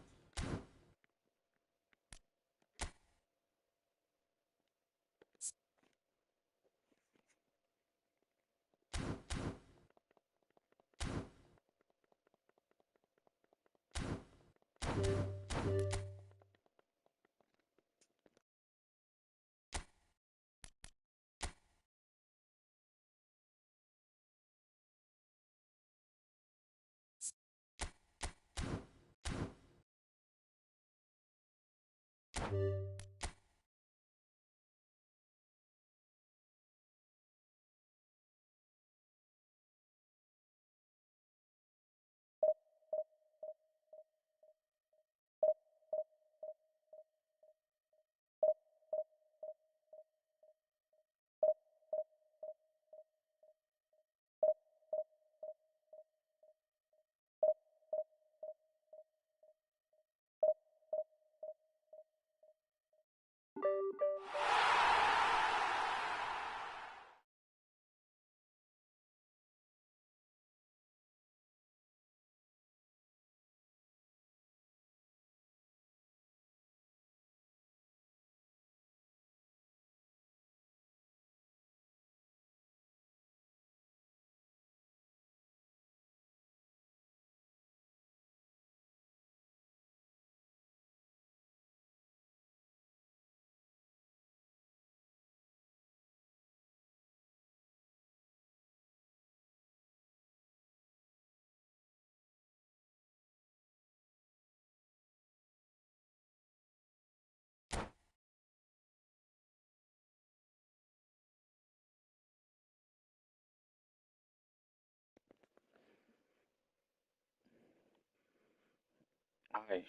I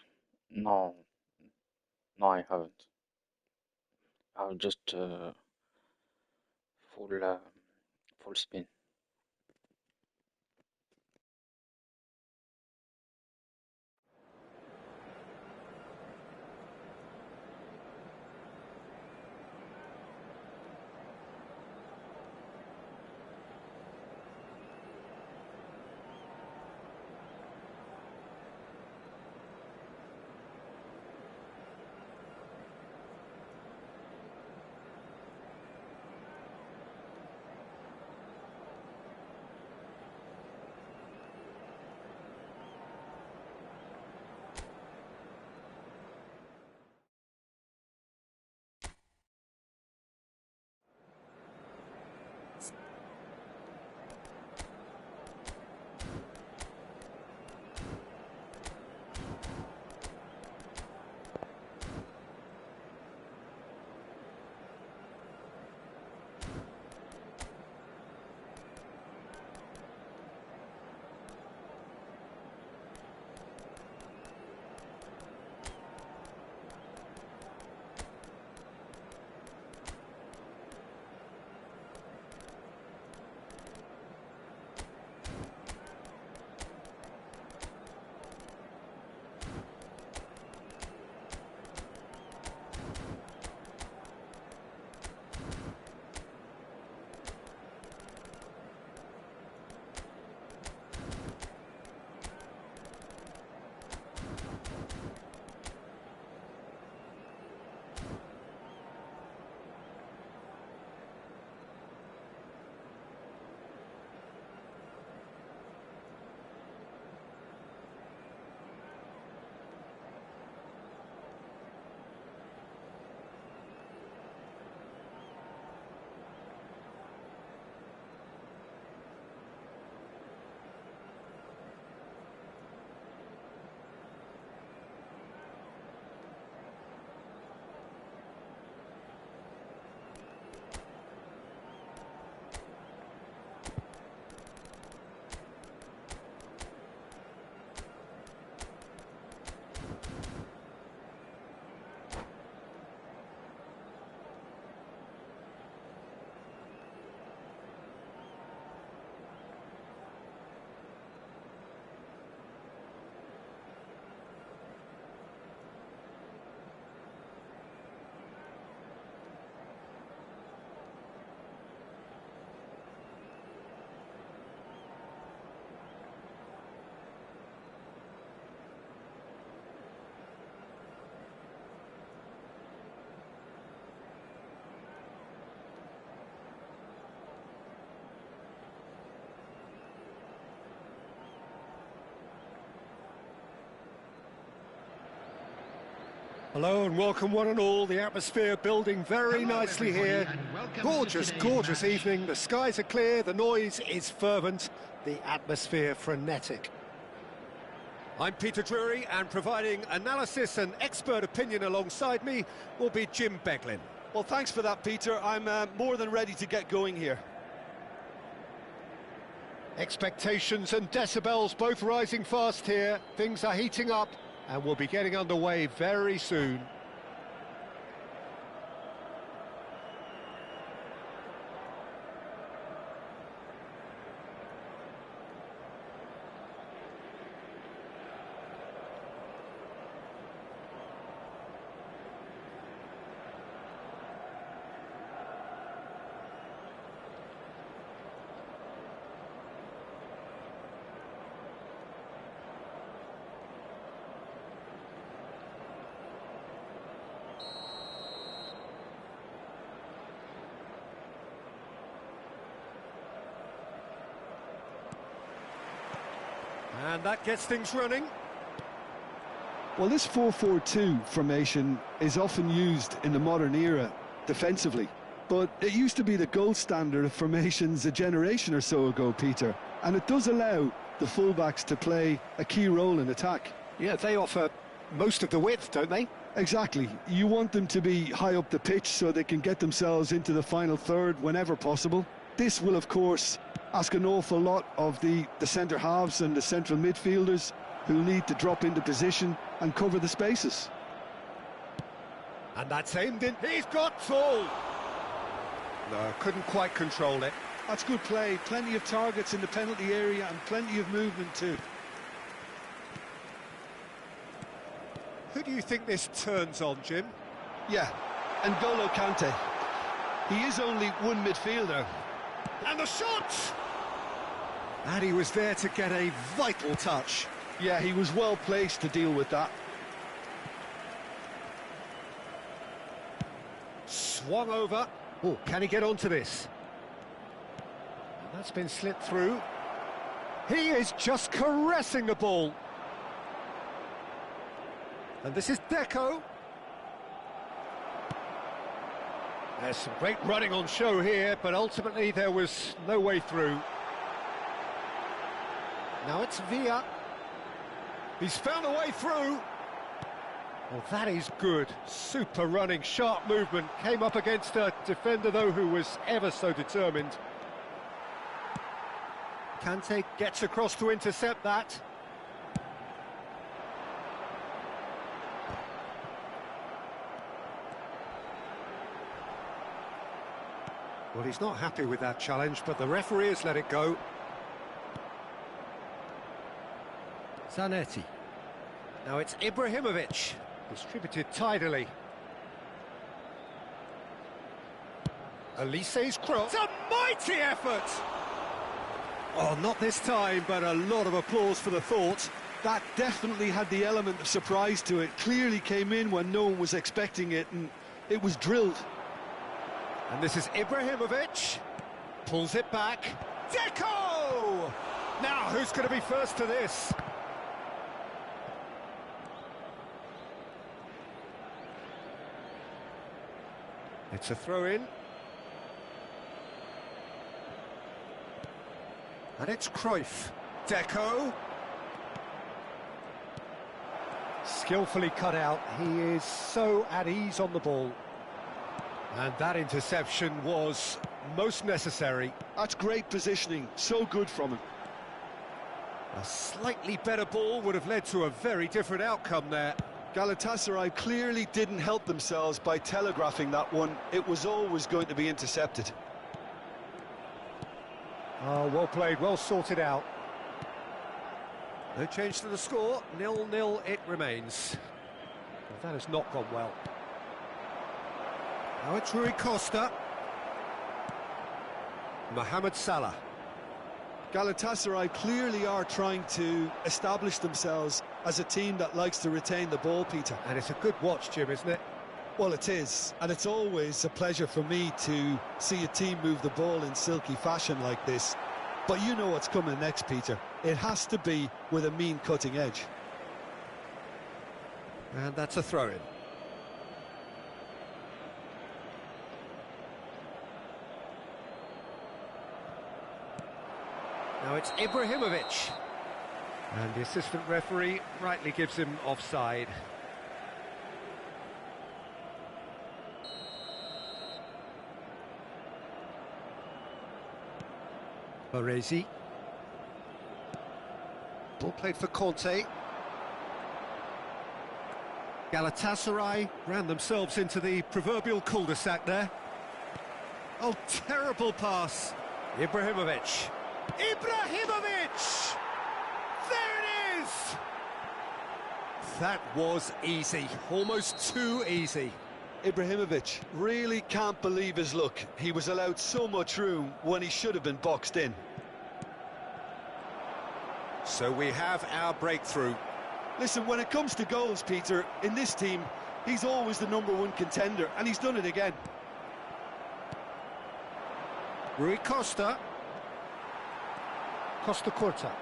no, no, I haven't. I'll just full full spin. Hello and welcome one and all. The atmosphere building very nicely here. Gorgeous, gorgeous evening. The skies are clear, the noise is fervent, the atmosphere frenetic. I'm Peter Drury, and providing analysis and expert opinion alongside me will be Jim Beglin. Well, thanks for that, Peter. I'm more than ready to get going here. Expectations and decibels both rising fast here. Things are heating up and we'll be getting underway very soon. And that gets things running. Well, this 4-4-2 formation is often used in the modern era defensively, but it used to be the gold standard of formations a generation or so ago, Peter, and it does allow the fullbacks to play a key role in attack. Yeah, they offer most of the width, don't they? Exactly. You want them to be high up the pitch so they can get themselves into the final third whenever possible. This will, of course, ask an awful lot of the centre halves and the central midfielders, who need to drop into position and cover the spaces. And that's aimed in. He's got full. No, couldn't quite control it. That's good play. Plenty of targets in the penalty area and plenty of movement too. Who do you think this turns on, Jim? Yeah, N'Golo Kante. He is only one midfielder. And the shot! And he was there to get a vital touch. Yeah, he was well placed to deal with that. Swung over. Oh, can he get onto this? That's been slipped through. He is just caressing the ball. And this is Deco. There's some great running on show here, but ultimately there was no way through. Now it's Villa. He's found a way through. Well, that is good. Super running, sharp movement. Came up against a defender, though, who was ever so determined. Kante gets across to intercept that. Well, he's not happy with that challenge, but the referee has let it go. Zanetti. Now it's Ibrahimovic. Distributed tidily. Elise's cross. It's a mighty effort! Oh, not this time, but a lot of applause for the thought. That definitely had the element of surprise to it. Clearly came in when no one was expecting it, and it was drilled. And this is Ibrahimovic. Pulls it back. Deco! Now, who's going to be first to this? It's a throw-in. And it's Cruyff. Deco. Skillfully cut out. He is so at ease on the ball. And that interception was most necessary. That's great positioning. So good from him. A slightly better ball would have led to a very different outcome there. Galatasaray clearly didn't help themselves by telegraphing that one. It was always going to be intercepted. Oh, well played, well sorted out. No change to the score, 0-0 it remains. Well, that has not gone well. Now it's Rui Costa. Mohamed Salah. Galatasaray clearly are trying to establish themselves as a team that likes to retain the ball, Peter. And it's a good watch, Jim, isn't it? Well, it is, and it's always a pleasure for me to see a team move the ball in silky fashion like this. But you know what's coming next, Peter. It has to be with a mean cutting edge. And that's a throw-in. Now it's Ibrahimovic. And the assistant referee rightly gives him offside. Baresi. Ball played for Conte. Galatasaray ran themselves into the proverbial cul-de-sac there. Oh, terrible pass. Ibrahimovic. Ibrahimovic! There it is! That was easy, almost too easy. Ibrahimovic really can't believe his luck. He was allowed so much room when he should have been boxed in. So we have our breakthrough. Listen, when it comes to goals, Peter, in this team, he's always the #1 contender, and he's done it again. Rui Costa. Costa Curta.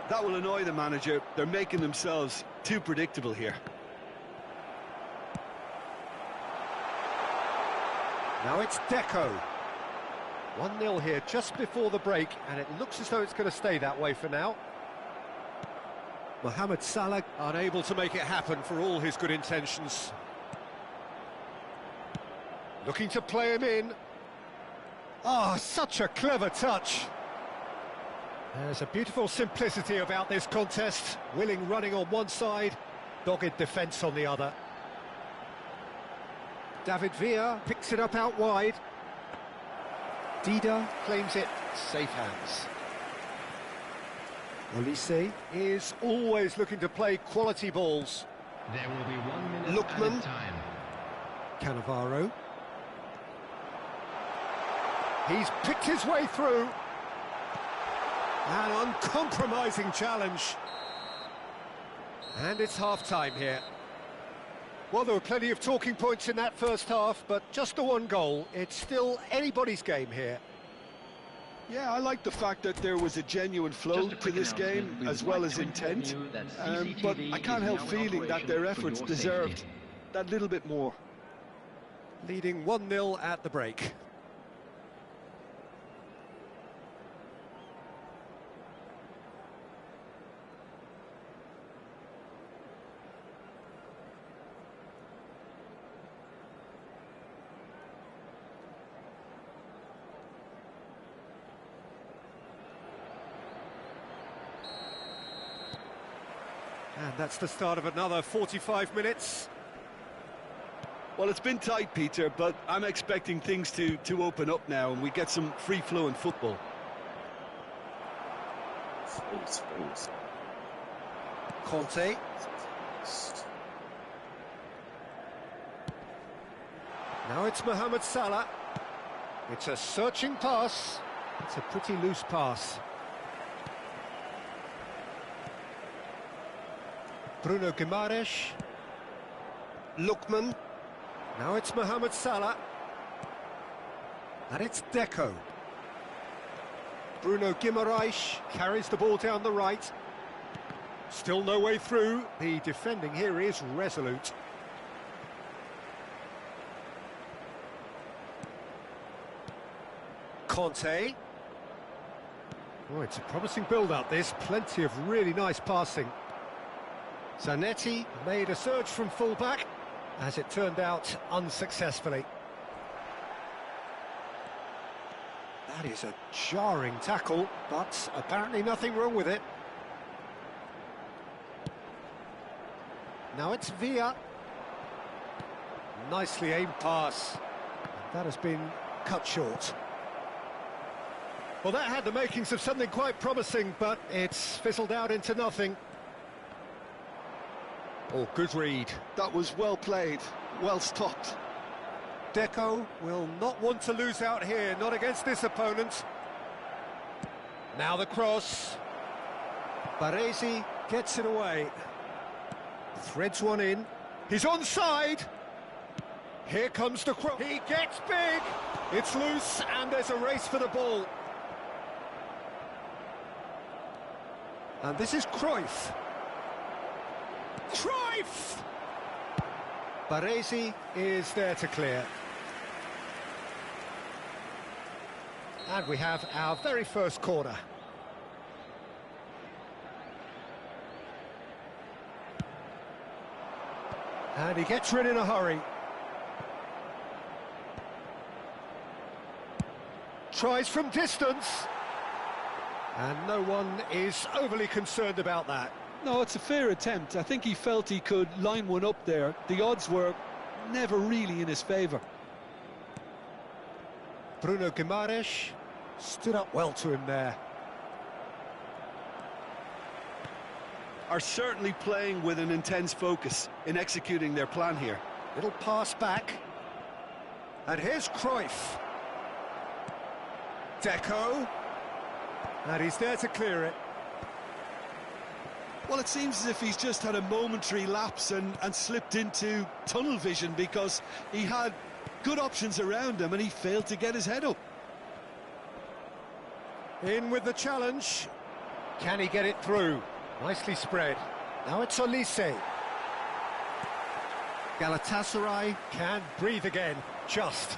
That will annoy the manager. They're making themselves too predictable here. Now it's Deco. 1-0 here just before the break, and it looks as though it's going to stay that way for now. Mohamed Salah unable to make it happen for all his good intentions. Looking to play him in. Oh, such a clever touch. There's a beautiful simplicity about this contest. Willing running on one side, dogged defence on the other. David Villa picks it up out wide. Dida claims it, safe hands. Olise is always looking to play quality balls. There will be 1 minute Lookman. added time. Cannavaro. He's picked his way through. An uncompromising challenge. And it's half-time here. Well, there were plenty of talking points in that first half, but just the one goal. It's still anybody's game here. Yeah, I like the fact that there was a genuine flow to this game, as well as intent. But I can't help feeling that their efforts deserved that little bit more. Leading 1-0 at the break. And that's the start of another 45 minutes. Well, it's been tight, Peter, but I'm expecting things to open up now and we get some free-flowing football. Conte. Now it's Mohamed Salah. It's a searching pass. It's a pretty loose pass. Bruno Guimaraes. Lookman. Now it's Mohamed Salah. And it's Deco. Bruno Guimaraes carries the ball down the right. Still no way through. The defending here is resolute. Conte. Oh, it's a promising build-up, this. Plenty of really nice passing. Zanetti made a surge from full-back, as it turned out unsuccessfully. That is a jarring tackle, but apparently nothing wrong with it. Now it's Villa. Nicely aimed pass. That has been cut short. Well, that had the makings of something quite promising, but it's fizzled out into nothing. Oh, good read. That was well played, well stopped. Deco will not want to lose out here, not against this opponent. Now the cross. Baresi gets it away. Threads one in. He's onside. Here comes the cross. He gets big. It's loose and there's a race for the ball. And this is Cruyff. Cruyff! Baresi is there to clear. And we have our very first corner. And he gets rid in a hurry. Tries from distance. And no one is overly concerned about that. No, it's a fair attempt. I think he felt he could line one up there. The odds were never really in his favour. Bruno Guimaraes stood up well to him there. Are certainly playing with an intense focus in executing their plan here. Little pass back. And here's Cruyff. Deco. And he's there to clear it. Well, it seems as if he's just had a momentary lapse and slipped into tunnel vision, because he had good options around him and he failed to get his head up. In with the challenge. Can he get it through? Nicely spread. Now it's Olise. Galatasaray can breathe again. Just.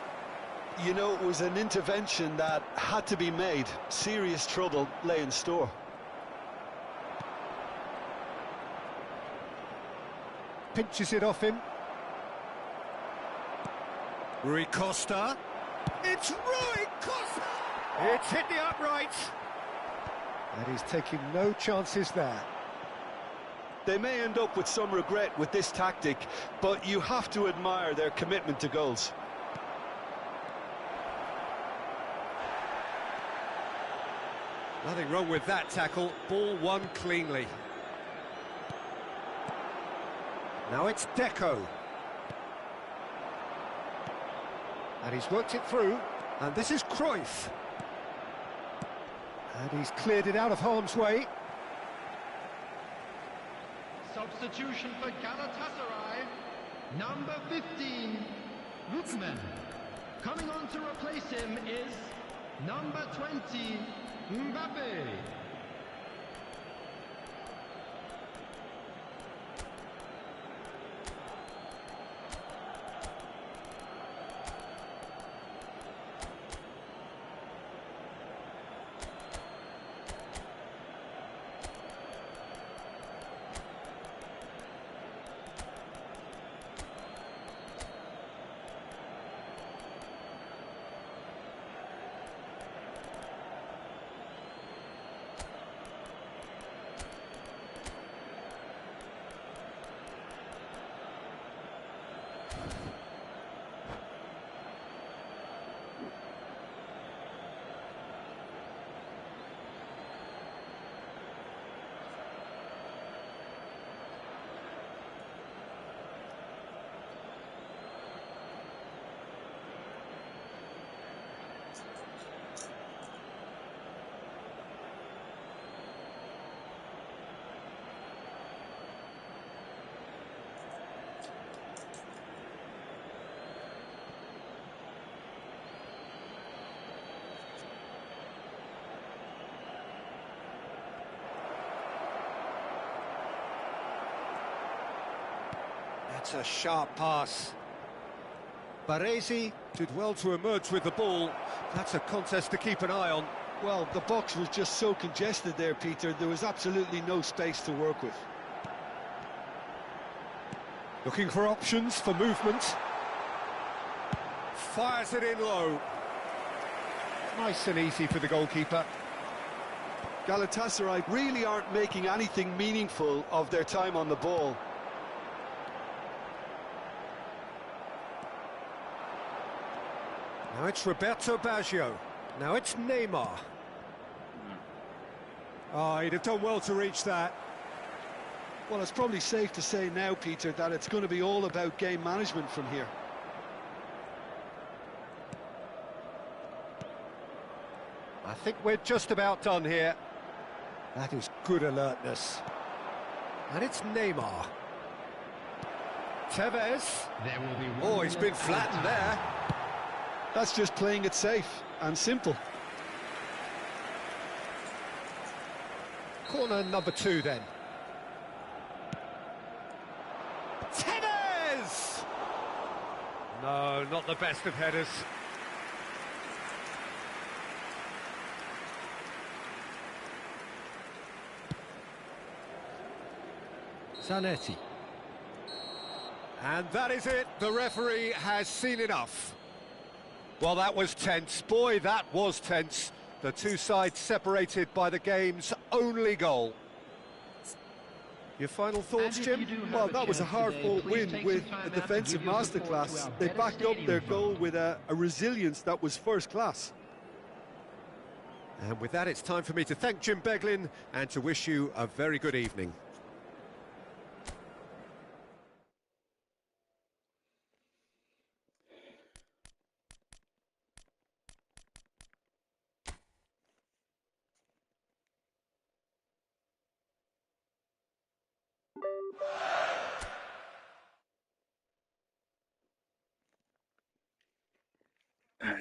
You know, it was an intervention that had to be made. Serious trouble lay in store. Pinches it off him. Rui Costa. It's Rui Costa! It's hit the upright. And he's taking no chances there. They may end up with some regret with this tactic, but you have to admire their commitment to goals. Nothing wrong with that tackle. Ball won cleanly. Now it's Deco. And he's worked it through. And this is Cruyff. And he's cleared it out of harm's way. Substitution for Galatasaray, number 15, Lukman. Coming on to replace him is number 20, Mbappe. That's a sharp pass. Baresi did well to emerge with the ball. That's a contest to keep an eye on. Well, the box was just so congested there, Peter. There was absolutely no space to work with. Looking for options for movement. Fires it in low. Nice and easy for the goalkeeper. Galatasaray really aren't making anything meaningful of their time on the ball. Now it's Roberto Baggio. Now it's Neymar. Oh, he'd have done well to reach that. Well, it's probably safe to say now, Peter, that it's going to be all about game management from here. I think we're just about done here. That is good alertness. And it's Neymar. Tevez. There will be Oh, he's been flattened there. That's just playing it safe and simple. Corner number 2 then. Tevez! No, not the best of headers. Zanetti. And that is it. The referee has seen enough. Well, that was tense. Boy, that was tense. The two sides separated by the game's only goal. Your final thoughts, Jim? Well, that was a hard-fought win with a defensive masterclass. They backed up their goal with a resilience that was first class. And with that, it's time for me to thank Jim Beglin and to wish you a very good evening.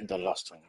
The last one.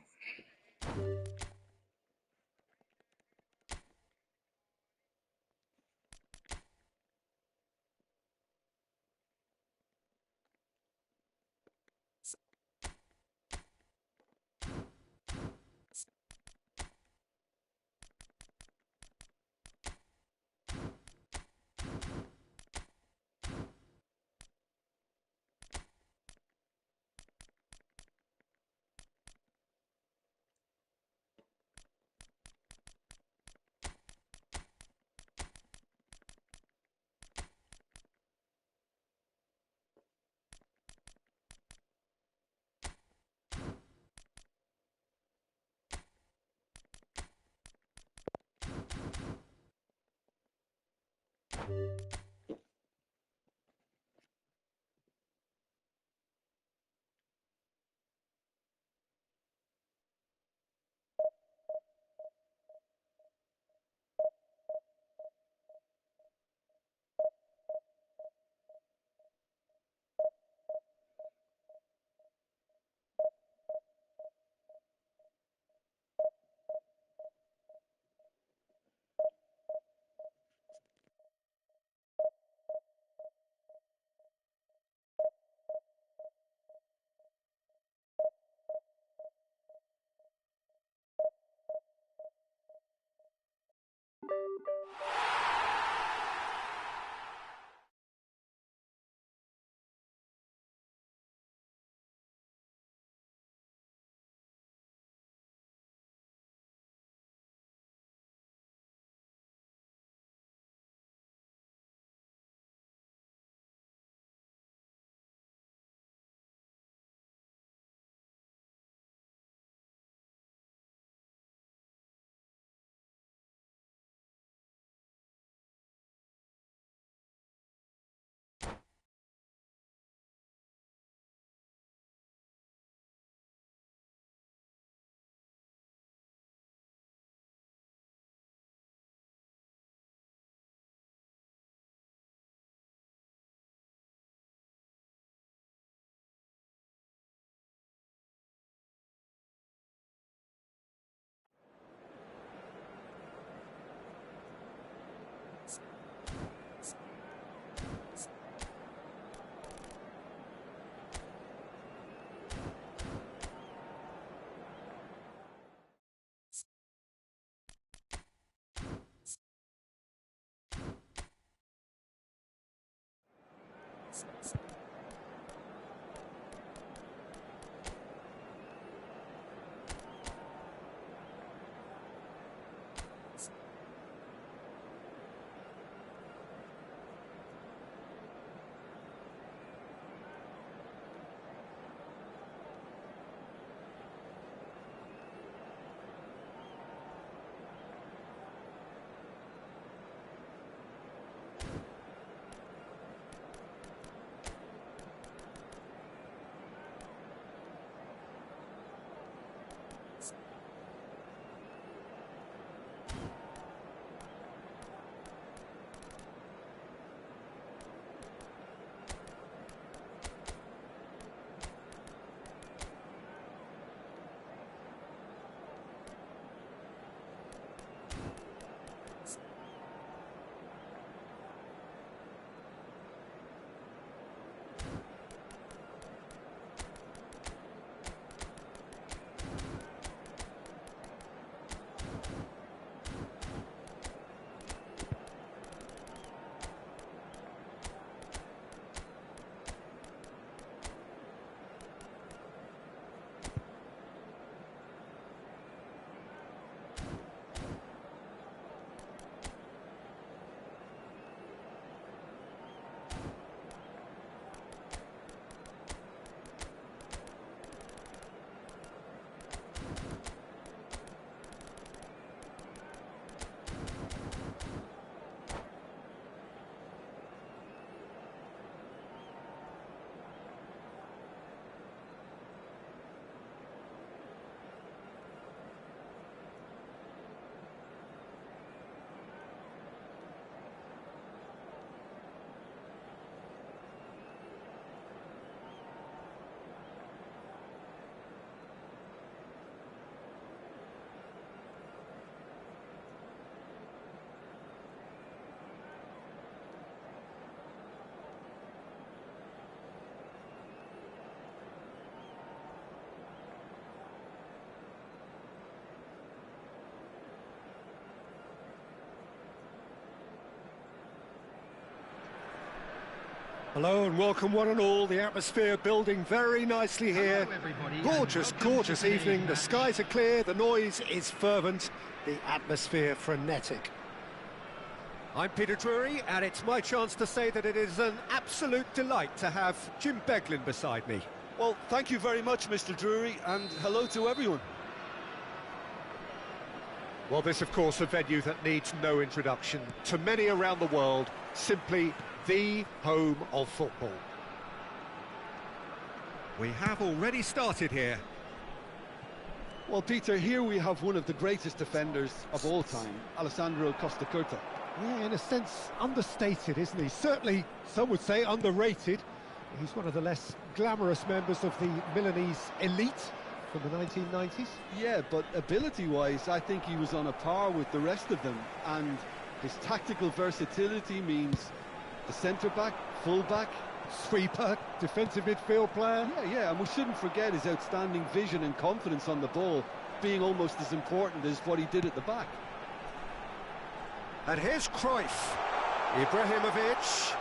Hello and welcome one and all. The atmosphere building very nicely here. Gorgeous, gorgeous evening. The skies are clear, the noise is fervent, the atmosphere frenetic. I'm Peter Drury, and it's my chance to say that it is an absolute delight to have Jim Beglin beside me. Well, thank you very much, Mr. Drury, and hello to everyone. Well, this, of course, a venue that needs no introduction. To many around the world, simply the home of football. We have already started here. Well, Peter, here we have one of the greatest defenders of all time, Alessandro Costa Curta. Yeah, in a sense, understated, isn't he? Certainly, some would say underrated. He's one of the less glamorous members of the Milanese elite from the 1990s. Yeah, but ability-wise, I think he was on a par with the rest of them, and his tactical versatility means the centre-back, full-back, Sweeper, defensive midfield player. Yeah, and we shouldn't forget his outstanding vision and confidence on the ball, being almost as important as what he did at the back. And here's Cruyff, Ibrahimovic.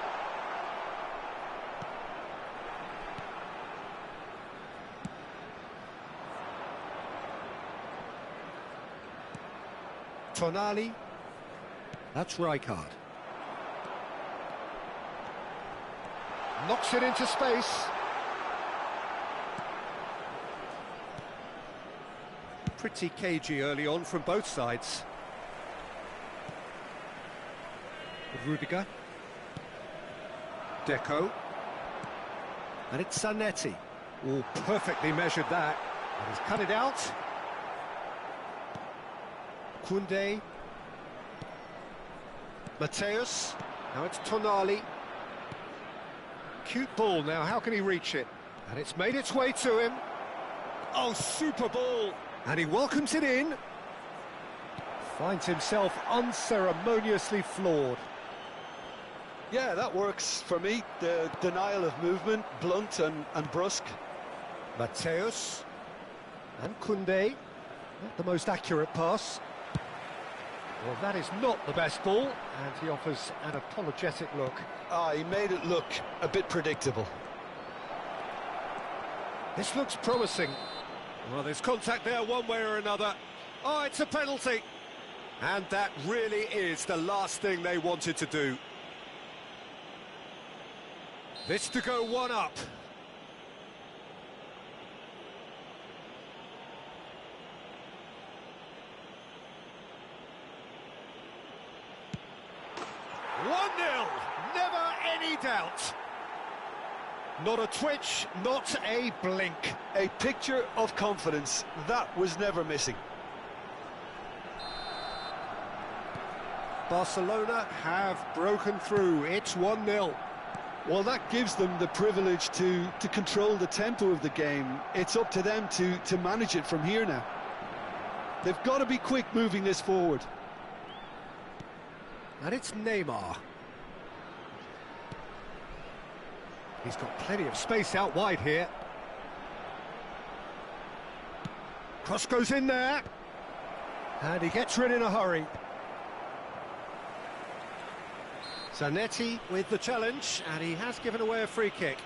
Tonali. That's Rijkaard. Knocks it into space. Pretty cagey early on from both sides. Rudiger. Deco. And it's Zanetti. Oh, perfectly measured that. And he's cut it out. Koundé. Mateus. Now it's Tonali. Cute ball now, how can he reach it? And it's made its way to him. Oh, super ball! And he welcomes it in. Finds himself unceremoniously floored. Yeah, that works for me. The denial of movement, blunt and brusque. Mateus. And Koundé. Not the most accurate pass. Well, that is not the best ball, and he offers an apologetic look. He made it look a bit predictable. This looks promising. Well, there's contact there one way or another. Oh, it's a penalty. And that really is the last thing they wanted to do. This to go one up. Never any doubt. Not a twitch, not a blink. A picture of confidence. That was never missing. Barcelona have broken through. It's 1-0. Well, that gives them the privilege to control the tempo of the game. It's up to them to manage it from here now. They've got to be quick moving this forward. And it's Neymar. He's got plenty of space out wide here. Cross goes in there. And he gets rid in a hurry. Zanetti with the challenge, and he has given away a free kick.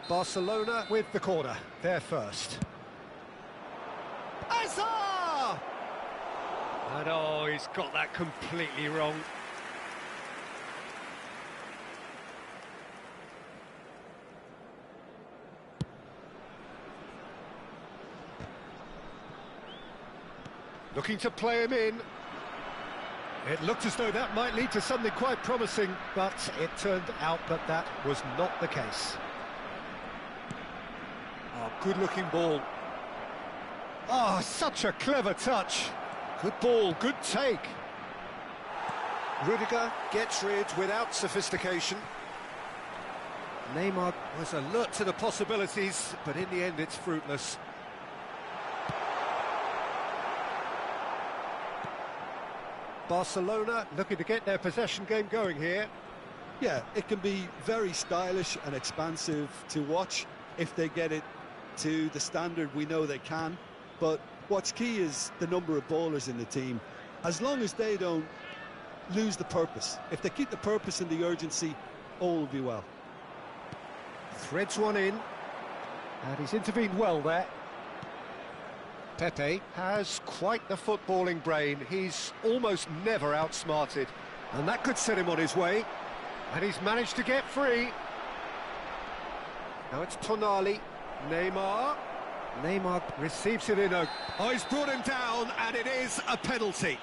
Barcelona with the corner, they're first. Azar! And oh, he's got that completely wrong. Looking to play him in. It looked as though that might lead to something quite promising, but it turned out that that was not the case. Oh, good-looking ball. Oh, such a clever touch. Good ball, good take. Rudiger gets rid without sophistication. Neymar was alert to the possibilities, but in the end it's fruitless. Barcelona looking to get their possession game going here. Yeah, it can be very stylish and expansive to watch if they get it to the standard we know they can. But what's key is the number of ballers in the team. As long as they don't lose the purpose, if they keep the purpose and the urgency, all will be well. Threads one in, and he's intervened well there. Pepe has quite the footballing brain. He's almost never outsmarted, and that could set him on his way. And he's managed to get free. Now it's Tonali. Neymar. Neymar receives it in a... Oh, he's brought him down, and it is a penalty.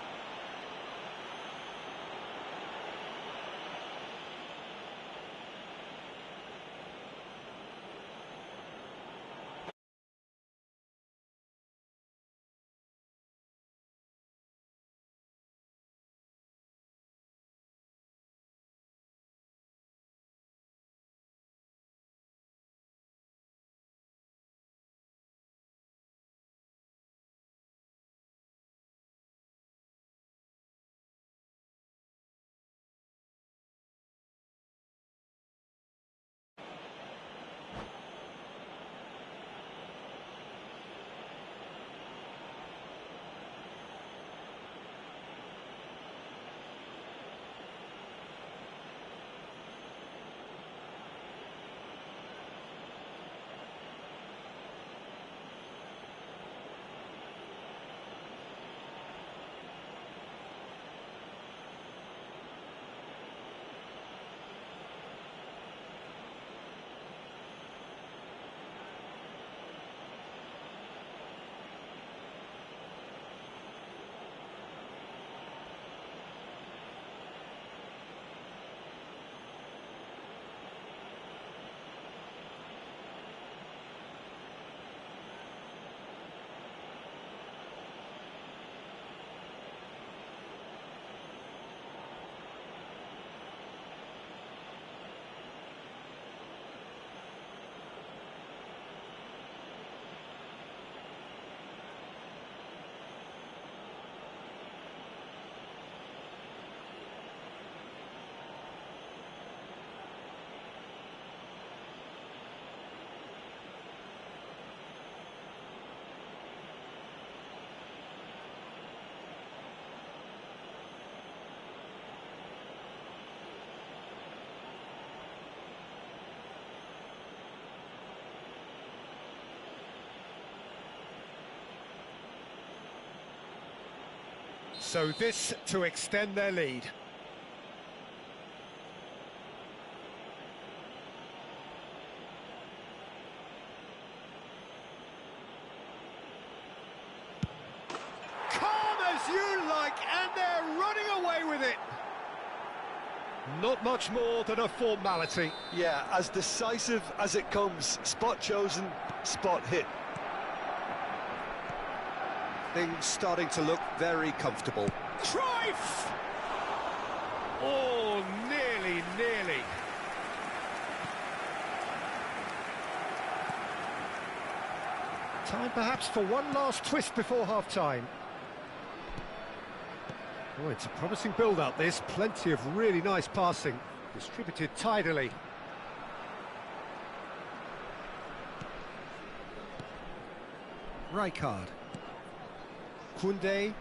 So this to extend their lead. Calm as you like, and they're running away with it. Not much more than a formality. Yeah, as decisive as it comes. Spot chosen, spot hit. Things starting to look very comfortable. Cruyff! Oh, nearly. Time perhaps for one last twist before half-time. Oh, it's a promising build-up, this. Plenty of really nice passing. Distributed tidily. Rijkaard. Koundé.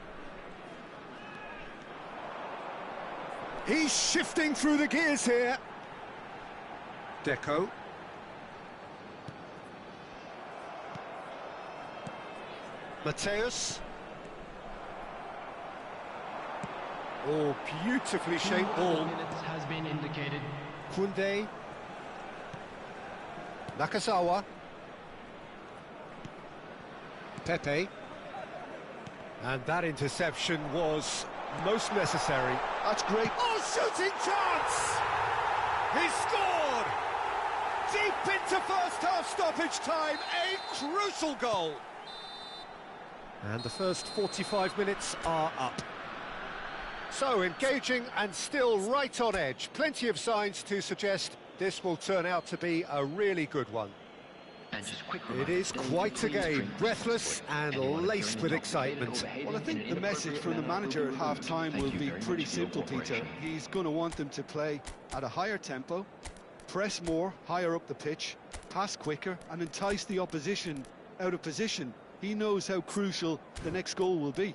He's shifting through the gears here. Deco. Mateus. Oh, beautifully shaped ball. Minutes has been indicated. Koundé. Nakazawa. Pepe. And that interception was most necessary. That's great. Oh, shooting chance! He scored! Deep into first half stoppage time, a crucial goal. And the first 45 minutes are up. So engaging and still right on edge. Plenty of signs to suggest this will turn out to be a really good one. And just quick It is quite a game, breathless and laced with excitement. Well, I think the message from the manager at half-time will be pretty simple, Peter. He's going to want them to play at a higher tempo, press more, higher up the pitch, pass quicker, and entice the opposition out of position. He knows how crucial the next goal will be.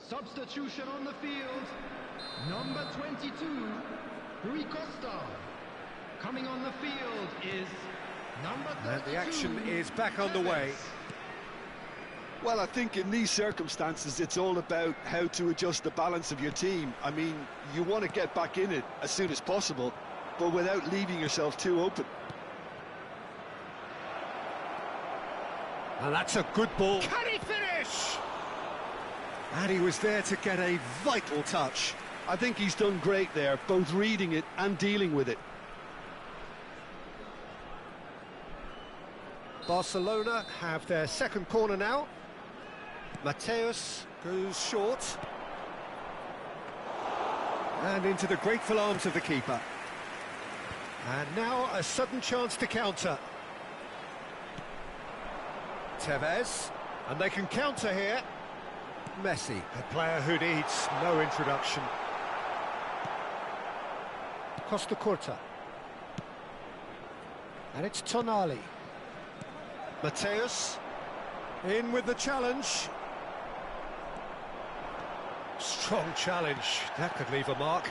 Substitution on the field. Number 22, Rui Costa. Coming on the field is number 32. And the action is back underway. Well, I think in these circumstances, it's all about how to adjust the balance of your team. I mean, you want to get back in it as soon as possible, but without leaving yourself too open. And that's a good ball. Can he finish? And he was there to get a vital touch. I think he's done great there, both reading it and dealing with it. Barcelona have their second corner now. Mateus goes short. And into the grateful arms of the keeper. And now a sudden chance to counter. Tevez, and they can counter here. Messi, a player who needs no introduction. Costa Curta. And it's Tonali. Mateus, in with the challenge. Strong challenge, that could leave a mark.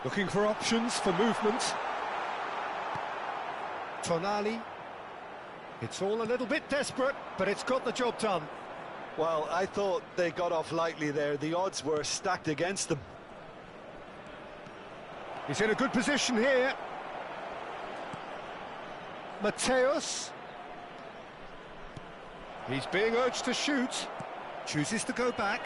Looking for options for movement. Tonali. It's all a little bit desperate, but it's got the job done. Well, I thought they got off lightly there. The odds were stacked against them. He's in a good position here. Mateus. He's being urged to shoot. Chooses to go back.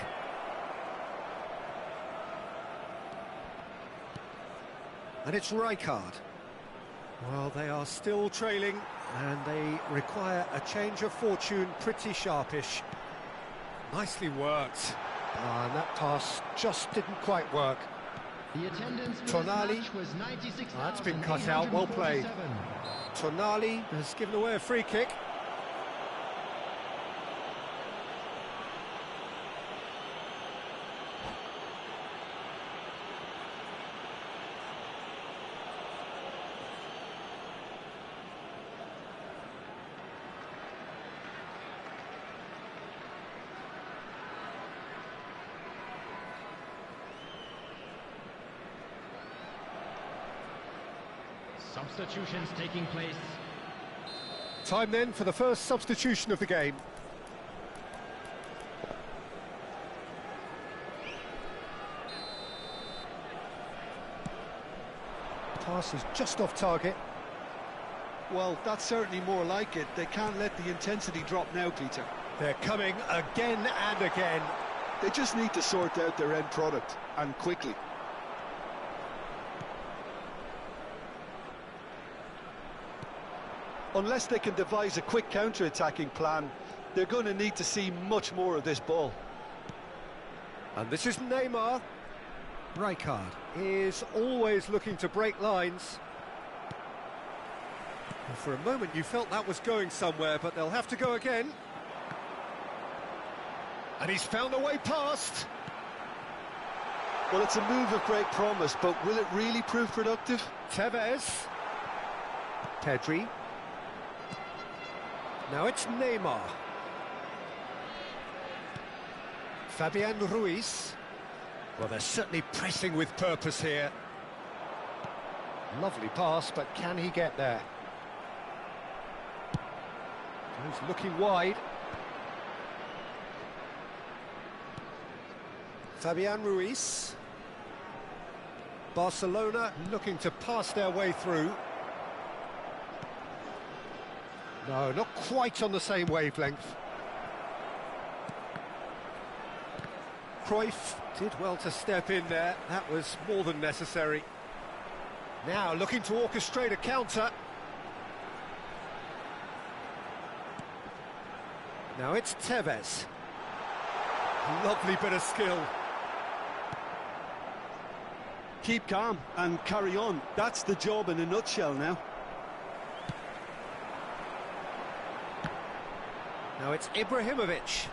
And it's Rijkaard. Well, they are still trailing, and they require a change of fortune, pretty sharpish. Nicely worked. And that pass just didn't quite work. The attendance Tonali. was 96. That's been cut out, well played. Tonali has given away a free kick. Substitutions taking place. Time then for the first substitution of the game. Pass is just off target. Well, that's certainly more like it. They can't let the intensity drop now, Peter. They're coming again and again. They just need to sort out their end product, and quickly. Unless they can devise a quick counter-attacking plan, they're going to need to see much more of this ball. And this is Neymar. Rijkaard is always looking to break lines. Well, for a moment you felt that was going somewhere, but they'll have to go again. And he's found a way past. Well, it's a move of great promise, but will it really prove productive? Tevez. Pedri. Now it's Neymar. Fabian Ruiz. Well, they're certainly pressing with purpose here. Lovely pass, but can he get there? He's looking wide. Fabian Ruiz. Barcelona looking to pass their way through. No, not quite on the same wavelength. Cruyff did well to step in there. That was more than necessary. Now looking to orchestrate a counter. Now it's Tevez. Lovely bit of skill. Keep calm and carry on. That's the job in a nutshell now. Now it's Ibrahimovic.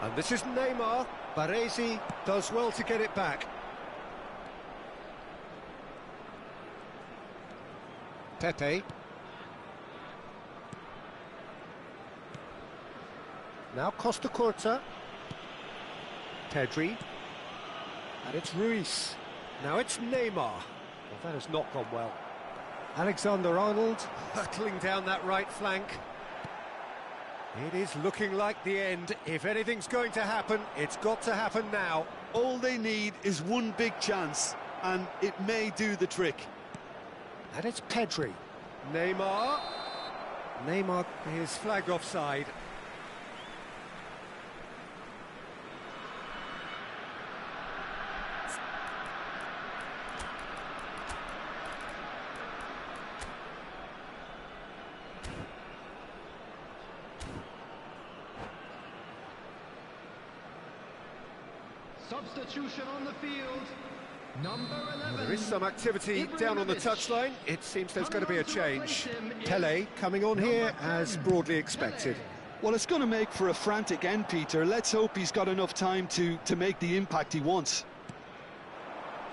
And this is Neymar. Baresi does well to get it back. Pepe. Now Costa Curta. Pedri. And it's Ruiz. Now it's Neymar. Well, that has not gone well. Alexander-Arnold hurtling down that right flank. It is looking like the end. If anything's going to happen, it's got to happen now. All they need is one big chance, and it may do the trick. And it's Pedri. Neymar. Neymar is flagged offside. Substitution on the field. Number 11. Well, there is some activity down on the touchline. It seems there's going to be a change. Pele coming on here as broadly expected. Well, it's going to make for a frantic end, Peter. Let's hope he's got enough time to make the impact he wants.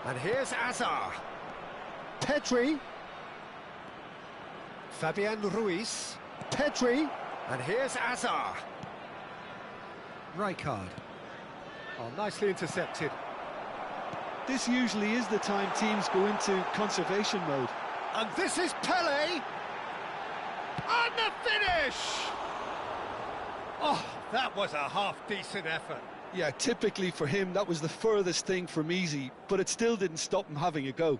And here's Azar. Pedri. Fabian Ruiz. Pedri. And here's Azar. Rijkaard. Oh, nicely intercepted. This usually is the time teams go into conservation mode. And this is Pele. And the finish! Oh, that was a half-decent effort. Yeah, typically for him, that was the furthest thing from easy, but it still didn't stop him having a go.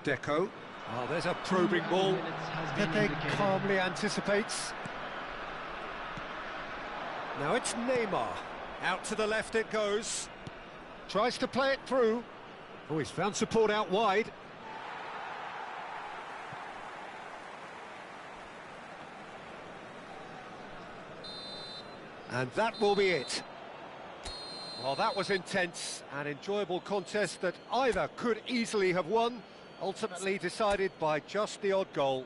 Deco. Oh, there's a probing ball. Pepe calmly anticipates. Now it's Neymar. Out to the left it goes. Tries to play it through. Oh, he's found support out wide. And that will be it. Well, that was intense, an enjoyable contest that either could easily have won, ultimately decided by just the odd goal.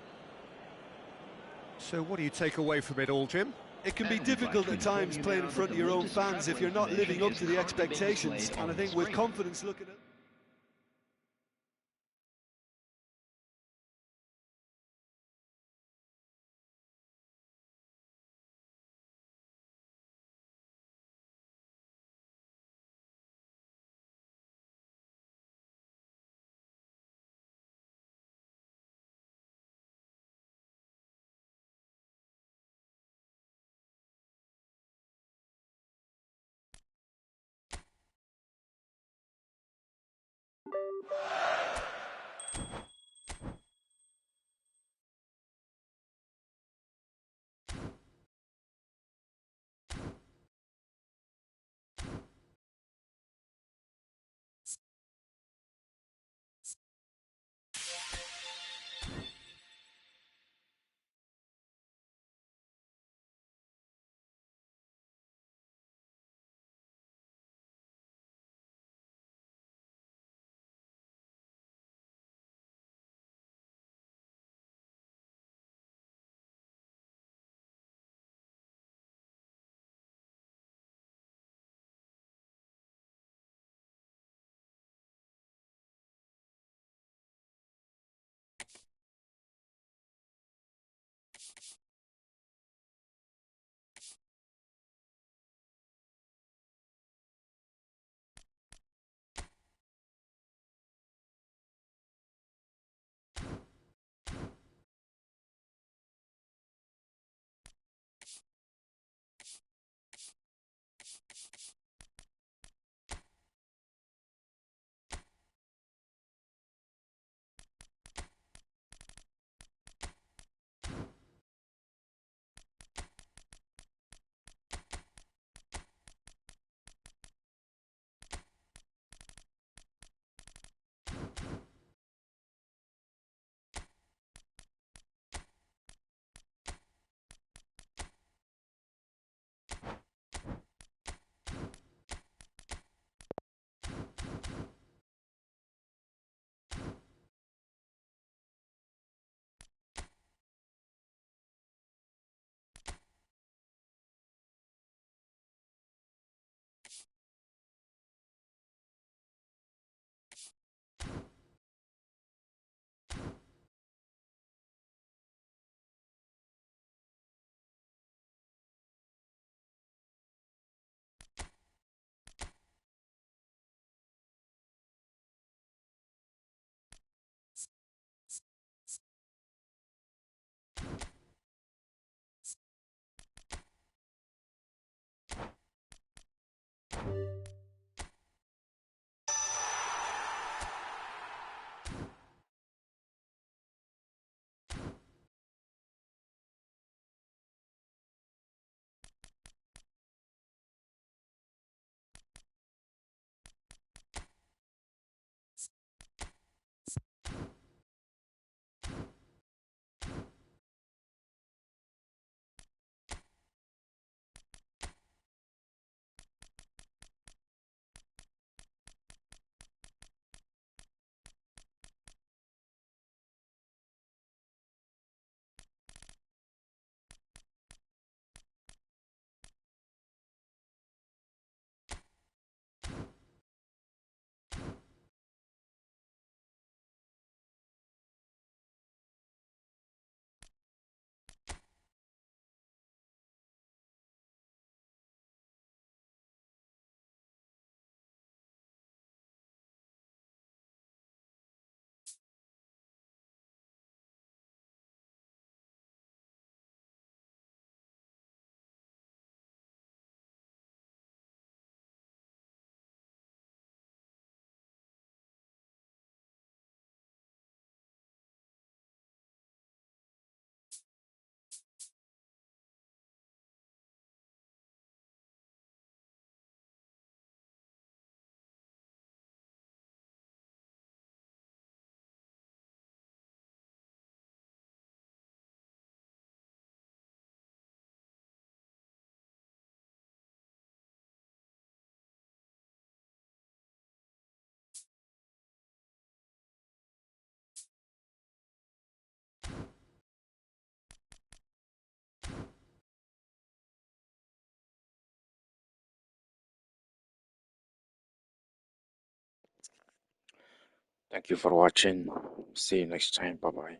So what do you take away from it all, Jim? It can be difficult at times playing in front of your own fans if you're not living up to the expectations, and I think with confidence looking at Thank you for watching. See you next time. Bye bye.